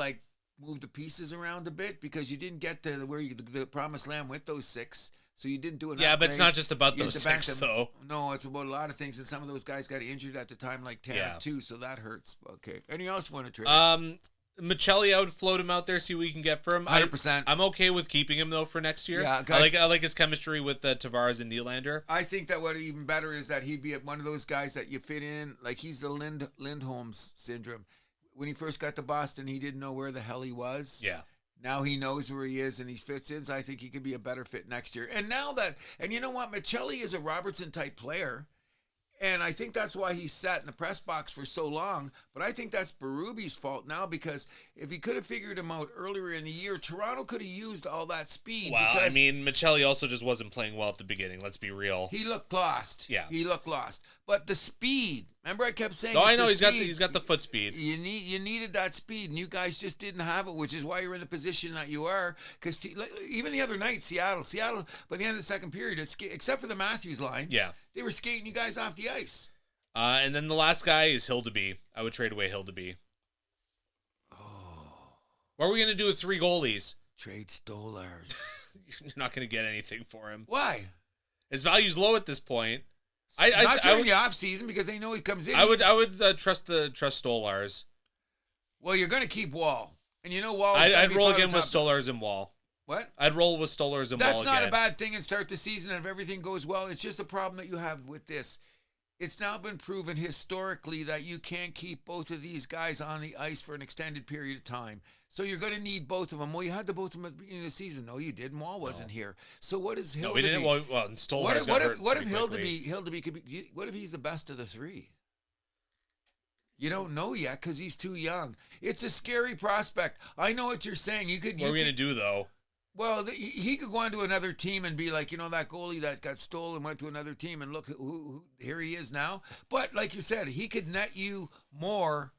B: move the pieces around a bit because you didn't get to the promised land with those 6, so you didn't do enough.
A: Yeah, but it's not just about those 6, though.
B: No, it's about a lot of things, and some of those guys got injured at the time, like Tanev too, so that hurts. Okay, anything else you want to trade?
A: Michelli, I would float him out there, see what we can get for him.
B: 100%.
A: I'm okay with keeping him though for next year.
B: Yeah,
A: I like his chemistry with Tavares and Nylander.
B: I think that what even better is that he'd be one of those guys that you fit in. Like he's the Lindholm's syndrome. When he first got to Boston, he didn't know where the hell he was.
A: Yeah.
B: Now he knows where he is and he fits in. So I think he could be a better fit next year. And you know what? Michelli is a Robertson type player. And I think that's why he sat in the press box for so long. But I think that's Berube's fault now, because if he could have figured him out earlier in the year, Toronto could have used all that speed.
A: Well, I mean, Michelli also just wasn't playing well at the beginning. Let's be real.
B: He looked lost.
A: Yeah.
B: He looked lost. But the speed, remember I kept saying,
A: oh, I know, he's got the foot speed.
B: You needed that speed, and you guys just didn't have it, which is why you're in the position that you are. Because even the other night, Seattle, by the end of the second period, except for the Matthews line,
A: yeah,
B: they were skating you guys off the ice.
A: And then the last guy is Hildeby. I would trade away Hildeby.
B: Oh.
A: What are we going to do with 3 goalies?
B: Trade Stolars.
A: You're not going to get anything for him.
B: Why?
A: His value's low at this point.
B: Not during the off season because they know he comes in.
A: I would trust Stolars.
B: Well, you're going to keep Wall, and you know Wall.
A: I'd roll again with Stolars and Wall.
B: What?
A: I'd roll with Stolars and Wall again.
B: That's not a bad thing and start the season, and if everything goes well. It's just a problem that you have with this. it's now been proven historically that you can't keep both of these guys on the ice for an extended period of time. So you're going to need both of them. Well, you had the both of them at the beginning of the season. No, you didn't. Wall wasn't here. So what is Hildeby?
A: No, we didn't. Well, and Stolhar's got hurt
B: what if
A: pretty quickly.
B: Hildeby could be? What if he's the best of the three? You don't know yet because he's too young. It's a scary prospect. I know what you're saying. What
A: are we going to do, though?
B: Well, he could go on to another team and be like, that goalie that got stolen went to another team, and look who here he is now. But like you said, he could net you more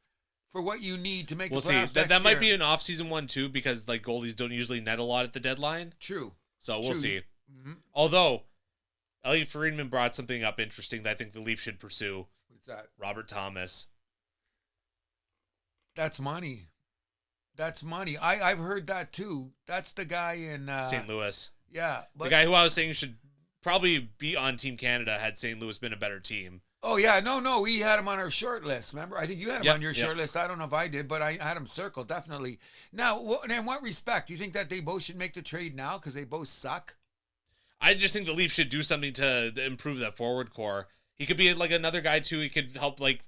B: for what you need to make the playoffs next year.
A: That might be an off-season one, too, because like goalies don't usually net a lot at the deadline.
B: True.
A: So we'll see. Mm-hmm. Although, Elliot Friedman brought something up interesting that I think the Leafs should pursue.
B: What's that?
A: Robert Thomas.
B: That's money. That's money. I've heard that too. That's the guy in
A: St. Louis.
B: Yeah.
A: The guy who I was saying should probably be on Team Canada had St. Louis been a better team.
B: Oh, yeah. No. We had him on our short list. Remember? I think you had him on your short list. I don't know if I did, but I had him circled, definitely. Now, in what respect? Do you think that they both should make the trade now because they both suck?
A: I just think the Leafs should do something to improve that forward core. He could be like another guy, too. He could help, like,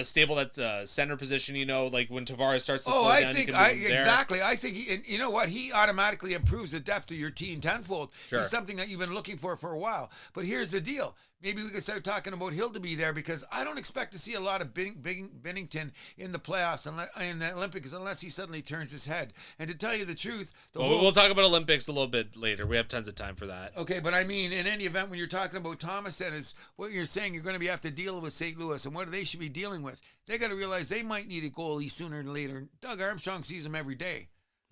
A: stable at center position, like when Tavares starts to slow down.
B: Exactly. I think you know what? He automatically improves the depth of your team tenfold.
A: Sure.
B: He's something that you've been looking for a while. But here's the deal. Maybe we could start talking about Hildeby there because I don't expect to see a lot of Binnington in the playoffs in the Olympics unless he suddenly turns his head. And to tell you the truth,
A: we'll talk about Olympics a little bit later. We have tons of time for that.
B: Okay, but I mean, in any event, when you're talking about Thomas and what you're saying, you're going to have to deal with St. Louis and what they should be dealing with. They got to realize they might need a goalie sooner than later. Doug Armstrong sees them every day.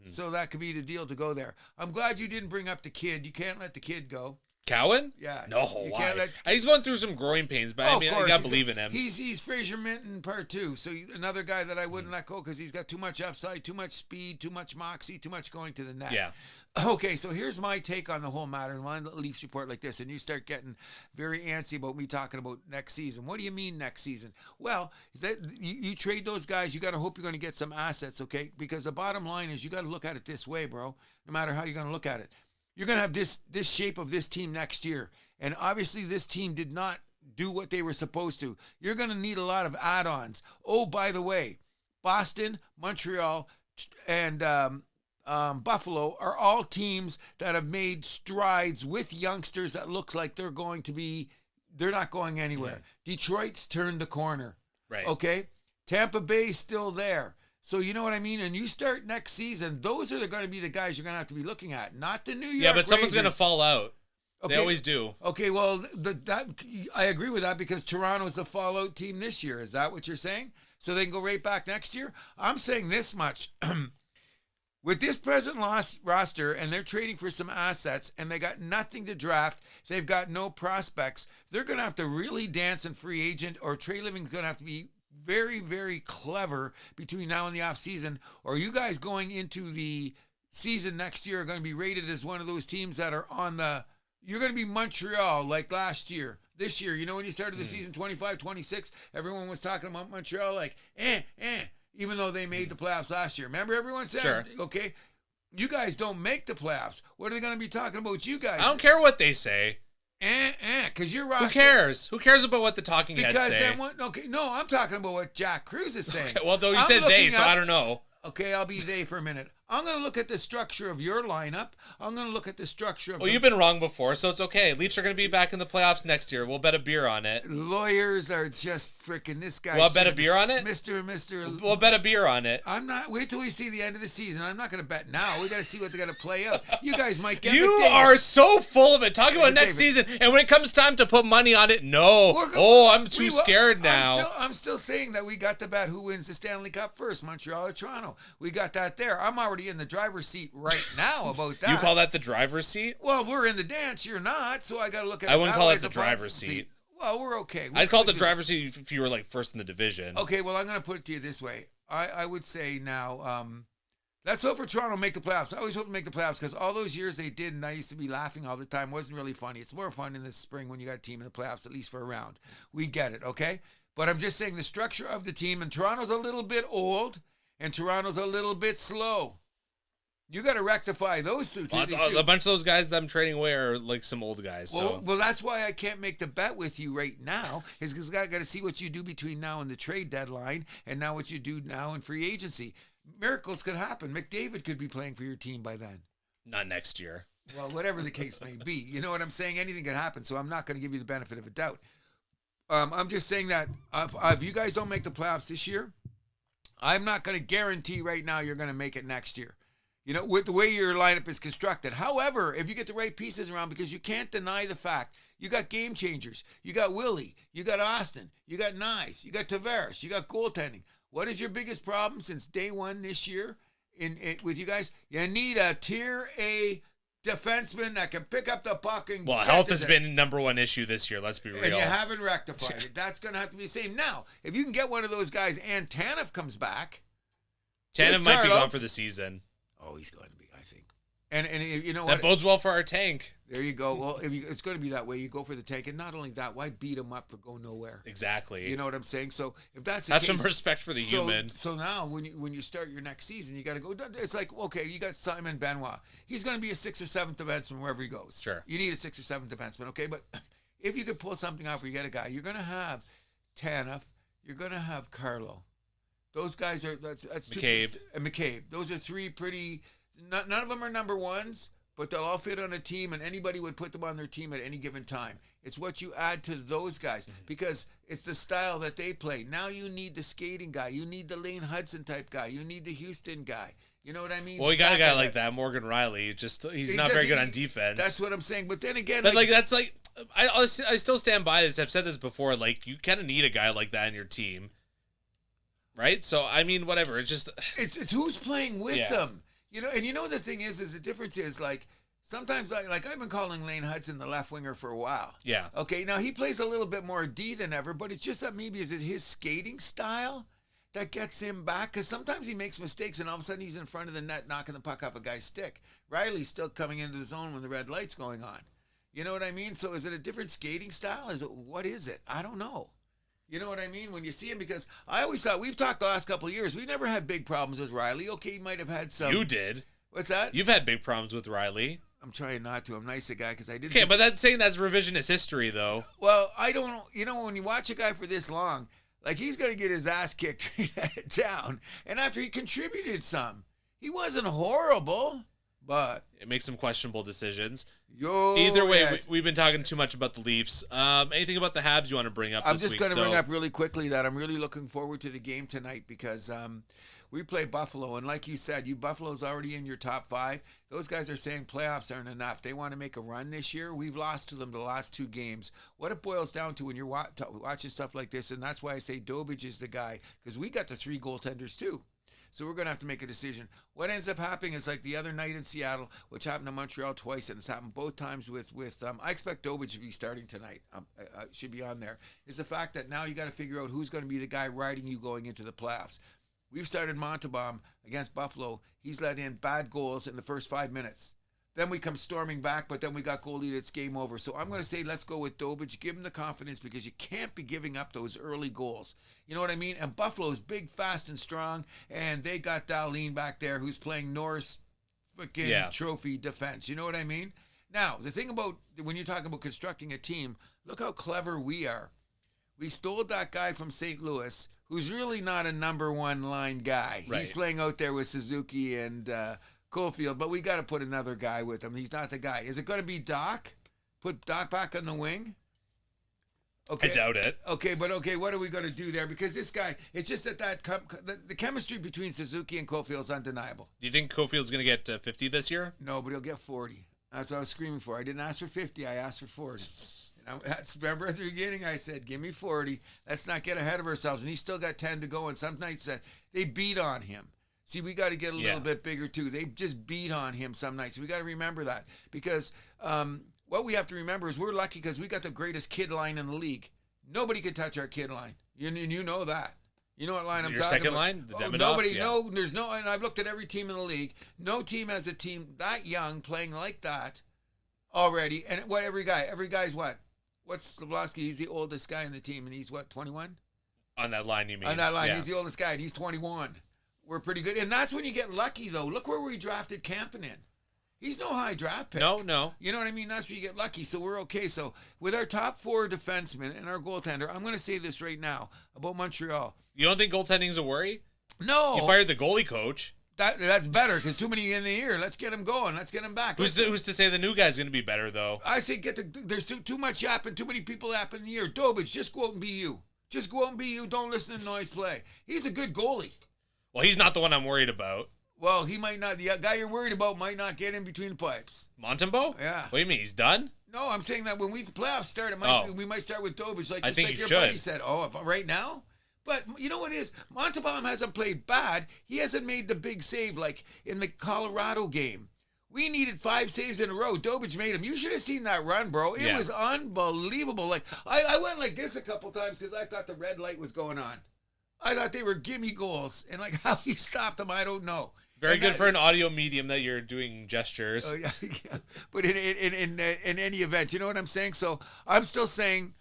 B: So that could be the deal to go there. I'm glad you didn't bring up the kid. You can't let the kid go.
A: Cowan?
B: Yeah.
A: No, why? He's going through some growing pains, but I mean, you got to believe in him.
B: He's Fraser Minton part 2. So another guy that I wouldn't let go because he's got too much upside, too much speed, too much moxie, too much going to the net.
A: Yeah.
B: Okay, so here's my take on the whole matter. And when the Leafs report like this, and you start getting very antsy about me talking about next season. What do you mean next season? Well, you trade those guys, you got to hope you're going to get some assets, okay? Because the bottom line is you got to look at it this way, bro, no matter how you're going to look at it. You're going to have this shape of this team next year. And obviously this team did not do what they were supposed to. You're going to need a lot of add-ons. Oh, by the way, Boston, Montreal, and Buffalo are all teams that have made strides with youngsters that looks like they're not going anywhere. Yeah. Detroit's turned the corner.
A: Right.
B: Okay? Tampa Bay's still there. So you know what I mean? And you start next season, those are going to be the guys you're going to have to be looking at, not the New York
A: Yeah, but someone's going to fall out.
B: Okay.
A: They always do.
B: Okay, well, I agree with that because Toronto's the fallout team this year. Is that what you're saying? So they can go right back next year? I'm saying this much. With this present roster, and they're trading for some assets, and they got nothing to draft, they've got no prospects, they're going to have to really dance in free agent, or Trey Living's going to have to be very, very clever between now and the offseason, or you guys going into the season next year are going to be rated as one of those teams that are you're going to be Montreal like last year. This year, when you started the season 25-26, everyone was talking about Montreal like, even though they made the playoffs last year. Remember everyone said,
A: sure.
B: Okay, you guys don't make the playoffs. What are they going to be talking about you guys?
A: I don't care what they say.
B: Because you're roster.
A: Who cares? Who cares about what the talking heads say?
B: I'm talking about what Jack Cruz is saying.
A: Okay, well, though you said they, so I don't know.
B: Okay, I'll be they for a minute. I'm going to look at the structure of your lineup. I'm going to look at the structure of...
A: Well, you've been wrong before, so it's okay. Leafs are going to be back in the playoffs next year. We'll bet a beer on it.
B: Lawyers are just freaking this guy.
A: We'll bet a beer on it?
B: Mr.
A: We'll bet a beer on it.
B: I'm not... Wait till we see the end of the season. I'm not going to bet now. We got to see what they got to play out. You guys might get...
A: You are so full of it. Talking about next season, and when it comes time to put money on it, no. I'm too scared now.
B: I'm still saying that we got to bet who wins the Stanley Cup first, Montreal or Toronto. We got that there. I'm already in the driver's seat right now about that.
A: You call that the driver's seat?
B: Well, we're in the dance. You're not, so I got to look at it.
A: I wouldn't call it the driver's seat.
B: Well, we're okay.
A: I'd call it the driver's seat if you were like first in the division.
B: Okay, well, I'm going to put it to you this way. I would say now, let's hope for Toronto to make the playoffs. I always hope to make the playoffs because all those years they did, and I used to be laughing all the time, wasn't really funny. It's more fun in the spring when you got a team in the playoffs, at least for a round. We get it, okay? But I'm just saying the structure of the team, and Toronto's a little bit old, and Toronto's a little bit slow. You got to rectify those two.
A: Well, a bunch of those guys that I'm trading away are like some old guys.
B: Well, that's why I can't make the bet with you right now. Is because I got to see what you do between now and the trade deadline, and now what you do now in free agency. Miracles could happen. McDavid could be playing for your team by then.
A: Not next year.
B: Well, whatever the case may be. You know what I'm saying? Anything could happen, so I'm not going to give you the benefit of a doubt. I'm just saying that if you guys don't make the playoffs this year, I'm not going to guarantee right now you're going to make it next year. You know, with the way your lineup is constructed. However, if you get the right pieces around, because you can't deny the fact, you got game changers. You got Willie. You got Austin. You got Nyes. You got Tavares. You got goaltending. What is your biggest problem since day one this year with you guys? You need a Tier A defenseman that can pick up the puck and
A: health has been number one issue this year. Let's be real.
B: And you haven't rectified it. That's going to have to be the same. Now, if you can get one of those guys and Tanev comes back.
A: Tanev might be gone for the season.
B: Oh, he's going to be, I think. And you know
A: what? That bodes well for our tank.
B: There you go. Well, it's going to be that way. You go for the tank. And not only that, why beat him up for go nowhere?
A: Exactly.
B: You know what I'm saying? So if that's
A: have some respect for the human.
B: So now when you start your next season, you got to go. It's like, okay, you got Simon Benoit. He's going to be a 6th or 7th defenseman wherever he goes.
A: Sure.
B: You need a 6th or 7th defenseman, okay? But if you could pull something off where you get a guy, you're going to have Tanev. You're going to have Carlo. Those guys are, that's
A: McCabe.
B: And McCabe. Those are three pretty, none of them are number ones, but they'll all fit on a team, and anybody would put them on their team at any given time. It's what you add to those guys, because it's the style that they play. Now you need the skating guy. You need the Lane Hudson type guy. You need the Houston guy. You know what I mean?
A: Well, you got a guy like that, Morgan Riley. He's not very good on defense.
B: That's what I'm saying. But then again,
A: I still stand by this. I've said this before. Like, you kind of need a guy like that in your team, right? So I mean, whatever. It's just
B: it's who's playing with them. You know, and you know the thing is the difference is like sometimes I've been calling Lane Hudson the left winger for a while.
A: Yeah.
B: Okay, now he plays a little bit more D than ever, but it's just that maybe is it his skating style that gets him back? Because sometimes he makes mistakes and all of a sudden he's in front of the net knocking the puck off a guy's stick. Riley's still coming into the zone when the red light's going on. You know what I mean? So is it a different skating style? What is it? I don't know. You know what I mean? When you see him, because I always thought, we've talked the last couple of years, we've never had big problems with Riley. Okay, he might have had some.
A: You did.
B: What's that?
A: You've had big problems with Riley.
B: I'm trying not to. I'm nice guy because I didn't.
A: Okay, but that's saying that's revisionist history, though.
B: Well, I don't know. You know, when you watch a guy for this long, like he's going to get his ass kicked down. And after he contributed some, he wasn't horrible, but
A: it makes some questionable decisions.
B: Either
A: way, we've been talking too much about the Leafs. Anything about the Habs you want to bring up?
B: I'm just going to bring up really quickly that I'm really looking forward to the game tonight because we play Buffalo, and like you said, Buffalo's already in your top 5. Those guys are saying playoffs aren't enough. They want to make a run this year. We've lost to them the last 2 games. What it boils down to when you're watching stuff like this, and that's why I say Dobich is the guy, because we got the 3 goaltenders too. So we're going to have to make a decision. What ends up happening is like the other night in Seattle, which happened to Montreal twice, and it's happened both times with I expect Dobich to be starting tonight. Should be on there. Is the fact that now you got to figure out who's going to be the guy riding you going into the playoffs. We've started Montalban against Buffalo. He's let in bad goals in the first 5 minutes. Then we come storming back, but then we got goal lead. It's game over. So I'm going to say let's go with Dobich. Give him the confidence because you can't be giving up those early goals. You know what I mean? And Buffalo's big, fast, and strong. And they got Darlene back there who's playing Norris freaking trophy defense. You know what I mean? Now, the thing about when you're talking about constructing a team, look how clever we are. We stole that guy from St. Louis who's really not a number 1 line guy. Right. He's playing out there with Suzuki and Caulfield, but we got to put another guy with him. He's not the guy. Is it going to be Doc? Put Doc back on the wing? Okay.
A: I doubt it.
B: Okay, but what are we going to do there? Because this guy, it's just that the chemistry between Suzuki and Caulfield is undeniable.
A: Do you think Caulfield's going to get 50 this year?
B: No, but he'll get 40. That's what I was screaming for. I didn't ask for 50. I asked for 40. Remember at the beginning, I said, give me 40. Let's not get ahead of ourselves. And he's still got 10 to go. And some nights they beat on him. See, we got to get a little bit bigger, too. They just beat on him some nights. We got to remember that. Because what we have to remember is we're lucky because we got the greatest kid line in the league. Nobody can touch our kid line. You know that. You know what line I'm talking about?
A: Your second line? The Demidov?
B: Nobody, no, there's no, and I've looked at every team in the league. No team has a team that young playing like that already. And every guy's what? What's Slavkovsky? He's the oldest guy in the team, and he's what, 21?
A: On that line, you mean?
B: On that line, he's the oldest guy, and he's 21. we're pretty good. And that's when you get lucky, though. Look where we drafted Kampanen. He's no high draft pick.
A: No.
B: You know what I mean? That's where you get lucky. So we're okay. So with our top 4 defensemen and our goaltender, I'm going to say this right now about Montreal.
A: You don't think goaltending's a worry?
B: No.
A: You fired the goalie coach.
B: That's better because too many in the year. Let's get him going. Let's get him back.
A: Who's to say the new guy's going to be better, though?
B: I say there's too much yapping, too many people yapping in the year. Dobich, just go out and be you. Just go out and be you. Don't listen to noise play. He's a good goalie.
A: Well, he's not the one I'm worried about.
B: Well, he might not. The guy you're worried about might not get in between the pipes.
A: Montembeault?
B: Yeah.
A: What do you mean? He's done?
B: No, I'm saying that when the playoffs start, we might start with Dobich,
A: I think
B: like your
A: should.
B: buddy said. Oh, right now? But you know what it is? Montembeault hasn't played bad. He hasn't made the big save like in the Colorado game. We needed 5 saves in a row. Dobich made them. You should have seen that run, bro. It was unbelievable. Like I went like this a couple times because I thought the red light was going on. I thought they were gimme goals. And like how he stopped them, I don't know.
A: Very good for an audio medium that you're doing gestures.
B: Oh, yeah. But in any event, you know what I'm saying? So I'm still saying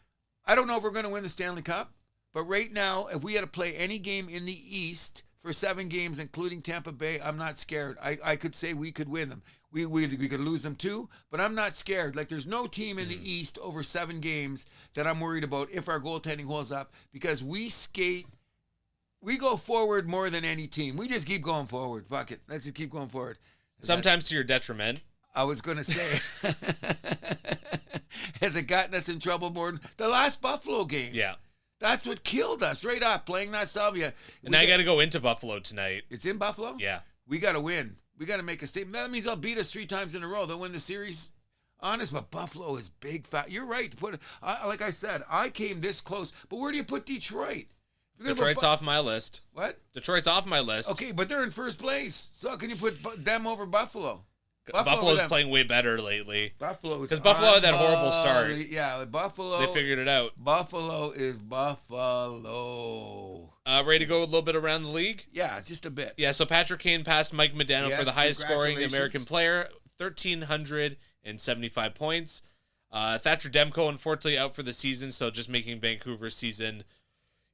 B: I don't know if we're going to win the Stanley Cup. But right now, if we had to play any game in the East for 7 games, including Tampa Bay, I'm not scared. I could say we could win them. We could lose them too, but I'm not scared. Like there's no team in the East over 7 games that I'm worried about if our goaltending holds up because we skate. We go forward more than any team. We just keep going forward. Fuck it. Let's just keep going forward.
A: Sometimes to your detriment.
B: I was going to say, has it gotten us in trouble more than the last Buffalo game?
A: Yeah.
B: That's what killed us right off, playing that Salvia.
A: And now you got to go into Buffalo tonight.
B: It's in Buffalo?
A: Yeah.
B: We got to win. We got to make a statement. That means they'll beat us 3 times in a row. They'll win the series. Honest, but Buffalo is big, fat. You're right. Like I said, I came this close. But where do you put Detroit?
A: Detroit's off my list.
B: What?
A: Detroit's off my list.
B: Okay, but they're in first place. So how can you put them over Buffalo?
A: Buffalo's playing way better lately.
B: Because
A: Buffalo had that horrible start.
B: Yeah, Buffalo.
A: They figured it out.
B: Buffalo is Buffalo.
A: Ready to go a little bit around the league?
B: Yeah, just a bit.
A: Yeah, so Patrick Kane passed Mike Modano for the highest scoring American player, 1,375 points. Thatcher Demko, unfortunately, out for the season, so just making Vancouver's season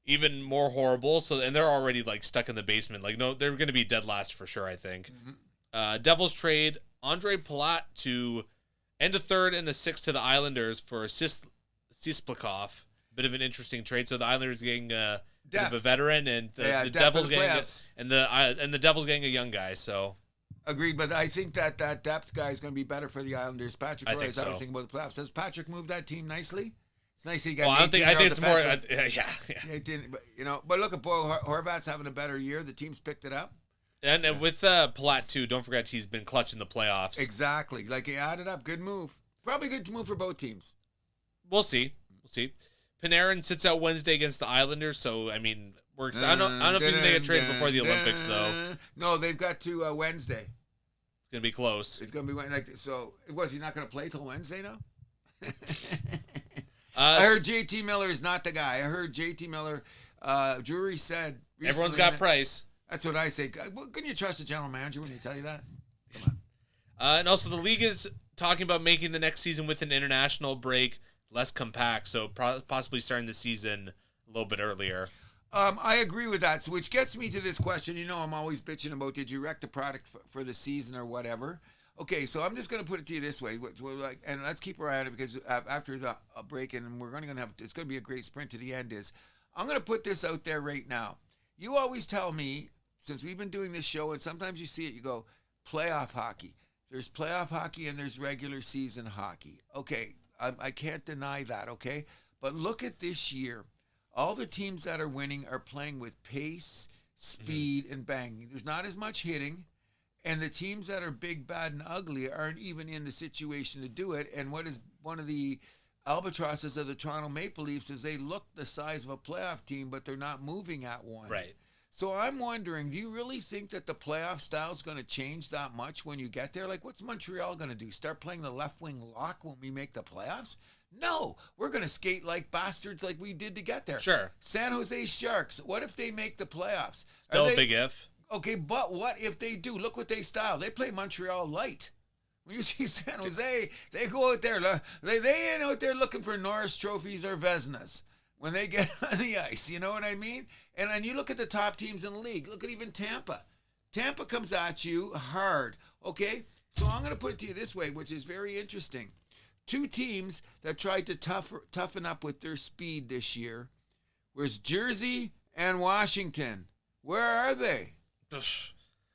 A: even more horrible. And they're already like stuck in the basement. Like, no, they're going to be dead last for sure, I think. Mm-hmm. Devils trade Andre Palat to end a 3rd and a 6th to the Islanders for Sisplikov. Bit of an interesting trade. So the Islanders getting a bit of a veteran, and the Devils getting the Devils getting a young guy. So
B: agreed, but I think that depth guy is going to be better for the Islanders. Patrick Roy is always thinking about the playoffs. Has Patrick moved that team nicely? It's nice he got.
A: Well, I think it's more. Yeah.
B: It didn't, but look at Boyle Horvat's having a better year. The team's picked it up.
A: And with Palat, too, don't forget he's been clutch in the playoffs.
B: Exactly. Like, he added up. Good move. Probably good move for both teams.
A: We'll see. Panarin sits out Wednesday against the Islanders, so, I mean, I don't know if he's going to get traded before the Olympics, though.
B: No, they've got to Wednesday.
A: It's going to be close.
B: It's going to be like so. Was he not going to play till Wednesday now? I heard JT Miller is not the guy. I heard JT Miller, Drury said.
A: Everyone's got Price.
B: That's what I say. Couldn't you trust the general manager when he tell you that? Come
A: on. And also, the league is talking about making the next season with an international break less compact, so possibly starting the season a little bit earlier.
B: I agree with that. So, which gets me to this question. You know, I'm always bitching about, did you wreck the product for the season or whatever? Okay, so I'm just going to put it to you this way. And let's keep our eye on it because after the break, and we're going to have, it's going to be a great sprint to the end, is I'm going to put this out there right now. You always tell me, since we've been doing this show, and sometimes you see it, you go, playoff hockey. There's playoff hockey and there's regular season hockey. Okay, I can't deny that, okay? But look at this year. All the teams that are winning are playing with pace, speed, and banging. There's not as much hitting. And the teams that are big, bad, and ugly aren't even in the situation to do it. And what is one of the albatrosses of the Toronto Maple Leafs is they look the size of a playoff team, but they're not moving at one.
A: Right.
B: So I'm wondering, do you really think that the playoff style is going to change that much when you get there? Like, what's Montreal going to do? Start playing the left wing lock when we make the playoffs? No, we're going to skate like bastards like we did to get there.
A: Sure.
B: San Jose Sharks, what if they make the playoffs?
A: Still a big if.
B: Okay, but what if they do? Look what they style. They play Montreal light. When you see San Jose, they go out there. They ain't out there looking for Norris trophies or Vezinas. when they get on the ice. You know what I mean? And then you look at the top teams in the league. Look at even Tampa. Tampa comes at you hard. Okay? So I'm going to put it to you this way, which is very interesting. Two teams that tried to toughen up with their speed this year was Jersey and Washington. Where are they?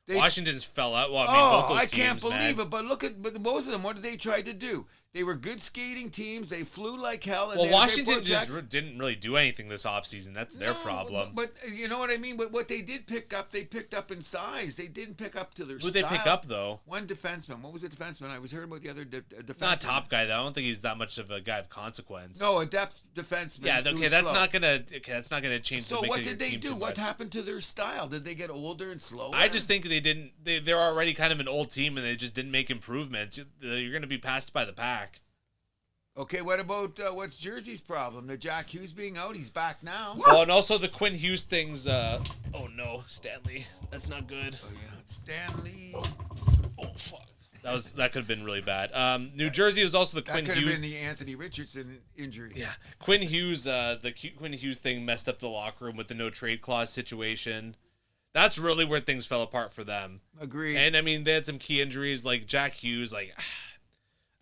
A: Washington's fell out. Well, both those
B: I can't
A: teams,
B: believe it. But look at both of them. What did they try to do? They were good skating teams. They flew like hell. And
A: well, Washington just didn't really do anything this offseason. That's their problem.
B: But you know what I mean? But what they did pick up, they picked up in size. They didn't pick up to their style.
A: Who'd they pick up, though?
B: One defenseman. What was the defenseman? I was hearing about the other defenseman.
A: Not a top guy, though. I don't think he's that much of a guy of consequence.
B: No, a depth defenseman.
A: Yeah, okay, that's not gonna change.
B: So what did they do? What happened to their style? Did they get older and slower?
A: I just think they didn't. They're already kind of an old team, and they just didn't make improvements. You're going to be passed by the pack.
B: Okay, what about what's Jersey's problem? The Jack Hughes being out, he's back now.
A: Oh, and also the Quinn Hughes things. Oh no, Stanley, that's not good.
B: Oh yeah, Stanley.
A: Oh fuck, that could have been really bad. New Jersey was also the Quinn Hughes.
B: That could have been the Anthony Richardson injury.
A: Yeah, Quinn Hughes. The Quinn Hughes thing messed up the locker room with the no trade clause situation. That's really where things fell apart for them.
B: Agreed.
A: And I mean, they had some key injuries like Jack Hughes.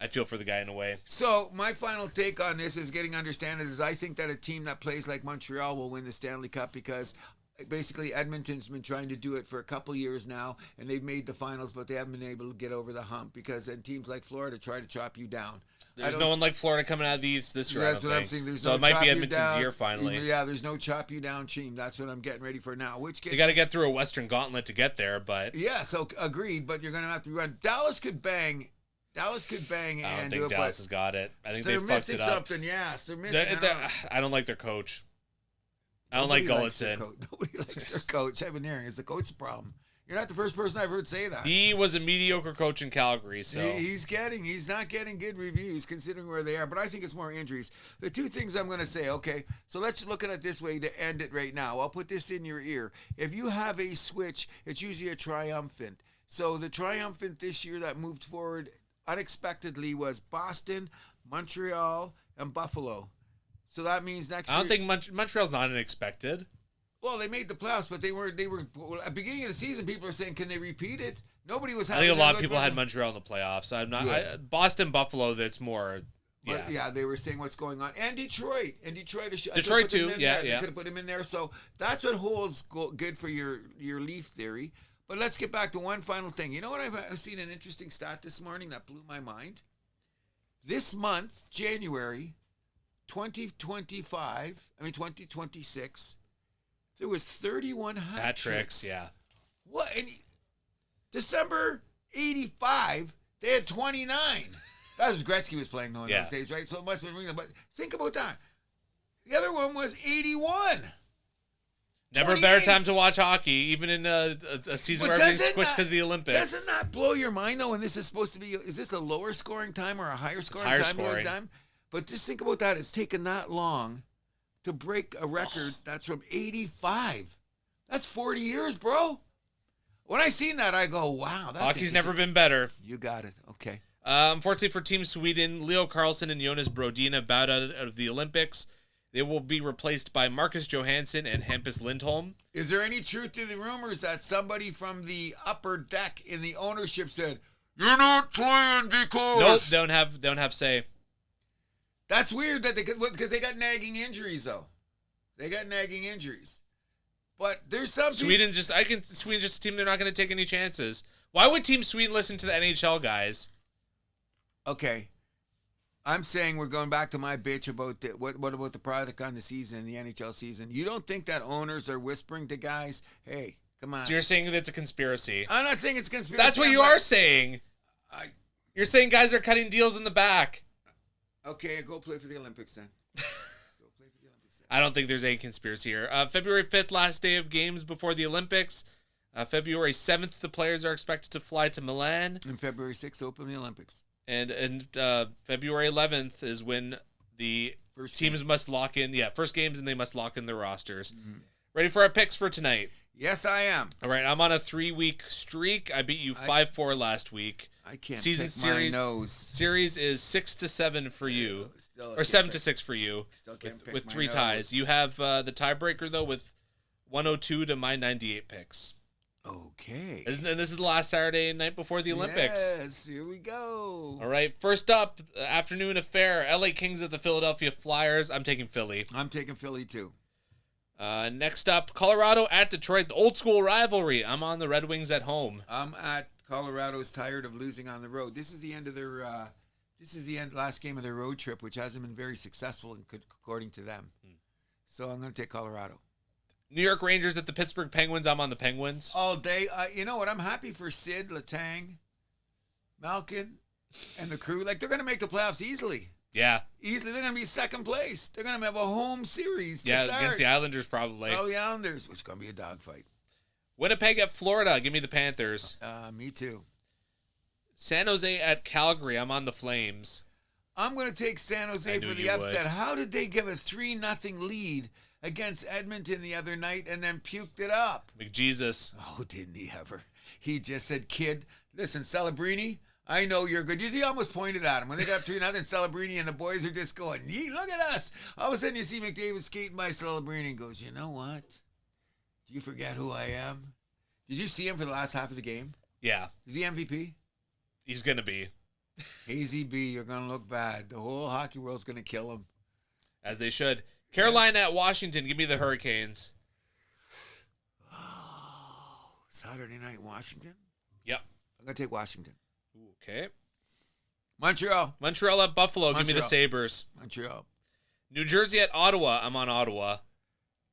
A: I feel for the guy in a way.
B: So my final take on this is getting understanding is I think that a team that plays like Montreal will win the Stanley Cup because basically Edmonton's been trying to do it for a couple years now and they've made the finals, but they haven't been able to get over the hump because then teams like Florida try to chop you down.
A: There's no one like Florida coming out of the East this year.
B: That's what I'm saying.
A: So it might be Edmonton's year finally.
B: Yeah, there's no chop you down team. That's what I'm getting ready for now.
A: You got to get through a Western Gauntlet to get there, but
B: yeah. So agreed, but you're going to have to run. Dallas could bang.
A: I don't think Dallas has got it. I think they fucked it up.
B: Something, yes, they're missing.
A: I don't like their coach. I don't like Gulletson.
B: Nobody likes their coach. I've been hearing it's the coach's problem. You're not the first person I've heard say that.
A: He was a mediocre coach in Calgary, so
B: he's not getting good reviews considering where they are. But I think it's more injuries. The two things I'm going to say. Okay, so let's look at it this way to end it right now. I'll put this in your ear. If you have a switch, it's usually a triumphant. So the triumphant this year that moved forward unexpectedly was Boston, Montreal, and Buffalo. So that means next year...
A: I don't think Montreal's not unexpected.
B: Well, they made the playoffs, but they were at the beginning of the season, people are saying, can they repeat it? Nobody was having...
A: I think a lot of people had Montreal in the playoffs. I'm not... Boston, Buffalo, that's more... Yeah.
B: But yeah, they were saying what's going on. And Detroit.
A: Detroit too, yeah.
B: They could have put him in there. So that's what holds good for your Leaf theory. But let's get back to one final thing. You know what? I've seen an interesting stat this morning that blew my mind. This month, January 2026, there was 31 hat tricks.
A: Yeah.
B: What? And December 85, they had 29. That was Gretzky was playing though in those days, right? So it must have been ringing. But think about that. The other one was 81.
A: Never a better time to watch hockey, even in a season where everything's squished because of the Olympics.
B: Doesn't that blow your mind, though, when this is supposed to be, is this a lower scoring time or a higher scoring time? But just think about that. It's taken that long to break a record that's from 85. That's 40 years, bro. When I seen that, I go, wow.
A: Hockey's never been better.
B: You got it. Okay.
A: Unfortunately for Team Sweden, Leo Carlsson and Jonas Brodin bowed out of the Olympics. They will be replaced by Marcus Johansson and Hampus Lindholm.
B: Is there any truth to the rumors that somebody from the upper deck in the ownership said, "You're not playing because..."
A: Nope, don't have say.
B: That's weird that because they got nagging injuries though. They got nagging injuries. But there's some
A: Sweden just a team they're not going to take any chances. Why would Team Sweden listen to the NHL guys?
B: Okay. I'm saying we're going back to my bitch about what about the product on the season, the NHL season. You don't think that owners are whispering to guys, hey, come on.
A: So you're saying that it's a conspiracy.
B: I'm not saying it's a conspiracy.
A: That's what you are saying. You're saying guys are cutting deals in the back.
B: Okay, go play for the Olympics then. Go play for the Olympics then.
A: I don't think there's any conspiracy here. February 5th, last day of games before the Olympics. February 7th, the players are expected to fly to Milan.
B: And February 6th, open the Olympics.
A: And February 11th is when the teams must lock in. Yeah, first games, and they must lock in their rosters. Mm-hmm. Ready for our picks for tonight?
B: Yes, I am.
A: All right, I'm on a 3-week streak. I beat you 5-4 last week.
B: I can't
A: Season
B: pick
A: series
B: my nose.
A: series is 6-7 for you,
B: Still
A: or 7-6 for you,
B: Still can't pick
A: with
B: my
A: 3
B: nose.
A: ties. You have the tiebreaker though with 102 to my 98 picks.
B: Okay.
A: And this is the last Saturday night before the Olympics.
B: Yes, here we go.
A: All right, first up, afternoon affair, LA Kings at the Philadelphia Flyers. I'm taking Philly.
B: I'm taking Philly too.
A: Next up, Colorado at Detroit, the old school rivalry. I'm on the Red Wings at home.
B: I'm at Colorado's tired of losing on the road. This is the end of their last game of their road trip, which hasn't been very successful according to them. So I'm going to take Colorado.
A: New York Rangers at the Pittsburgh Penguins. I'm on the Penguins.
B: All day. You know what? I'm happy for Sid, Letang, Malkin, and the crew. Like, they're going to make the playoffs easily.
A: Yeah.
B: Easily. They're going to be second place. They're going to have a home series to start.
A: Against the Islanders probably.
B: Oh, the Islanders. It's going to be a dogfight.
A: Winnipeg at Florida. Give me the Panthers.
B: Me too.
A: San Jose at Calgary. I'm on the Flames.
B: I'm going to take San Jose for the upset. How did they give a 3-0 lead against Edmonton the other night and then puked it up?
A: McJesus.
B: Oh, didn't he ever? He just said, kid, listen, Celebrini, I know you're good. He almost pointed at him. When they got 3-0, Celebrini and the boys are just going, look at us. All of a sudden you see McDavid skating by Celebrini and goes, you know what? Do you forget who I am? Did you see him for the last half of the game?
A: Yeah.
B: Is he MVP?
A: He's going to be.
B: Hazy B, you're going to look bad. The whole hockey world's going to kill him.
A: As they should. Carolina at Washington. Give me the Hurricanes.
B: Oh, Saturday night Washington?
A: Yep.
B: I'm going to take Washington.
A: Okay.
B: Montreal.
A: Montreal at Buffalo. Give me the Sabres.
B: Montreal.
A: New Jersey at Ottawa. I'm on Ottawa.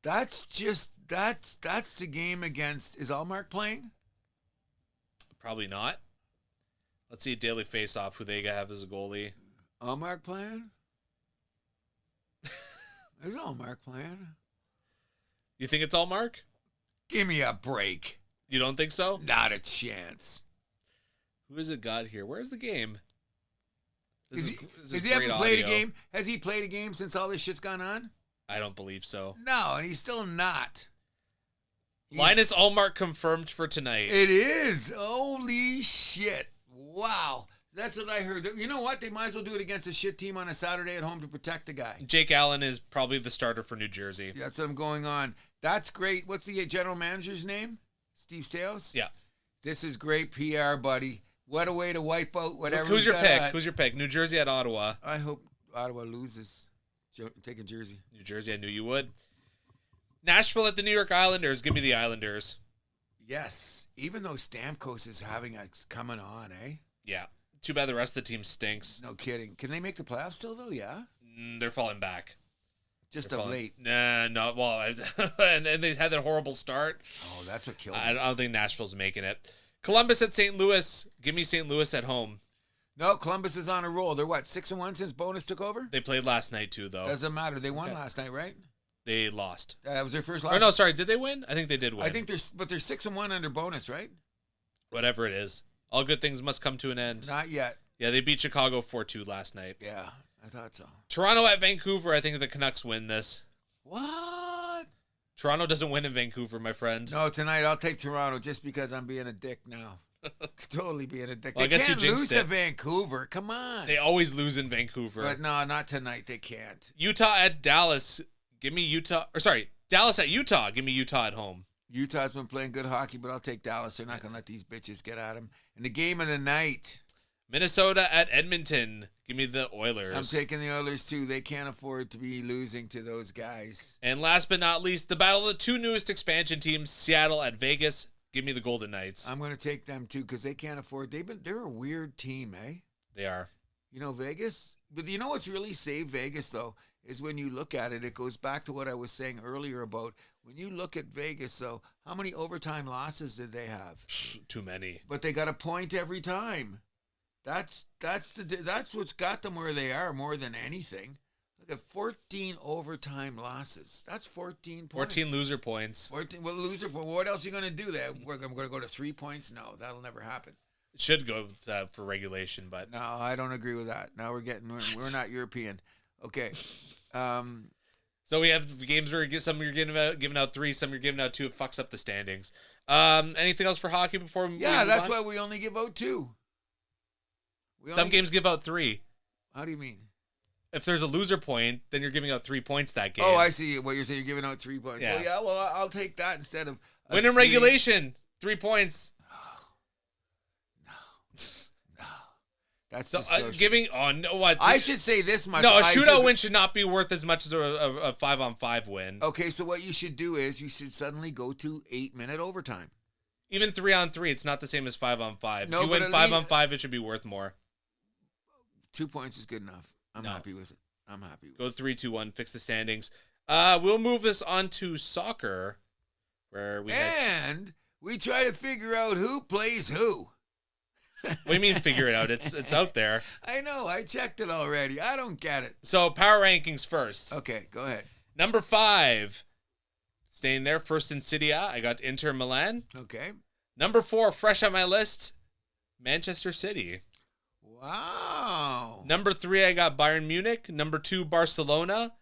B: That's the game against, is Allmark playing?
A: Probably not. Let's see a daily face-off, who they have as a goalie.
B: Allmark playing? Is Allmark playing?
A: You think it's Allmark?
B: Give me a break.
A: You don't think so?
B: Not a chance.
A: Who has it got here? Where's the game?
B: Has he ever played a game? Has he played a game since all this shit's gone on?
A: I don't believe so.
B: No, and he's still not.
A: Linus Allmark confirmed for tonight.
B: It is. Holy shit. Wow. That's what I heard. You know what? They might as well do it against a shit team on a Saturday at home to protect the guy.
A: Jake Allen is probably the starter for New Jersey.
B: That's what I'm going on. That's great. What's the general manager's name? Steve Stais?
A: Yeah.
B: This is great PR, buddy. What a way to wipe out whatever.
A: Who's your pick? Who's your pick? New Jersey at Ottawa.
B: I hope Ottawa loses. Taking Jersey.
A: New Jersey, I knew you would. Nashville at the New York Islanders. Give me the Islanders.
B: Yes. Even though Stamkos is coming on, eh?
A: Yeah. Too bad the rest of the team stinks.
B: No kidding. Can they make the playoffs still, though? Yeah?
A: They're falling back.
B: Just of late.
A: Nah, no. Well, and they had that horrible start.
B: Oh, that's what killed
A: I
B: them.
A: don't think Nashville's making it. Columbus at St. Louis. Give me St. Louis at home.
B: No, Columbus is on a roll. They're what, 6-1 since Bonus took over?
A: They played last night, too, though.
B: Doesn't matter. They won last night, right?
A: They lost.
B: That was their first loss?
A: Or no, sorry. Did they win? I think they did win.
B: I think they're 6-1 under Bonus, right?
A: Whatever it is. All good things must come to an end.
B: Not yet.
A: Yeah, they beat Chicago 4-2 last night.
B: Yeah, I thought so.
A: Toronto at Vancouver. I think the Canucks win this.
B: What?
A: Toronto doesn't win in Vancouver, my friend.
B: No, tonight I'll take Toronto just because I'm being a dick now. Totally being a dick.
A: Well,
B: they
A: I guess
B: can't
A: you jinxed
B: lose to Vancouver. Come on.
A: They always lose in Vancouver.
B: But no, not tonight. They can't.
A: Utah at Dallas. Give me Utah. Or sorry, Dallas at Utah. Give me Utah at home.
B: Utah's been playing good hockey, but I'll take Dallas. They're not going to let these bitches get at them. And the game of the night.
A: Minnesota at Edmonton. Give me the Oilers.
B: I'm taking the Oilers, too. They can't afford to be losing to those guys.
A: And last but not least, the battle of the two newest expansion teams, Seattle at Vegas. Give me the Golden Knights.
B: I'm going to take them, too, because they can't afford. They're a weird team, eh?
A: They are.
B: You know, Vegas. But you know what's really saved Vegas, though, is when you look at it, it goes back to what I was saying earlier about when you look at Vegas, though, how many overtime losses did they have?
A: Too many.
B: But they got a point every time. That's what's got them where they are more than anything. Look at 14 overtime losses. That's 14 points.
A: 14 loser points.
B: 14, well, loser point. What else are you going to do? That we're going to go to 3 points? No, that'll never happen.
A: It should go for regulation, but
B: no, I don't agree with that. Now we're not European. Okay.
A: So we have games where some you're giving out 3, some you're giving out 2. It fucks up the standings. Anything else for hockey before we move
B: that's
A: on?
B: why we only give out 2.
A: Some games give out 3.
B: How do you mean?
A: If there's a loser point, then you're giving out 3 points that game.
B: Oh, I see what you're saying. You're giving out 3 points.
A: Yeah.
B: Well, I'll take that instead of
A: win in regulation, 3 points.
B: No. That's
A: so giving on what?
B: I should say this much.
A: No, a shootout win should not be worth as much as a 5-on-5 win.
B: Okay, so what you should do is you should suddenly go to 8-minute overtime.
A: Even 3-on-3, it's not the same as 5-on-5.
B: No,
A: if you win 5-on-5, it should be worth more.
B: 2 points is good enough. I'm happy with it.
A: Go 3-2-1, fix the standings. We'll move this on to soccer, where
B: we try to figure out who plays who.
A: What do you mean figure it out? It's out there.
B: I know. I checked it already. I don't get it.
A: So power rankings first.
B: Okay, go ahead.
A: Number 5, staying there, first in Serie A, I got Inter Milan.
B: Okay.
A: Number 4, fresh on my list, Manchester City.
B: Wow.
A: Number 3, I got Bayern Munich. Number 2, Barcelona.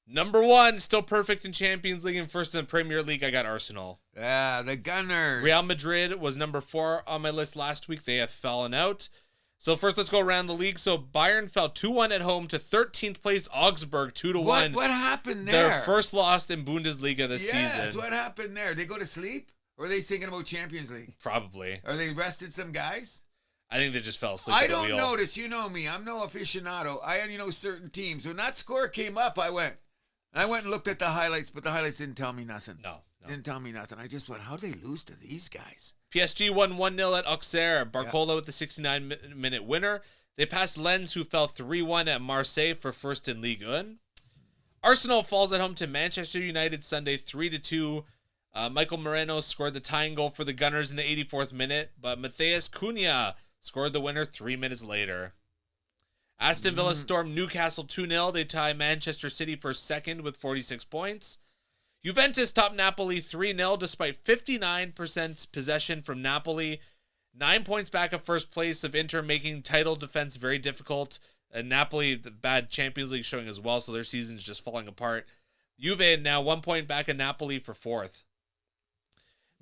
A: Number 1, still perfect in Champions League, and first in the Premier League, I got Arsenal.
B: Yeah, the Gunners.
A: Real Madrid was number 4 on my list last week. They have fallen out. So first, let's go around the league. So Bayern fell 2-1 at home to 13th place Augsburg, 2-1.
B: What happened there?
A: Their first loss in Bundesliga this season.
B: Yes, what happened there? They go to sleep? Or are they thinking about Champions League?
A: Probably.
B: Are they rested some guys?
A: I think they just fell asleep.
B: I don't notice. You know me. I'm no aficionado. I only know certain teams. When that score came up, I went and looked at the highlights, but the highlights didn't tell me nothing.
A: No.
B: Didn't tell me nothing. I just went, how do they lose to these guys?
A: PSG won 1-0 at Auxerre. Barcola with the 69-minute winner. They passed Lens, who fell 3-1 at Marseille for first in Ligue 1. Arsenal falls at home to Manchester United Sunday 3-2. Michael Moreno scored the tying goal for the Gunners in the 84th minute, but Matheus Cunha scored the winner 3 minutes later. Aston Villa stormed Newcastle 2-0. They tie Manchester City for second with 46 points. Juventus topped Napoli 3-0 despite 59% possession from Napoli. 9 points back of first place of Inter, making title defense very difficult. And Napoli, the bad Champions League showing as well, so their season's just falling apart. Juve now 1 point back of Napoli for fourth.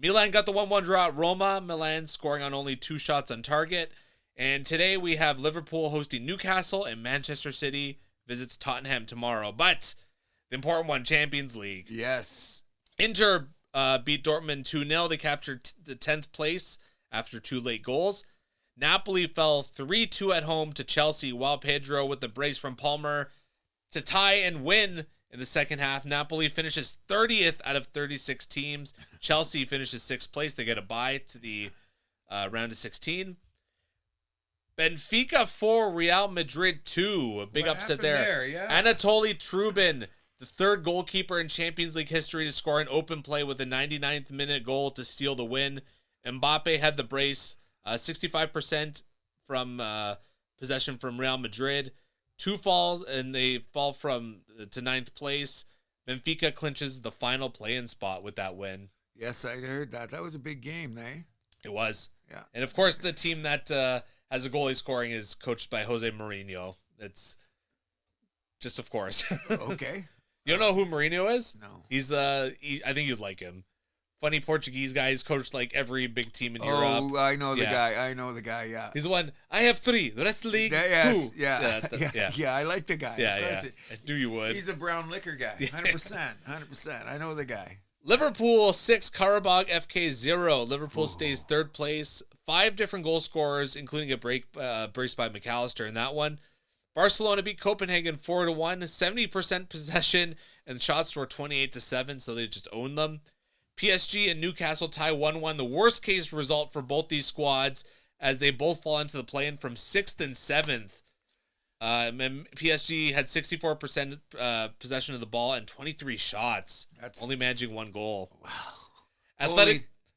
A: Milan got the 1-1 draw at Roma. Milan scoring on only 2 shots on target. And today we have Liverpool hosting Newcastle, and Manchester City visits Tottenham tomorrow. But the important one, Champions League.
B: Yes.
A: Inter beat Dortmund 2-0. They captured the 10th place after 2 late goals. Napoli fell 3-2 at home to Chelsea, while Pedro with the brace from Palmer to tie and win in the second half. Napoli finishes 30th out of 36 teams. Chelsea finishes 6th place. They get a bye to the round of 16. Benfica 4, Real Madrid 2. A big upset there.
B: Yeah.
A: Anatoly Trubin, the third goalkeeper in Champions League history to score an open play with a 99th minute goal to steal the win. Mbappe had the brace, 65% from possession from Real Madrid. 2 falls, and they fall to 9th place. Benfica clinches the final play-in spot with that win.
B: Yes, I heard that. That was a big game, eh?
A: It was.
B: Yeah.
A: And of course, the team that has a goalie scoring is coached by Jose Mourinho. It's just, of course.
B: Okay.
A: You don't know who Mourinho is?
B: No.
A: He's I think you'd like him. Funny Portuguese guy. He's coached like every big team in Europe.
B: Oh, I know the guy. Yeah.
A: He's the one. I have 3. The rest of the league, 2.
B: Yeah. I like the guy.
A: Yeah. I knew you would.
B: He's a brown liquor guy. 100%. I know the guy.
A: Liverpool 6, Karabakh FK 0. Liverpool stays 3rd place. 5 different goal scorers, including a brace by McAllister in that one. Barcelona beat Copenhagen 4-1, 70% possession, and shots were 28-7, so they just owned them. PSG and Newcastle tie 1-1, the worst case result for both these squads, as they both fall into the play-in from 6th and 7th. And PSG had 64% possession of the ball and 23 shots, only managing 1 goal.
B: Wow.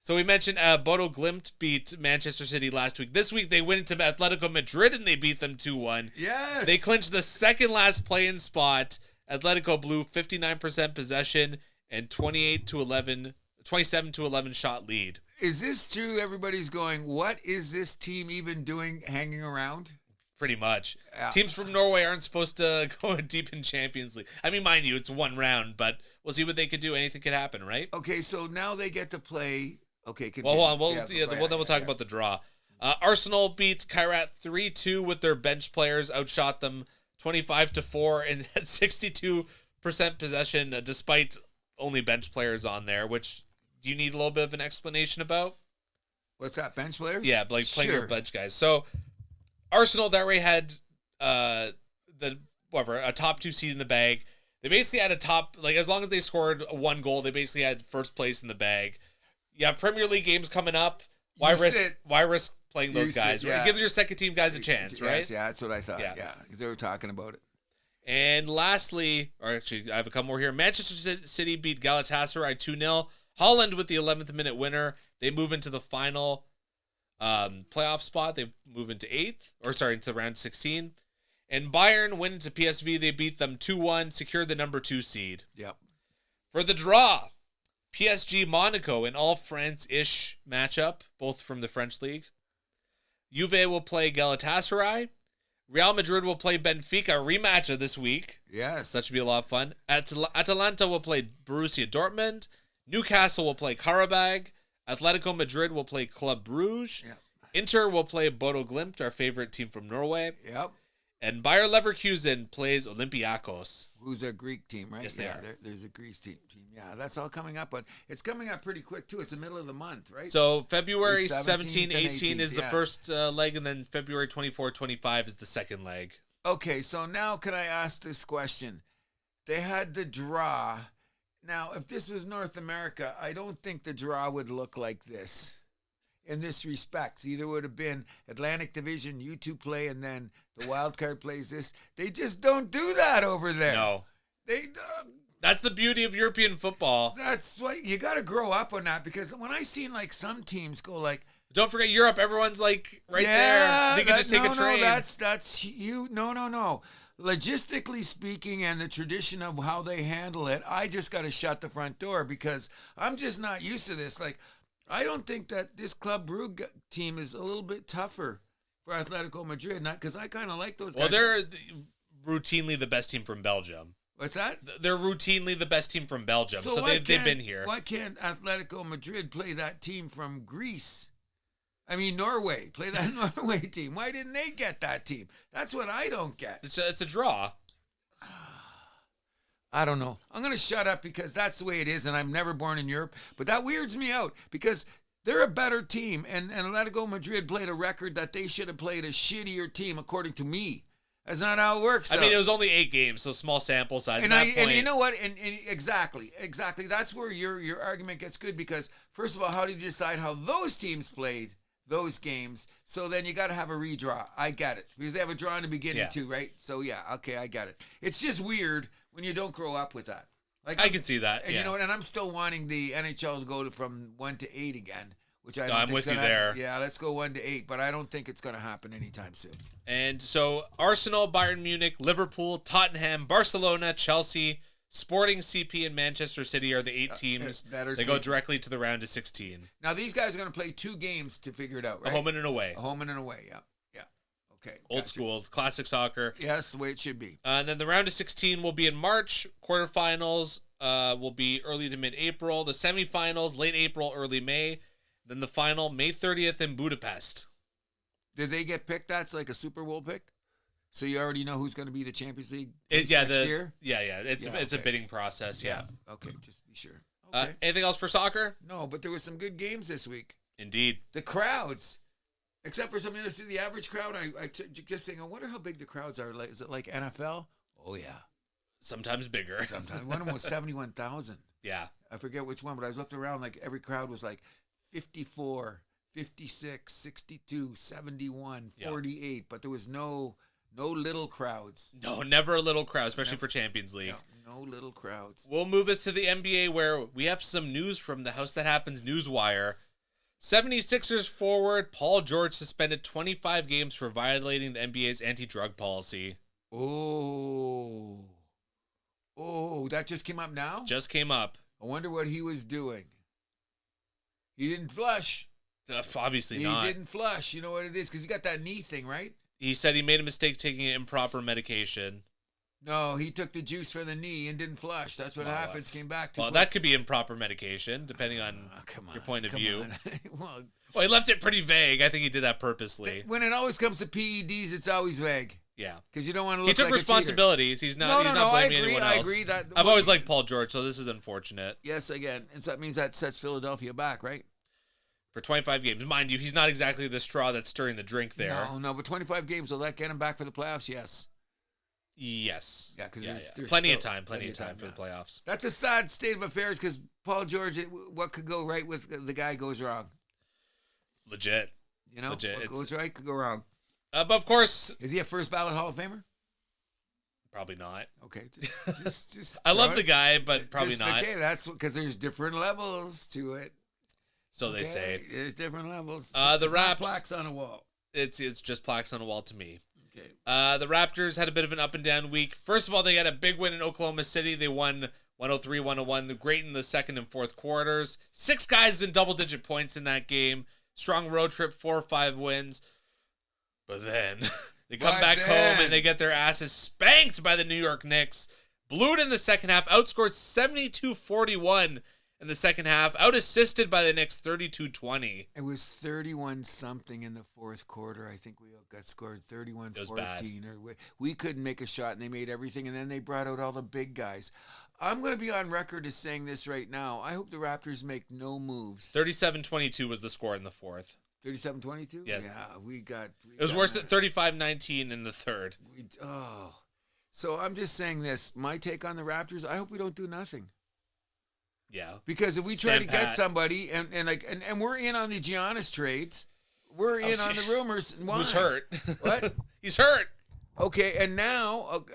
A: So we mentioned Bodo Glimt beat Manchester City last week. This week they went into Atletico Madrid and they beat them 2-1.
B: Yes.
A: They clinched the second last play-in spot. Atletico blew 59% possession and 27-11 shot lead.
B: Is this true? Everybody's going, what is this team even doing hanging around?
A: Pretty much. Yeah. Teams from Norway aren't supposed to go deep in Champions League. I mean, mind you, it's 1 round, but we'll see what they could do. Anything could happen, right?
B: Okay, so now they get to play. Okay,
A: continue. Well, hold on. Then we'll talk about the draw. Arsenal beat Kairat 3-2 with their bench players, outshot them 25-4 and had 62% possession despite only bench players on there, which do you need a little bit of an explanation about?
B: What's that, bench players?
A: Yeah, like playing
B: Sure.
A: your bench guys. So Arsenal that way had a top 2 seed in the bag. They basically had a top, like as long as they scored 1 goal, they basically had first place in the bag. You have Premier League games coming up. Why risk playing those guys?
B: Yeah.
A: It gives your second team guys a chance, right?
B: Yes, yeah, that's what I thought. Yeah, because they were talking about it.
A: And lastly, or actually, I have a couple more here. Manchester City beat Galatasaray 2-0. Holland with the 11th minute winner. They move into the final playoff spot. They move into into round 16. And Bayern win to PSV. They beat them 2-1, secure the number 2 seed.
B: Yep.
A: For the draw, PSG Monaco, an all France-ish matchup, both from the French league. Juve will play Galatasaray. Real Madrid will play Benfica, a rematch of this week.
B: Yes.
A: So that should be a lot of fun. Atalanta will play Borussia Dortmund. Newcastle will play Karabag. Atletico Madrid will play Club Brugge.
B: Yep.
A: Inter will play Bodo Glimt, our favorite team from Norway.
B: Yep.
A: And Bayer Leverkusen plays Olympiacos.
B: Who's a Greek team, right?
A: Yes, they are.
B: There's a Greece team. Yeah, that's all coming up, but it's coming up pretty quick too. It's the middle of the month, right?
A: So February
B: 17,
A: 18 is the
B: yeah.
A: first leg, and then February 24, 25 is the second leg.
B: Okay, so now can I ask this question? They had the draw. Now, if this was North America, I don't think the draw would look like this. In this respect, either would have been Atlantic Division, you two play, and then the wild card plays this. They just don't do that over there.
A: No. That's the beauty of European football.
B: That's why you got to grow up on that, because when I seen like some teams go like,
A: don't forget Europe. Everyone's like there. They can just take a train.
B: No, that's you. No. Logistically speaking, and the tradition of how they handle it, I just got to shut the front door because I'm just not used to this. Like, I don't think that this Club Brugge team is a little bit tougher for Atletico Madrid, not because I kind of like those guys.
A: Well, they're routinely the best team from Belgium.
B: What's that?
A: They're routinely the best team from Belgium, so they've been here.
B: Why can't Atletico Madrid play that team from Greece? I mean, Norway. Play that Norway team. Why didn't they get that team? That's what I don't get.
A: It's a draw.
B: I don't know. I'm going to shut up because that's the way it is, and I'm never born in Europe. But that weirds me out because they're a better team, and Atletico Madrid played a record that they should have played a shittier team, according to me. That's not how it works.
A: I mean, it was only 8 games, so small sample size.
B: And you know what? And exactly. That's where your argument gets good because, first of all, how did you decide how those teams played those games? So then you got to have a redraw. I get it. Because they have a draw in the beginning too, right? So, yeah, okay, I get it. It's just weird when you don't grow up with that. Like
A: I can see that.
B: And you know what? And I'm still wanting the NHL to go from 1 to 8 again, which
A: I'm with you there.
B: Yeah, let's go 1 to 8, but I don't think it's going to happen anytime soon.
A: And so Arsenal, Bayern Munich, Liverpool, Tottenham, Barcelona, Chelsea, Sporting CP, and Manchester City are the 8 teams that go directly to the round of 16.
B: Now these guys are going to play 2 games to figure it out, right?
A: A home and an away.
B: A home and an away. Yeah. Okay.
A: Old school, classic soccer.
B: Yes, the way it should be.
A: And then the round of 16 will be in March. Quarterfinals will be early to mid-April. The semifinals, late April, early May. Then the final, May 30th in Budapest.
B: Did they get picked? That's like a Super Bowl pick? So you already know who's going to be the Champions League next year?
A: Yeah. It's a bidding process, yeah.
B: Okay, just be sure. Okay.
A: Anything else for soccer?
B: No, but there was some good games this week.
A: Indeed.
B: The crowds. Except for something else, the average crowd, I just saying, I wonder how big the crowds are. Like, is it like NFL? Oh, yeah.
A: Sometimes bigger.
B: Sometimes. One of them was 71,000.
A: Yeah.
B: I forget which one, but I was looking around, like every crowd was like 54, 56, 62, 71, 48, but there was no little crowds.
A: No, never a little crowd, especially for Champions League.
B: No little crowds.
A: We'll move us to the NBA where we have some news from the House That Happens Newswire. 76ers forward Paul George suspended 25 games for violating the NBA's anti-drug policy.
B: Oh, that just came up now?
A: Just came up.
B: I wonder what he was doing. He didn't flush.
A: Obviously not.
B: He didn't flush. You know what it is? Because he got that knee thing, right?
A: He said he made a mistake taking improper medication.
B: No, he took the juice for the knee and didn't flush. That's what happens. Came back to.
A: Well, that could be improper medication, depending on your point of view.
B: Well,
A: Well, he left it pretty vague. I think he did that purposely.
B: When it always comes to PEDs, it's always vague.
A: Yeah.
B: Because you don't want to look
A: He took
B: like
A: responsibilities. He's not blaming anyone else.
B: I agree.
A: I've always liked Paul George, so this is unfortunate.
B: Yes, again. And so that means that sets Philadelphia back, right?
A: For 25 games. Mind you, he's not exactly the straw that's stirring the drink there.
B: No, but 25 games, will that get him back for the playoffs? Yes.
A: Yes.
B: Yeah, because there's
A: plenty of time for the playoffs.
B: That's a sad state of affairs because Paul George, what could go right with the guy goes wrong.
A: Legit.
B: Legit. What goes right could go wrong.
A: But of course,
B: is he a first ballot Hall of Famer?
A: Probably not.
B: Okay, just
A: I love the guy, but probably not.
B: Okay, that's because there's different levels to it.
A: So they say.
B: There's different levels.
A: The Raps,
B: plaques on a wall.
A: It's just plaques on a wall to me.
B: Okay.
A: The Raptors had a bit of an up and down week. First of all, they had a big win in Oklahoma City. They won 103-101. They're great in the second and fourth quarters. 6 guys in double-digit points in that game. Strong road trip, 4 or 5 wins. But then they come back home and they get their asses spanked by the New York Knicks. Blew it in the second half. Outscored 72-41 in the second half. Out-assisted by the Knicks 32-20.
B: It was 31-something in the fourth quarter. I think we got scored 31-14. Or we couldn't make a shot, and they made everything, and then they brought out all the big guys. I'm going to be on record as saying this right now. I hope the Raptors make no moves.
A: 37-22 was the score in the fourth.
B: 37-22?
A: Yes.
B: Yeah, we got...
A: It was worse than 35-19 in the third.
B: So I'm just saying this. My take on the Raptors, I hope we don't do nothing.
A: Yeah.
B: Because if we try to get somebody, and we're in on the Giannis trades, we're in on the rumors. Why?
A: Who's hurt?
B: What?
A: He's hurt.
B: Okay, and now,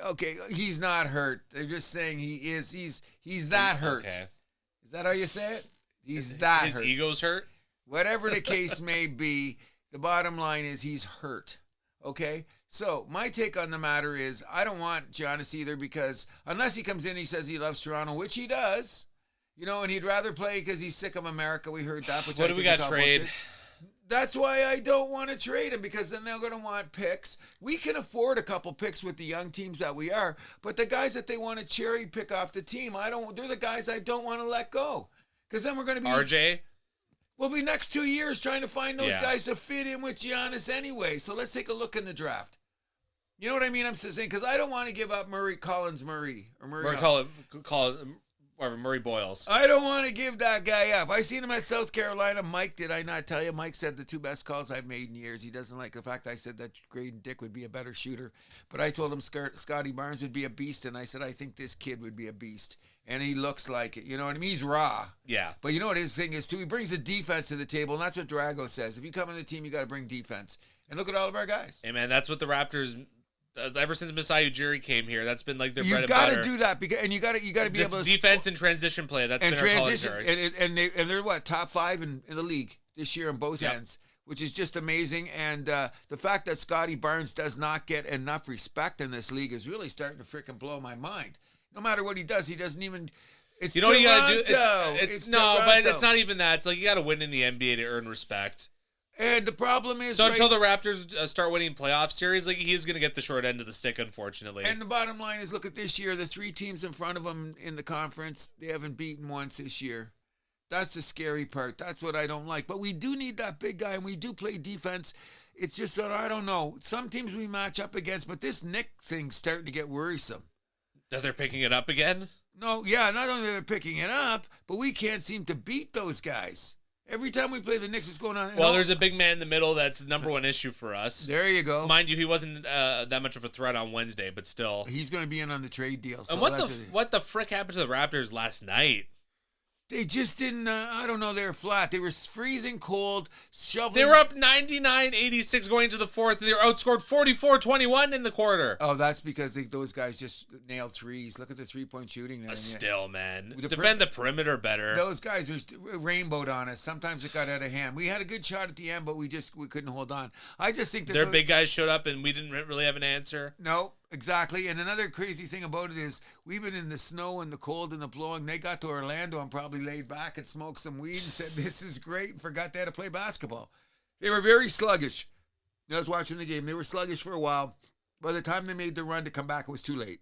B: he's not hurt. They're just saying he is. He's that hurt.
A: Okay.
B: Is that how you say it? He's that hurt.
A: His ego's hurt?
B: Whatever the case may be, the bottom line is he's hurt. Okay? So my take on the matter is I don't want Giannis either because unless he comes in and he says he loves Toronto, which he does, and he'd rather play because he's sick of America. We heard that.
A: What do we got trade?
B: That's why I don't want to trade him because then they're going to want picks. We can afford a couple picks with the young teams that we are, but the guys that they want to cherry pick off the team, they're the guys I don't want to let go because then we're going to be
A: RJ.
B: We'll be next 2 years trying to find those guys to fit in with Giannis anyway. So let's take a look in the draft. You know what I mean? I'm saying because I don't want to give up Murray Boyles. I don't want to give that guy up. I seen him at South Carolina. Mike, did I not tell you? Mike said the 2 best calls I've made in years. He doesn't like the fact I said that Graydon Dick would be a better shooter. But I told him Scotty Barnes would be a beast, and I said I think this kid would be a beast. And he looks like it. You know what I mean? He's raw.
A: Yeah.
B: But you know what his thing is, too? He brings the defense to the table, and that's what Drago says. If you come on the team, you got to bring defense. And look at all of our guys.
A: Hey, man, that's what the Raptors... ever since Masai Ujiri came here, that's been like their bread and
B: butter. You got
A: to
B: do that because, and you got to be able to
A: defense and transition play. That's
B: and
A: been
B: transition,
A: our calling
B: card. And they're what top 5 in the league this year on both ends, which is just amazing. And the fact that Scotty Barnes does not get enough respect in this league is really starting to freaking blow my mind. No matter what he does, he doesn't even. It's
A: you know
B: Toronto.
A: What you gotta do? It's no,
B: Toronto.
A: but it's not even that. It's like you got to win in the NBA to earn respect.
B: And the problem is...
A: So until the Raptors start winning playoff series, like he's going to get the short end of the stick, unfortunately.
B: And the bottom line is, look at this year. The 3 teams in front of them in the conference, they haven't beaten once this year. That's the scary part. That's what I don't like. But we do need that big guy, and we do play defense. It's just that, I don't know. Some teams we match up against, but this Nick thing's starting to get worrisome.
A: That they're picking it up again?
B: No, yeah, not only are they picking it up, but we can't seem to beat those guys. Every time we play the Knicks, it's going on.
A: Well, there's a big man in the middle that's the number one issue for us.
B: There you go.
A: Mind you, he wasn't that much of a threat on Wednesday, but still.
B: He's going to be in on the trade deal. So
A: and what the frick happened to the Raptors last night?
B: They just didn't, I don't know, they were flat. They were freezing cold, shoveling.
A: They were up 99-86 going into the fourth, and they were outscored 44-21 in the quarter.
B: Oh, that's because those guys just nailed threes. Look at the three-point shooting there.
A: Still, man. Defend the perimeter better.
B: Those guys were rainbowed on us. Sometimes it got out of hand. We had a good shot at the end, but we couldn't hold on. I just think that
A: their big guys showed up, and we didn't really have an answer.
B: No. Exactly. And another crazy thing about it is we've been in the snow and the cold and the blowing. They got to Orlando and probably laid back and smoked some weed and said, this is great, and forgot they had to play basketball. They were very sluggish. I was watching the game. They were sluggish for a while. By the time they made the run to come back, it was too late.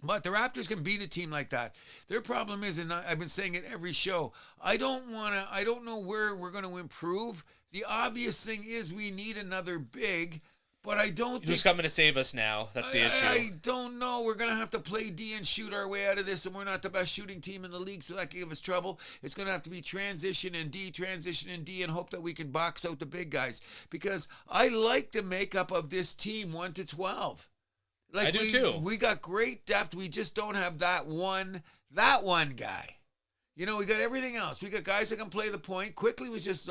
B: But the Raptors can beat a team like that. Their problem is, and I've been saying it every show, I don't know where we're going to improve. The obvious thing is we need another big, but I don't think...
A: Who's coming to save us now? That's the issue.
B: I don't know. We're going to have to play D and shoot our way out of this, and we're not the best shooting team in the league, so that can give us trouble. It's going to have to be transition and D, and hope that we can box out the big guys. Because I like the makeup of this team 1 to 12. Like
A: I do too.
B: We got great depth. We just don't have that one guy. You know, we got everything else. We got guys that can play the point. Quickly was just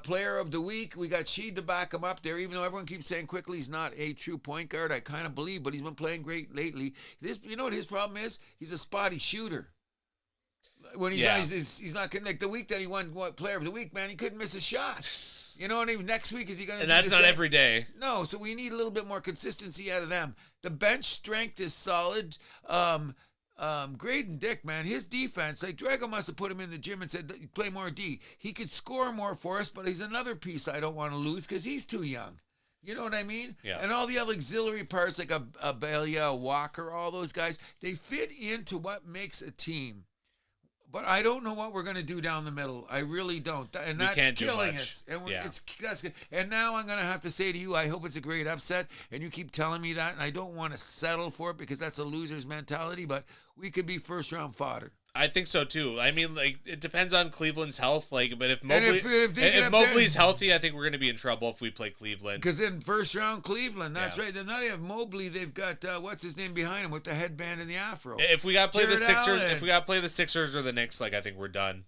B: player of the week. We got Sheed to back him up there, even though everyone keeps saying Quickly's not a true point guard. I kind of believe, but he's been playing great lately. You know what his problem is? He's a spotty shooter. When he's not like the week that he won player of the week, man, he couldn't miss a shot. You know what I mean? Next week, is he going to?
A: And that's not every day.
B: No, so we need a little bit more consistency out of them. The bench strength is solid. Graydon Dick, man, his defense, like Drago must have put him in the gym and said, play more D. He could score more for us, but he's another piece I don't want to lose because he's too young. You know what I mean?
A: Yeah.
B: And all the other auxiliary parts like a Belia, a Walker, all those guys, they fit into what makes a team. But I don't know what we're going to do down the middle. I really don't. And that's killing us. And that's good. And now I'm going to have to say to you, I hope it's a great upset. And you keep telling me that. And I don't want to settle for it because that's a loser's mentality. But we could be first-round fodder.
A: I think so too. I mean, like, it depends on Cleveland's health. Like, but if
B: Mobley's
A: healthy, I think we're going to be in trouble if we play Cleveland.
B: Because in first round Cleveland, that's right. They're not even Mobley. They've got what's his name behind him with the headband and the afro.
A: If we got to play the Sixers,
B: Allen.
A: if we got to play the Sixers or the Knicks, like I think we're done.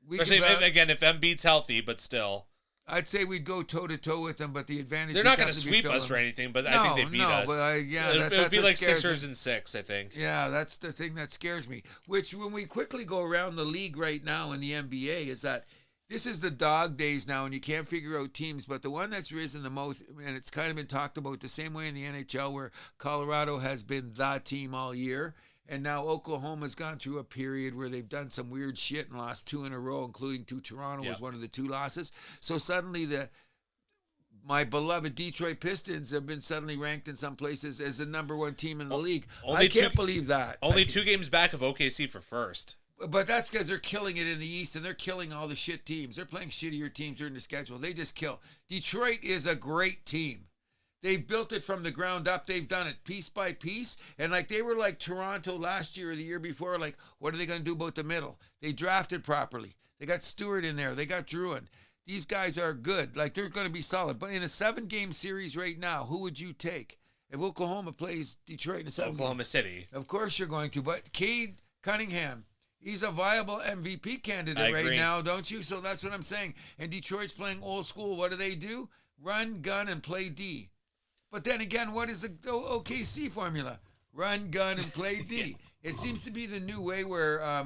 B: Especially
A: if Embiid's healthy, but still.
B: I'd say we'd go toe-to-toe with them, but the advantage...
A: They're not going to sweep us or anything, but I think they beat us.
B: But
A: it would be like Sixers and 6, I think.
B: Yeah, that's the thing that scares me. Which, when we quickly go around the league right now in the NBA, is that this is the dog days now, and you can't figure out teams, but the one that's risen the most, and it's kind of been talked about the same way in the NHL, where Colorado has been the team all year, and now Oklahoma's gone through a period where they've done some weird shit and lost 2 in a row, including to Toronto was one of the 2 losses. So suddenly my beloved Detroit Pistons have been suddenly ranked in some places as the number 1 team in the league. I can't believe that.
A: Only 2 games back of OKC for first.
B: But that's because they're killing it in the East, and they're killing all the shit teams. They're playing shittier teams during the schedule. They just kill. Detroit is a great team. They've built it from the ground up. They've done it piece by piece. And like they were like Toronto last year or the year before, like, what are they going to do about the middle? They drafted properly. They got Stewart in there. They got Druin. These guys are good. Like, they're going to be solid. But in a 7-game series right now, who would you take? If Oklahoma plays Detroit in a 7-game.
A: Oklahoma City.
B: Of course you're going to. But Cade Cunningham, he's a viable MVP candidate right now, don't you? So that's what I'm saying. And Detroit's playing old school. What do? Run, gun, and play D. But then again, what is the OKC formula? Run, gun, and play D. It seems to be the new way where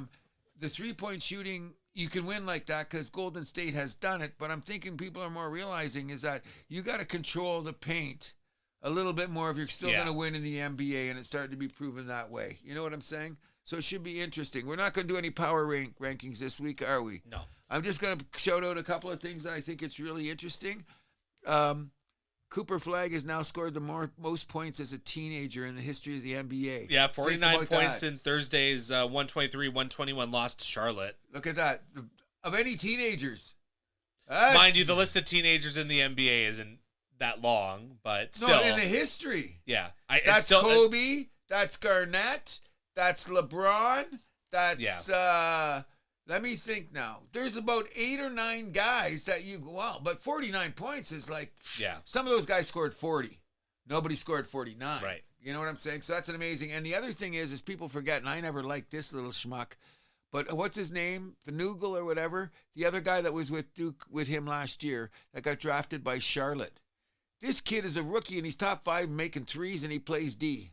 B: the three-point shooting, you can win like that because Golden State has done it. But I'm thinking people are more realizing is that you got to control the paint a little bit more if you're still going to win in the NBA, and it's starting to be proven that way. You know what I'm saying? So it should be interesting. We're not going to do any power rankings this week, are we?
A: No.
B: I'm just going to shout out a couple of things that I think it's really interesting. Cooper Flagg has now scored the most points as a teenager in the history of the NBA.
A: Yeah, 49 points in Thursday's 123-121 loss to Charlotte.
B: Look at that. Of any teenagers.
A: Mind you, the list of teenagers in the NBA isn't that long, but still.
B: No, in the history.
A: Yeah.
B: That's Kobe. That's Garnett. That's LeBron. That's... let me think now. There's about 8 or 9 guys that but 49 points is like, some of those guys scored 40. Nobody scored 49.
A: Right.
B: You know what I'm saying? So that's an amazing. And the other thing is people forget, and I never liked this little schmuck, but what's his name? Vanugel or whatever? The other guy that was with Duke with him last year that got drafted by Charlotte. This kid is a rookie, and he's top 5 making threes, and he plays D.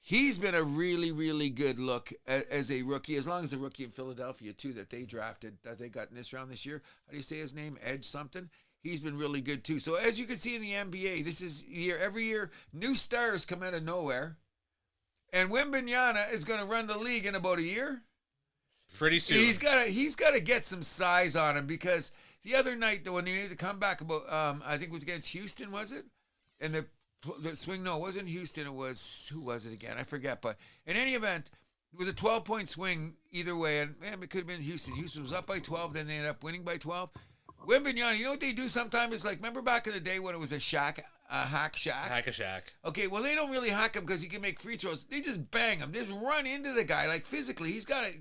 B: He's been a really, really good look as a rookie, as long as a rookie in Philadelphia, too, that they drafted, that they got in this round this year. How do you say his name? Edge something? He's been really good, too. So as you can see in the NBA, this is every year, new stars come out of nowhere. And Wembanyama is going to run the league in about a year.
A: Pretty soon.
B: He's got to get some size on him because the other night, when he made the comeback about, I think it was against Houston, was it? And the the swing. No, it wasn't Houston. It was, who was it again? I forget. But in any event, it was a 12-point swing either way. And man, it could have been Houston. Houston was up by 12. Then they ended up winning by 12. Wembanyama, you know what they do sometimes? It's like, remember back in the day when it was a hack shack?
A: Hack-a-shack.
B: Okay, well, they don't really hack him because he can make free throws. They just bang him. They just run into the guy. Like, physically, he's got to...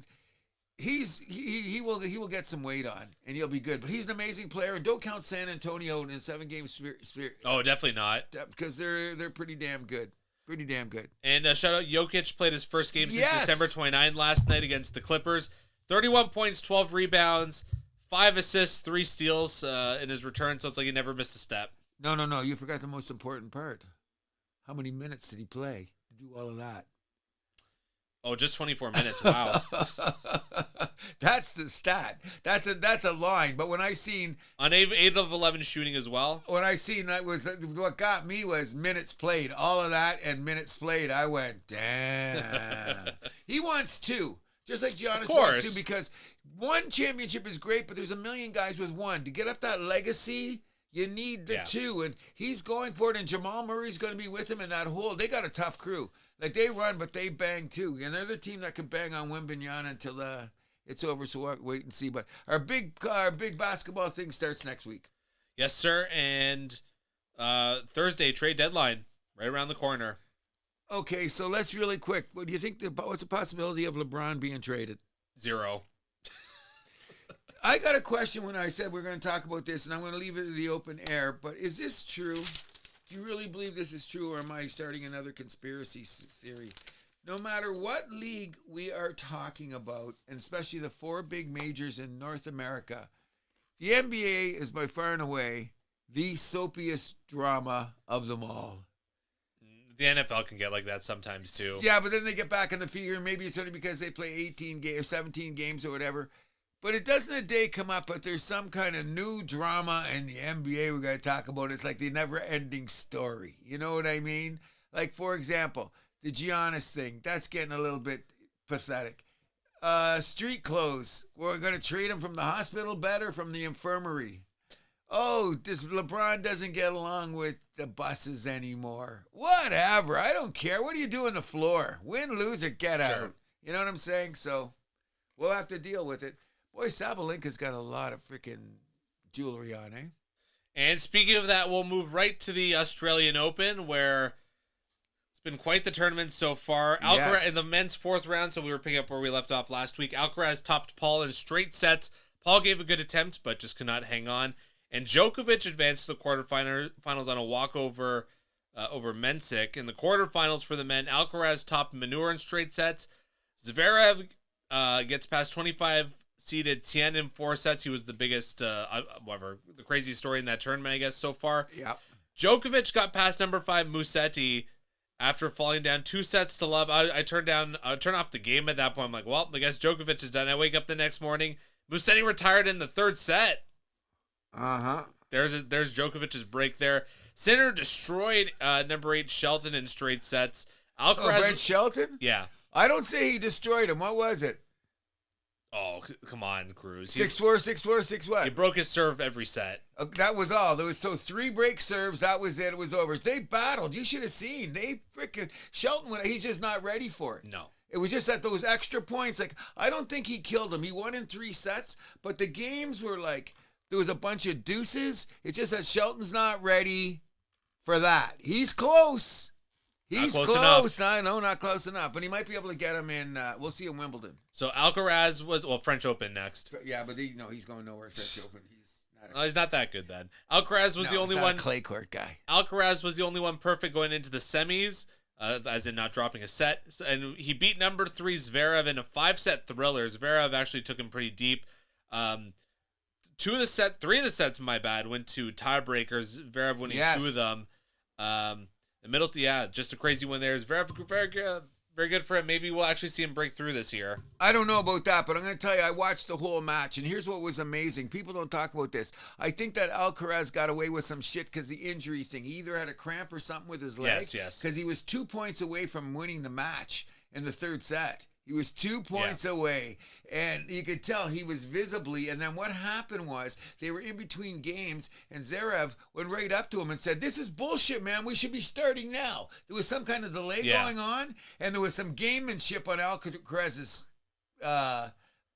B: He will get some weight on, and he'll be good. But he's an amazing player, and don't count San Antonio in a 7-game spirit.
A: Oh, definitely not.
B: Because they're pretty damn good. Pretty damn good.
A: And shout out, Jokic played his first game since
B: Yes!
A: December 29 last night against the Clippers. 31 points, 12 rebounds, 5 assists, 3 steals in his return, so it's like he never missed a step.
B: No. You forgot the most important part. How many minutes did he play to do all of that?
A: Oh, just 24 minutes. Wow.
B: That's the stat. That's a line. But when I seen
A: On 8 of 11 shooting as well.
B: when I seen that was what got me was minutes played. All of that and minutes played. I went, damn. He wants 2. Just like Giannis wants 2, because 1 championship is great, but there's a million guys with 1. To get up that legacy, you need the 2. And he's going for it, and Jamal Murray's going to be with him in that hole. They got a tough crew. Like, they run, but they bang too. And they're the team that can bang on Wembanyama until it's over, so we'll wait and see. But our big basketball thing starts next week.
A: Yes, sir. And Thursday, trade deadline, right around the corner.
B: Okay, so let's really quick. What do you think? What's the possibility of LeBron being traded?
A: 0.
B: I got a question when I said we're going to talk about this, and I'm going to leave it to the open air. But is this true? Do you really believe this is true, or am I starting another conspiracy theory? No matter what league we are talking about, and especially the 4 big majors in North America, the NBA is by far and away the soapiest drama of them all.
A: The NFL can get like that sometimes too.
B: Yeah, but then they get back in the figure. Maybe it's only because they play 18 games or 17 games or whatever. But it doesn't a day come up, but there's some kind of new drama in the NBA we got to talk about. It's like the never-ending story. You know what I mean? Like, for example, the Giannis thing. That's getting a little bit pathetic. Street clothes. We're going to trade him from the hospital bed or from the infirmary. Oh, LeBron doesn't get along with the buses anymore. Whatever. I don't care. What do you do on the floor? Win, lose, or get out. You know what I'm saying? So we'll have to deal with it. Boy, Sabalenka's got a lot of freaking jewelry on, eh?
A: And speaking of that, we'll move right to the Australian Open, where it's been quite the tournament so far. Alcaraz in the men's 4th round, so we were picking up where we left off last week. Alcaraz topped Paul in straight sets. Paul gave a good attempt, but just could not hang on. And Djokovic advanced to the quarterfinals on a walkover over Mensik. In the quarterfinals for the men, Alcaraz topped Manure in straight sets. Zverev gets past 25-seeded Tien in 4 sets. He was the biggest, the craziest story in that tournament, I guess, so far.
B: Yep.
A: Djokovic got past number 5 Musetti after falling down 2 sets to love. I turned off the game at that point. I'm like, well, I guess Djokovic is done. I wake up the next morning. Musetti retired in the 3rd set.
B: Uh-huh.
A: There's Djokovic's break there. Sinner destroyed number 8 Shelton in straight sets. Alcaraz.
B: Brett Shelton?
A: Yeah.
B: I don't say he destroyed him. What was it?
A: Oh, come on, Cruz.
B: 6-4, 6-4, 6 what?
A: He broke his serve every set.
B: That was all. There was 3 break serves. That was it. It was over. They battled. You should have seen. They freaking Shelton. He's just not ready for it.
A: No.
B: It was just at those extra points. Like, I don't think he killed him. He won in 3 sets, but the games were like, there was a bunch of deuces. It's just that Shelton's not ready for that. He's close. He's close. No, not close enough. But he might be able to get him in. We'll see in Wimbledon.
A: So Alcaraz was, French Open next.
B: Yeah, but he's going nowhere. French Open.
A: He's not that good then. Alcaraz was the only one.
B: A clay court guy.
A: Alcaraz was the only one perfect going into the semis, as in not dropping a set. And he beat number 3 Zverev in a 5-set thriller. Zverev actually took him pretty deep. 3 of the sets, my bad, went to tiebreakers. Zverev winning 2 of them. The middle, just a crazy one there. Zverev, very good for him. Maybe we'll actually see him break through this year.
B: I don't know about that, but I'm going to tell you, I watched the whole match, and here's what was amazing. People don't talk about this. I think that Alcaraz got away with some shit because the injury thing. He either had a cramp or something with his leg.
A: Yes.
B: Because he was 2 points away from winning the match in the 3rd set. He was 2 points away, and you could tell he was visibly. And then what happened was they were in between games, and Zverev went right up to him and said, "This is bullshit, man. We should be starting now." There was some kind of delay going on, and there was some gamemanship on Alcaraz's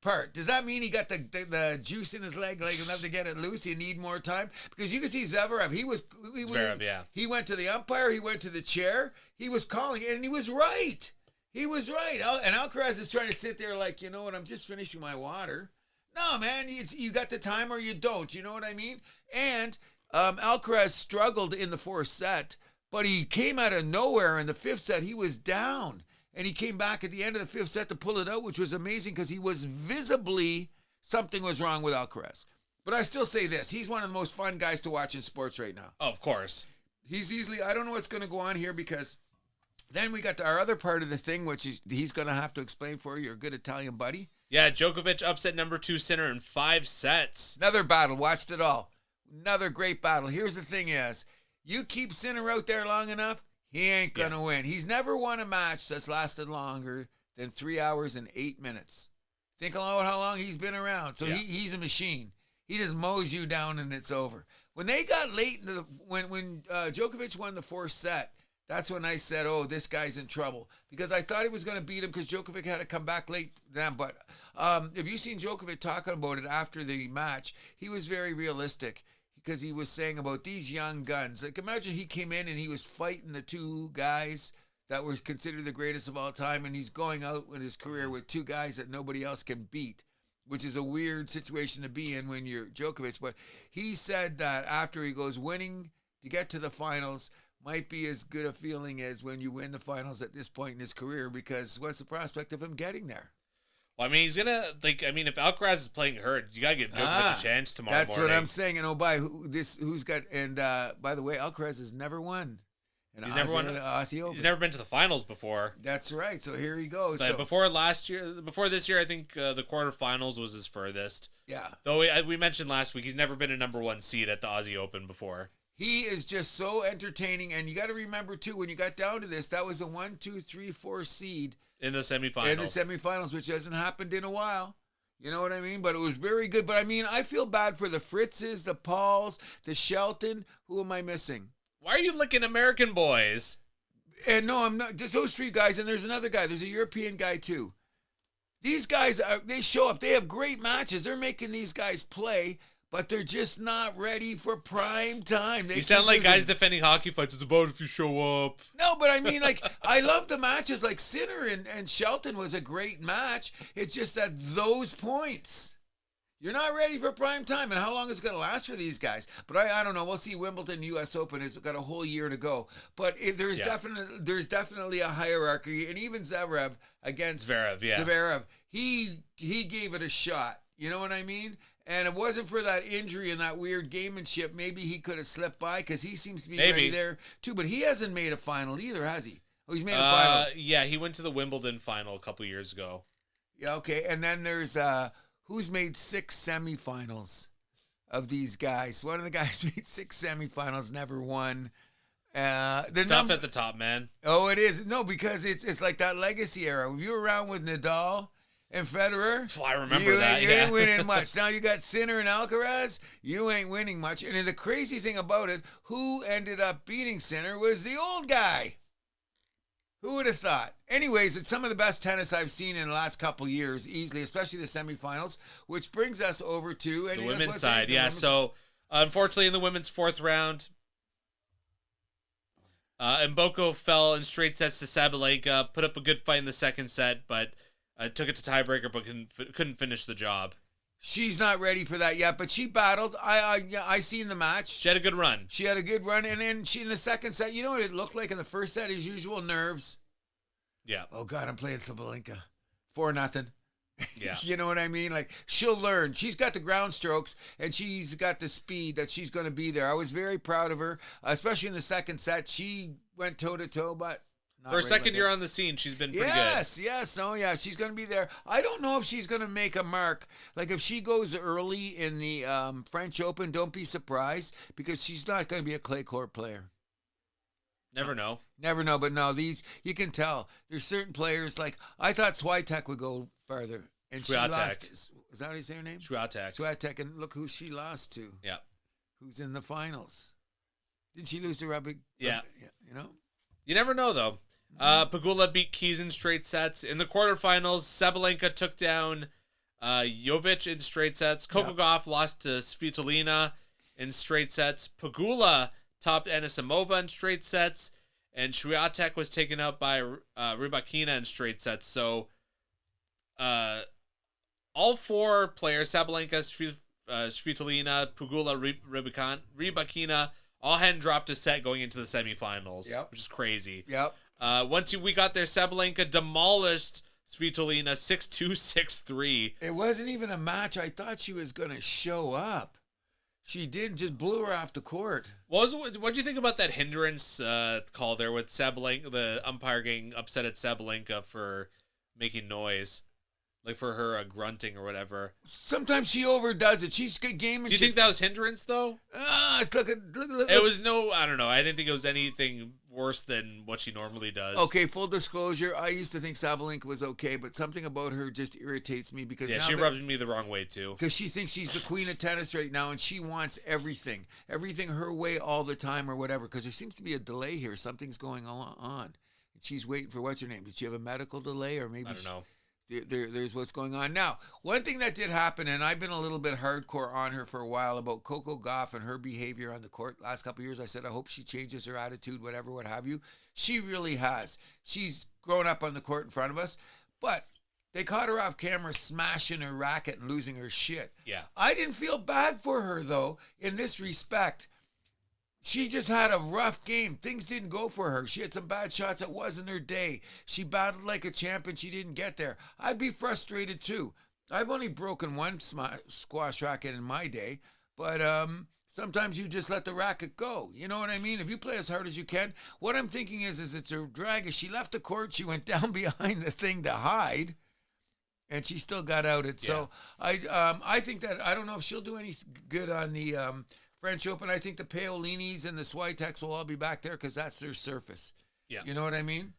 B: part. Does that mean he got the juice in his leg enough to get it loose? You need more time? Because you can see Zverev, he went to the umpire, he went to the chair, he was calling, and he was right. He was right. And Alcaraz is trying to sit there like, you know what, I'm just finishing my water. No, man, you got the time or you don't. You know what I mean? And Alcaraz struggled in the fourth set, but he came out of nowhere in the fifth set. He was down. And he came back at the end of the fifth set to pull it out, which was amazing because he was visibly, something was wrong with Alcaraz. But I still say this. He's one of the most fun guys to watch in sports right now.
A: Oh, of course.
B: He's easily, I don't know what's going to go on here because then we got to our other part of the thing, which is he's going to have to explain for you, your good Italian buddy.
A: Yeah, Djokovic upset number 2 Sinner in 5 sets.
B: Another battle. Watched it all. Another great battle. Here's the thing is, you keep Sinner out there long enough, he ain't going to win. He's never won a match that's lasted longer than 3 hours and 8 minutes. Think about how long he's been around. So he's a machine. He just mows you down and it's over. When they got late, when Djokovic won the fourth set, that's when I said, oh, this guy's in trouble. Because I thought he was going to beat him because Djokovic had to come back late then. But if you've seen Djokovic talking about it after the match, he was very realistic because he was saying about these young guns. Like, imagine he came in and he was fighting the two guys that were considered the greatest of all time, and he's going out with his career with two guys that nobody else can beat, which is a weird situation to be in when you're Djokovic. But he said that after he goes, winning to get to the finals might be as good a feeling as when you win the finals at this point in his career, because what's the prospect of him getting there?
A: Well, I mean, he's going to, if Alcaraz is playing hurt, you got to give Djokovic a chance tomorrow morning.
B: That's what I'm saying. And by the way, Alcaraz has never won.
A: He's never won
B: Aussie Open.
A: He's never been to the finals before.
B: That's right. So here he goes.
A: But before this year, I think the quarterfinals was his furthest.
B: Yeah.
A: Though we mentioned last week, he's never been a number 1 seed at the Aussie Open before.
B: He is just so entertaining. And you got to remember, too, when you got down to this, that was a 1, 2, 3, 4 seed.
A: In the semifinals.
B: Which hasn't happened in a while. You know what I mean? But it was very good. But I mean, I feel bad for the Fritzes, the Pauls, the Shelton. Who am I missing?
A: Why are you licking American boys?
B: And no, I'm not. Just those 3 guys. And there's another guy. There's a European guy, too. These guys, they show up. They have great matches. They're making these guys play, but they're just not ready for prime time.
A: You sound like guys defending hockey fights. It's about if you show up.
B: No, but I mean, I love the matches. Like Sinner and Shelton was a great match. It's just that those points, you're not ready for prime time. And how long is it going to last for these guys? But I don't know. We'll see. Wimbledon, U.S. Open has got a whole year to go. But there's definitely a hierarchy. And even Zverev against Zverev, he gave it a shot. You know what I mean? And it wasn't for that injury and that weird gamemanship, maybe he could have slipped by because he seems to be ready there too. But he hasn't made a final either, has he? Oh, he's made a final.
A: Yeah, he went to the Wimbledon final a couple years ago.
B: Yeah, okay. And then there's who's made 6 semifinals of these guys? One of the guys made 6 semifinals, never won.
A: At the top, man.
B: Oh, it is. No, because it's like that legacy era. If you were around with Nadal and Federer,
A: I remember that.
B: You ain't winning much. Now you got Sinner and Alcaraz, you ain't winning much. And the crazy thing about it, who ended up beating Sinner was the old guy. Who would have thought? Anyways, it's some of the best tennis I've seen in the last couple years, easily, especially the semifinals, which brings us over to
A: the women's side. Yeah, so unfortunately in the women's 4th round, Mboko fell in straight sets to Sabalenka, put up a good fight in the second set, but took it to tiebreaker, but couldn't finish the job.
B: She's not ready for that yet, but she battled. I seen the match.
A: She had a good run.
B: She had a good run, and then she in the second set. You know what it looked like in the first set? As usual, nerves.
A: Yeah.
B: Oh God, I'm playing Sabalenka 4-0.
A: Yeah.
B: You know what I mean? Like, she'll learn. She's got the ground strokes, and she's got the speed that she's going to be there. I was very proud of her, especially in the second set. She went toe to toe, but.
A: For a second year on the scene, she's been pretty good.
B: Yes. She's going to be there. I don't know if she's going to make a mark. Like, if she goes early in the French Open, don't be surprised, because she's not going to be a clay court player.
A: Never know.
B: Never know, but no, these, you can tell. There's certain players, like, I thought Swiatek would go farther. And she lost. Is that how you say her name? Swiatek, and look who she lost to.
A: Yeah.
B: Who's in the finals. Didn't she lose to Rubik?
A: Yeah.
B: You know?
A: You never know, though. Pegula beat Keys in straight sets. In the quarterfinals, Sabalenka took down Jovic in straight sets. Kokogov lost to Svitolina in straight sets. Pegula topped Anisimova in straight sets. And Swiatek was taken out by Rybakina in straight sets. So all four players, Sabalenka, Svitolina, Pegula, Rybakina, all hadn't dropped a set going into the semifinals, which is crazy. Once we got there, Sabalenka demolished Svitolina 6-2, 6-3.
B: It wasn't even a match. I thought she was going to show up. She did, just blew her off the court.
A: What do you think about that hindrance call there with Sabalenka, the umpire getting upset at Sabalenka for making noise? Like for her grunting or whatever.
B: Sometimes she overdoes it. She's good game.
A: Do you think that was hindrance though?
B: Look.
A: It was no, I don't know. I didn't think it was anything worse than what she normally does.
B: Okay, full disclosure. I used to think Sabalenka was okay, but something about her just irritates me because
A: she rubs me the wrong way too.
B: Because she thinks she's the queen of tennis right now, and she wants everything her way all the time or whatever. Because there seems to be a delay here. Something's going on. She's waiting for what's her name? Did she have a medical delay or maybe?
A: I don't know.
B: There's what's going on. Now, one thing that did happen, and I've been a little bit hardcore on her for a while about Coco Gauff and her behavior on the court. Last couple of years, I said, I hope she changes her attitude, whatever, what have you. She really has. She's grown up on the court in front of us, but they caught her off camera smashing her racket and losing her shit.
A: Yeah.
B: I didn't feel bad for her, though, in this respect. She just had a rough game. Things didn't go for her. She had some bad shots. It wasn't her day. She battled like a champion. She didn't get there. I'd be frustrated too. I've only broken one squash racket in my day, but sometimes you just let the racket go. You know what I mean? If you play as hard as you can. What I'm thinking is it's a drag. As she left the court, she went down behind the thing to hide, and she still got out it. Yeah. So I think that, I don't know if she'll do any good on the French Open. I think the Paolinis and the Swiateks will all be back there because that's their surface.
A: Yeah.
B: You know what I mean?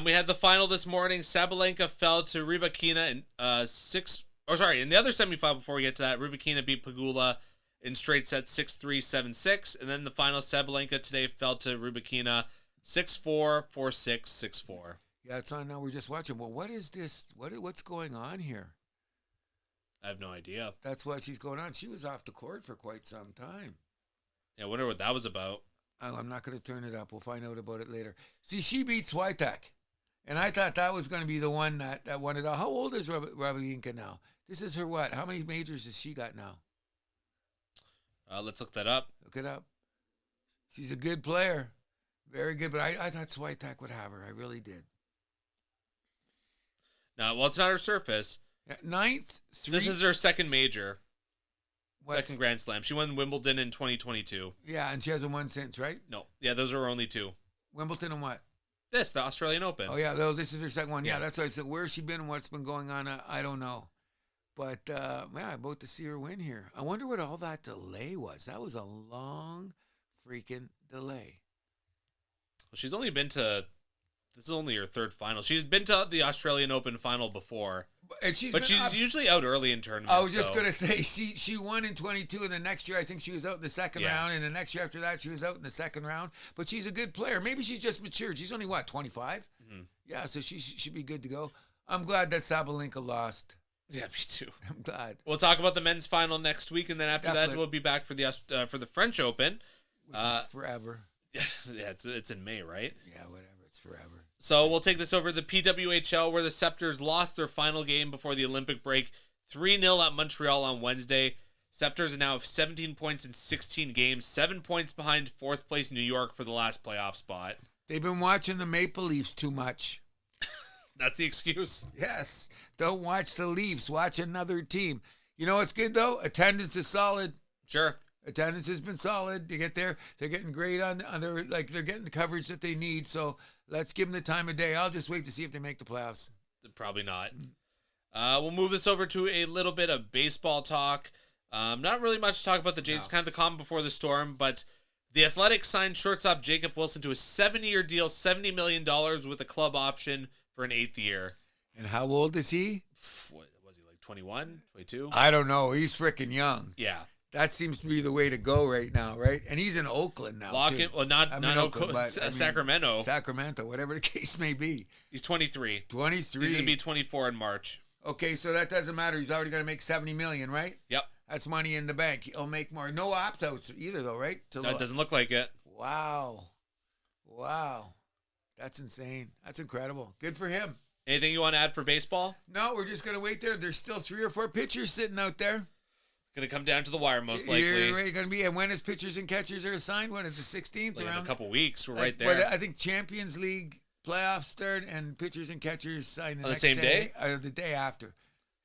A: We had the final this morning. Sabalenka fell to Rybakina in in the other semifinal before we get to that. Rybakina beat Pegula in straight sets 6-3, 7-6. And then the final, Sabalenka today fell to Rybakina 6-4, 4-6, 6-4.
B: Yeah, it's on now. We're just watching. Well, what is this? What's going on here?
A: I have no idea.
B: That's why she's going on. She was off the court for quite some time.
A: Yeah, I wonder what that was about.
B: Oh, I'm not going to turn it up. We'll find out about it later. See, she beat Swiatek. And I thought that was going to be the one that won it all. How old is Rybakina now? This is her what? How many majors has she got now?
A: Let's look that up.
B: Look it up. She's a good player. Very good. But I thought Swiatek would have her. I really did.
A: No, well, it's not her surface.
B: Ninth.
A: This is her second major. Second Grand Slam. She won Wimbledon in 2022.
B: Yeah, and she hasn't won since, right?
A: No. Yeah, those are her only two.
B: Wimbledon and what?
A: The Australian Open.
B: Oh, yeah, though this is her second one. Yeah, that's why I said, where has she been and what's been going on? I don't know. But, I'm about to see her win here. I wonder what all that delay was. That was a long freaking delay.
A: Well, she's only been to... This is only her third final. She's been to the Australian Open final before. But she's usually out early in tournaments.
B: I was just going to say, she won in 22, and the next year I think she was out in the second round, and the next year after that she was out in the second round. But she's a good player. Maybe she's just matured. She's only, 25? Mm-hmm. Yeah, so she should be good to go. I'm glad that Sabalenka lost.
A: Yeah, me too.
B: I'm glad.
A: We'll talk about the men's final next week, and then after that we'll be back for the French Open.
B: Which is forever.
A: Yeah, it's in May, right?
B: Yeah, whatever. It's forever.
A: So we'll take this over to the PWHL, where the Scepters lost their final game before the Olympic break, 3-0 at Montreal on Wednesday. Scepters are now 17 points in 16 games, 7 points behind fourth place New York for the last playoff spot.
B: They've been watching the Maple Leafs too much.
A: That's the excuse.
B: Yes. Don't watch the Leafs. Watch another team. You know what's good, though? Attendance is solid.
A: Sure.
B: Attendance has been solid. You get there, they're getting great on their, they're getting the coverage that they need. So let's give them the time of day. I'll just wait to see if they make the playoffs.
A: Probably not. We'll move this over to a little bit of baseball talk. Not really much to talk about the Jays. It's kind of the calm before the storm, but The Athletics signed shortstop Jacob Wilson to a 7-year deal, $70 million with a club option for an 8th year.
B: And how old is he?
A: What was he, like 21, 22?
B: I don't know. He's freaking young.
A: Yeah.
B: That seems to be the way to go right now, right? And he's in Oakland now.
A: Lock in, well, not
B: Oakland, but
A: Sacramento.
B: Sacramento, whatever the case may be.
A: He's 23.
B: 23.
A: He's going to be 24 in March.
B: Okay, so that doesn't matter. He's already going to make $70 million, right?
A: Yep.
B: That's money in the bank. He'll make more. No opt-outs either, though, right?
A: No, it doesn't look like it.
B: Wow. That's insane. That's incredible. Good for him.
A: Anything you want to add for baseball?
B: No, we're just going to wait there. There's still 3 or 4 pitchers sitting out there.
A: Going to come down to the wire, most likely.
B: You're going to be. And when is pitchers and catchers are assigned? When is the 16th?
A: Like
B: around?
A: in a couple weeks. We're right there.
B: But I think Champions League playoffs start and pitchers and catchers sign
A: on the same day?
B: Or the day after.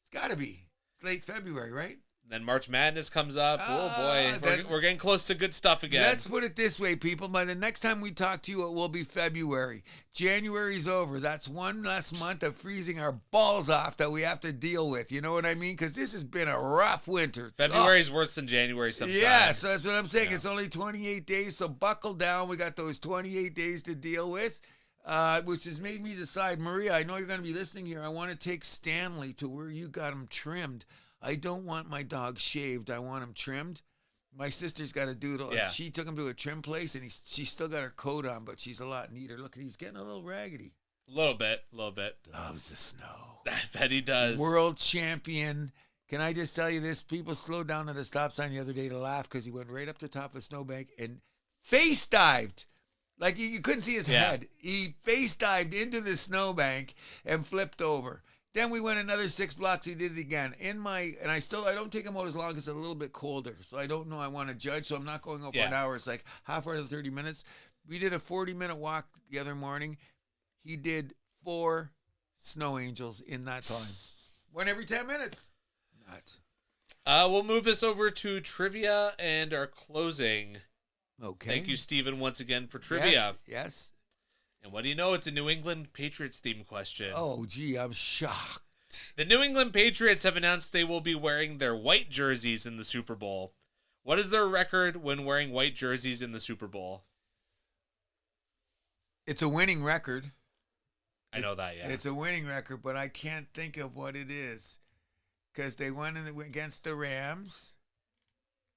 B: It's got to be. It's late February, right?
A: Then March Madness comes up. Oh, boy. We're getting close to good stuff again.
B: Let's put it this way, people. By the next time we talk to you, it will be February. January's over. That's one less month of freezing our balls off that we have to deal with. You know what I mean? Because this has been a rough winter.
A: February's worse than January sometimes.
B: Yeah, so that's what I'm saying.
A: Yeah.
B: It's only 28 days, so buckle down. We got those 28 days to deal with, which has made me decide, Maria, I know you're going to be listening here. I want to take Stanley to where you got him trimmed. I don't want my dog shaved. I want him trimmed. My sister's got a doodle.
A: Yeah.
B: She took him to a trim place, and she's still got her coat on, but she's a lot neater. Look, he's getting a little raggedy.
A: A little bit.
B: Loves the snow.
A: I bet he does.
B: World champion. Can I just tell you this? People slowed down at a stop sign the other day to laugh because he went right up to the top of a snowbank and face dived. Like you couldn't see his head. He face dived into the snowbank and flipped over. Then we went another 6 blocks. He did it again. I don't take him out as long as it's a little bit colder. So I don't know. I want to judge. So I'm not going over an hour. It's like half hour to 30 minutes. We did a 40-minute walk the other morning. He did 4 snow angels in that time. One every 10 minutes. Nuts.
A: We'll move this over to trivia and our closing.
B: Okay.
A: Thank you, Steven, once again for trivia.
B: Yes.
A: And what do you know? It's a New England Patriots themed question.
B: Oh, gee, I'm shocked.
A: The New England Patriots have announced they will be wearing their white jerseys in the Super Bowl. What is their record when wearing white jerseys in the Super Bowl?
B: It's a winning record.
A: I know that, yeah.
B: It's a winning record, but I can't think of what it is. Because they won against the Rams.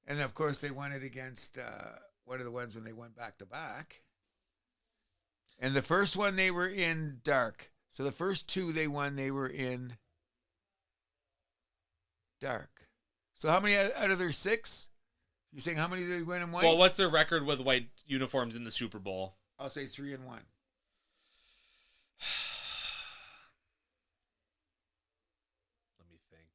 B: And, of course, they won it against one of the ones when they went back-to-back. And the first one, they were in dark. So the first 2 they won, they were in dark. So how many out of their 6? You're saying how many did they win in white?
A: Well, what's their record with white uniforms in the Super Bowl?
B: I'll say 3-1.
A: Let me think.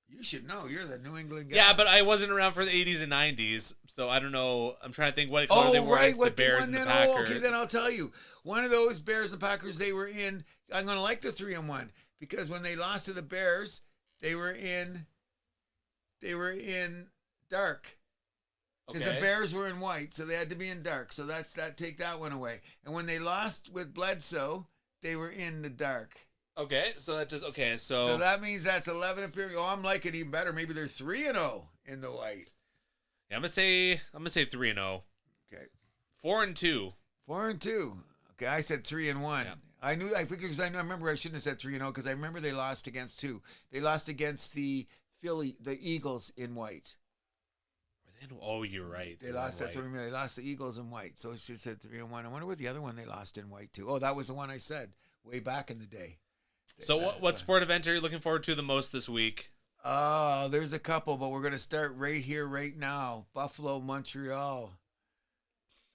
B: You should know. You're the New England guy.
A: Yeah, but I wasn't around for the 80s and 90s, so I don't know. I'm trying to think what color they wore against the Bears and the Packers.
B: Oh, okay, then I'll tell you. One of those Bears and Packers, they were in. I'm going to like the 3-1 because when they lost to the Bears, they were in dark. Because the Bears were in white, so they had to be in dark. So take that one away. And when they lost with Bledsoe, they were in the dark.
A: Okay, so that just
B: So that means that's 11 appearing. Oh, I'm liking it even better. Maybe they're 3-0 in the white.
A: Yeah, I'm gonna say 3-0.
B: Okay.
A: 4-2.
B: 4-2. Okay, I said 3-1.
A: Yeah.
B: I figured because I remember I shouldn't have said 3-0 because I remember they lost against 2. They lost against the Eagles in white.
A: Oh, you're right.
B: They lost. That's what I mean. They lost the Eagles in white. So it should have said 3-1. I wonder what the other one they lost in white too. Oh, that was the one I said way back in the day.
A: So what sport event are you looking forward to the most this week?
B: There's a couple, but we're going to start right here, right now. Buffalo, Montreal.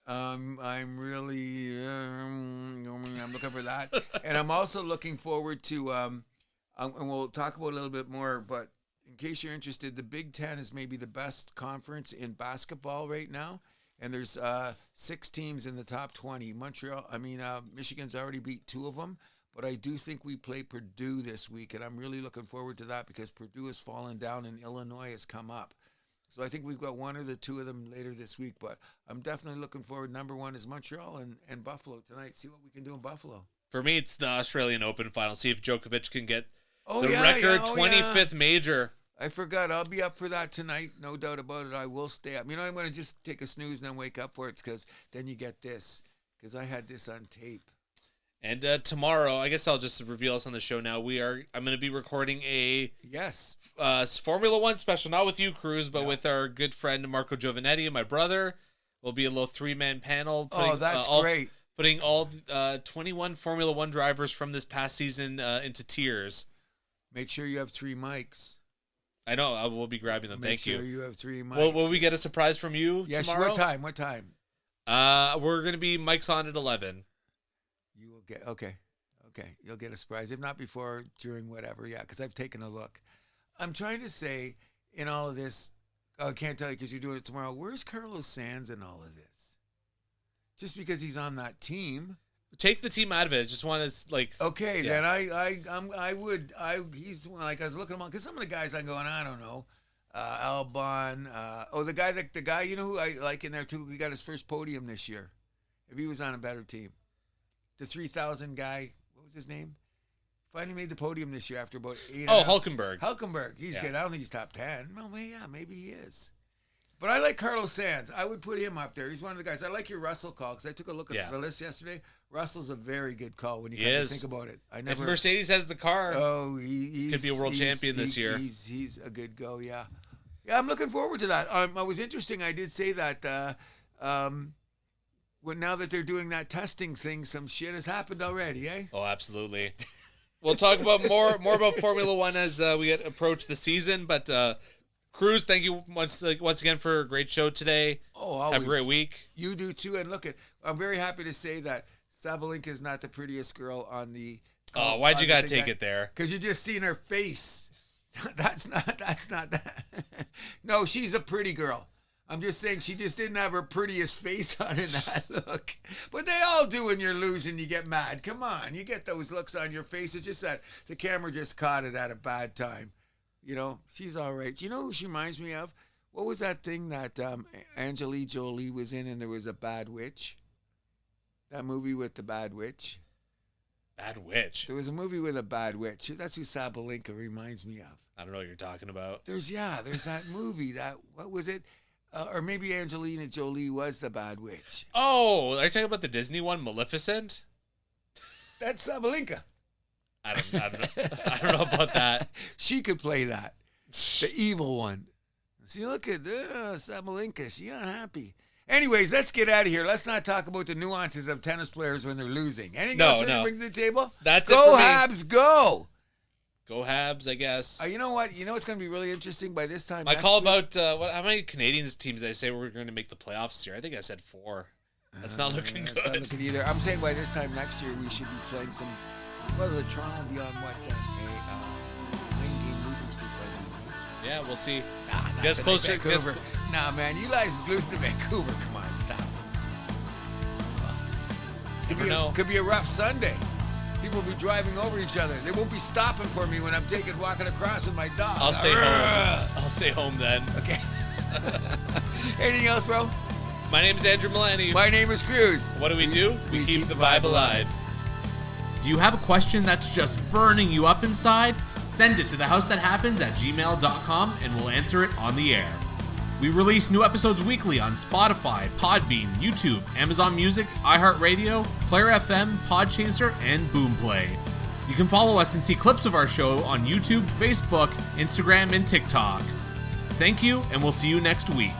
B: I'm looking for that. And I'm also looking forward to, and we'll talk about it a little bit more, but in case you're interested, the Big Ten is maybe the best conference in basketball right now. And there's 6 teams in the top 20. Michigan's already beat 2 of them. But I do think we play Purdue this week, and I'm really looking forward to that because Purdue has fallen down and Illinois has come up. So I think we've got 1 or the 2 of them later this week. But I'm definitely looking forward. Number 1 is Montreal and Buffalo tonight. See what we can do in Buffalo.
A: For me, it's the Australian Open final. See if Djokovic can get record 25th major.
B: I forgot. I'll be up for that tonight. No doubt about it. I will stay up. You know, I'm going to just take a snooze and then wake up for it because then you get this. Because I had this on tape.
A: And tomorrow, I guess I'll just reveal us on the show now. I'm going to be recording a Formula One special, not with you, Cruz, but with our good friend Marco Giovanetti and my brother. We'll be a little 3-man panel.
B: That's great.
A: Putting all 21 Formula One drivers from this past season into tiers.
B: Make sure you have 3 mics.
A: I know. I will be grabbing them. Thank you.
B: Make sure you have 3 mics.
A: Will we get a surprise from you tomorrow?
B: What time?
A: We're going to be mics on at 11.
B: You will get, okay. You'll get a surprise. If not before, during whatever. Yeah, because I've taken a look. I'm trying to say in all of this, I can't tell you because you're doing it tomorrow. Where's Carlos Sanz in all of this? Just because he's on that team.
A: Take the team out of it. Just want to
B: Okay, then he's like, I was looking at him because some of the guys I'm going, I don't know, Albon. The guy you know who I like in there too. He got his first podium this year. If he was on a better team, the 3,000 guy. What was his name? Finally made the podium this year after about 8.
A: Hulkenberg.
B: Hulkenberg. He's good. I don't think he's top 10. No, maybe he is. But I like Carlos Sanz. I would put him up there. He's one of the guys. I like your Russell call because I took a look at the list yesterday. Russell's a very good call when you kind of think about it.
A: If Mercedes has the car,
B: he
A: could be a world champion this year.
B: He's a good go, yeah. Yeah, I'm looking forward to that. It was interesting. I did say that now that they're doing that testing thing, some shit has happened already, eh?
A: Oh, absolutely. We'll talk about more about Formula One as we approach the season. But Cruz, thank you once again for a great show today.
B: Oh, always.
A: Have a great week.
B: You do too. And look, I'm very happy to say that Sabalenka is not the prettiest girl on the.
A: Oh, why'd you gotta take it there?
B: Because you just seen her face. That's not that. No, she's a pretty girl. I'm just saying she just didn't have her prettiest face on in that look. But they all do when you're losing, you get mad. Come on, you get those looks on your face. It's just that the camera just caught it at a bad time. You know, she's all right. You know who she reminds me of? What was that thing that Angelina Jolie was in and there was a bad witch? That movie with the bad witch?
A: Bad witch?
B: There was a movie with a bad witch. That's who Sabalenka reminds me of.
A: I don't know what you're talking about.
B: There's that movie. What was it? Or maybe Angelina Jolie was the bad witch.
A: Oh, are you talking about the Disney one, Maleficent?
B: That's Sabalenka.
A: I don't know about that.
B: She could play that. The evil one. See, look at Sabalenka. She unhappy. Anyways, let's get out of here. Let's not talk about the nuances of tennis players when they're losing. Anything else you bring to the table?
A: That's
B: go
A: it for me.
B: Habs, go!
A: Go Habs, I guess.
B: You know what? You know what's going to be really interesting by this time
A: I call about how many Canadian teams did I say we're going to make the playoffs this year? I think I said 4. That's not looking good.
B: Not looking either. I'm saying by this time next year we should be playing some. Well, the Toronto will be on what? Game losing streak by then. Right?
A: Yeah, we'll see.
B: Guess closer. Nah, man, you guys lose to Vancouver. Come on, stop. Could be a rough Sunday. People will be driving over each other. They won't be stopping for me when I'm walking across with my dog.
A: I'll stay home. I'll stay home then.
B: Okay. Anything else, bro?
A: My name is Andrew Milani.
B: My name is Cruz.
A: What do? We keep the vibe alive. Do you have a question that's just burning you up inside? Send it to thehousethathappens@gmail.com and we'll answer it on the air. We release new episodes weekly on Spotify, Podbean, YouTube, Amazon Music, iHeartRadio, Player FM, Podchaser, and Boomplay. You can follow us and see clips of our show on YouTube, Facebook, Instagram, and TikTok. Thank you, and we'll see you next week.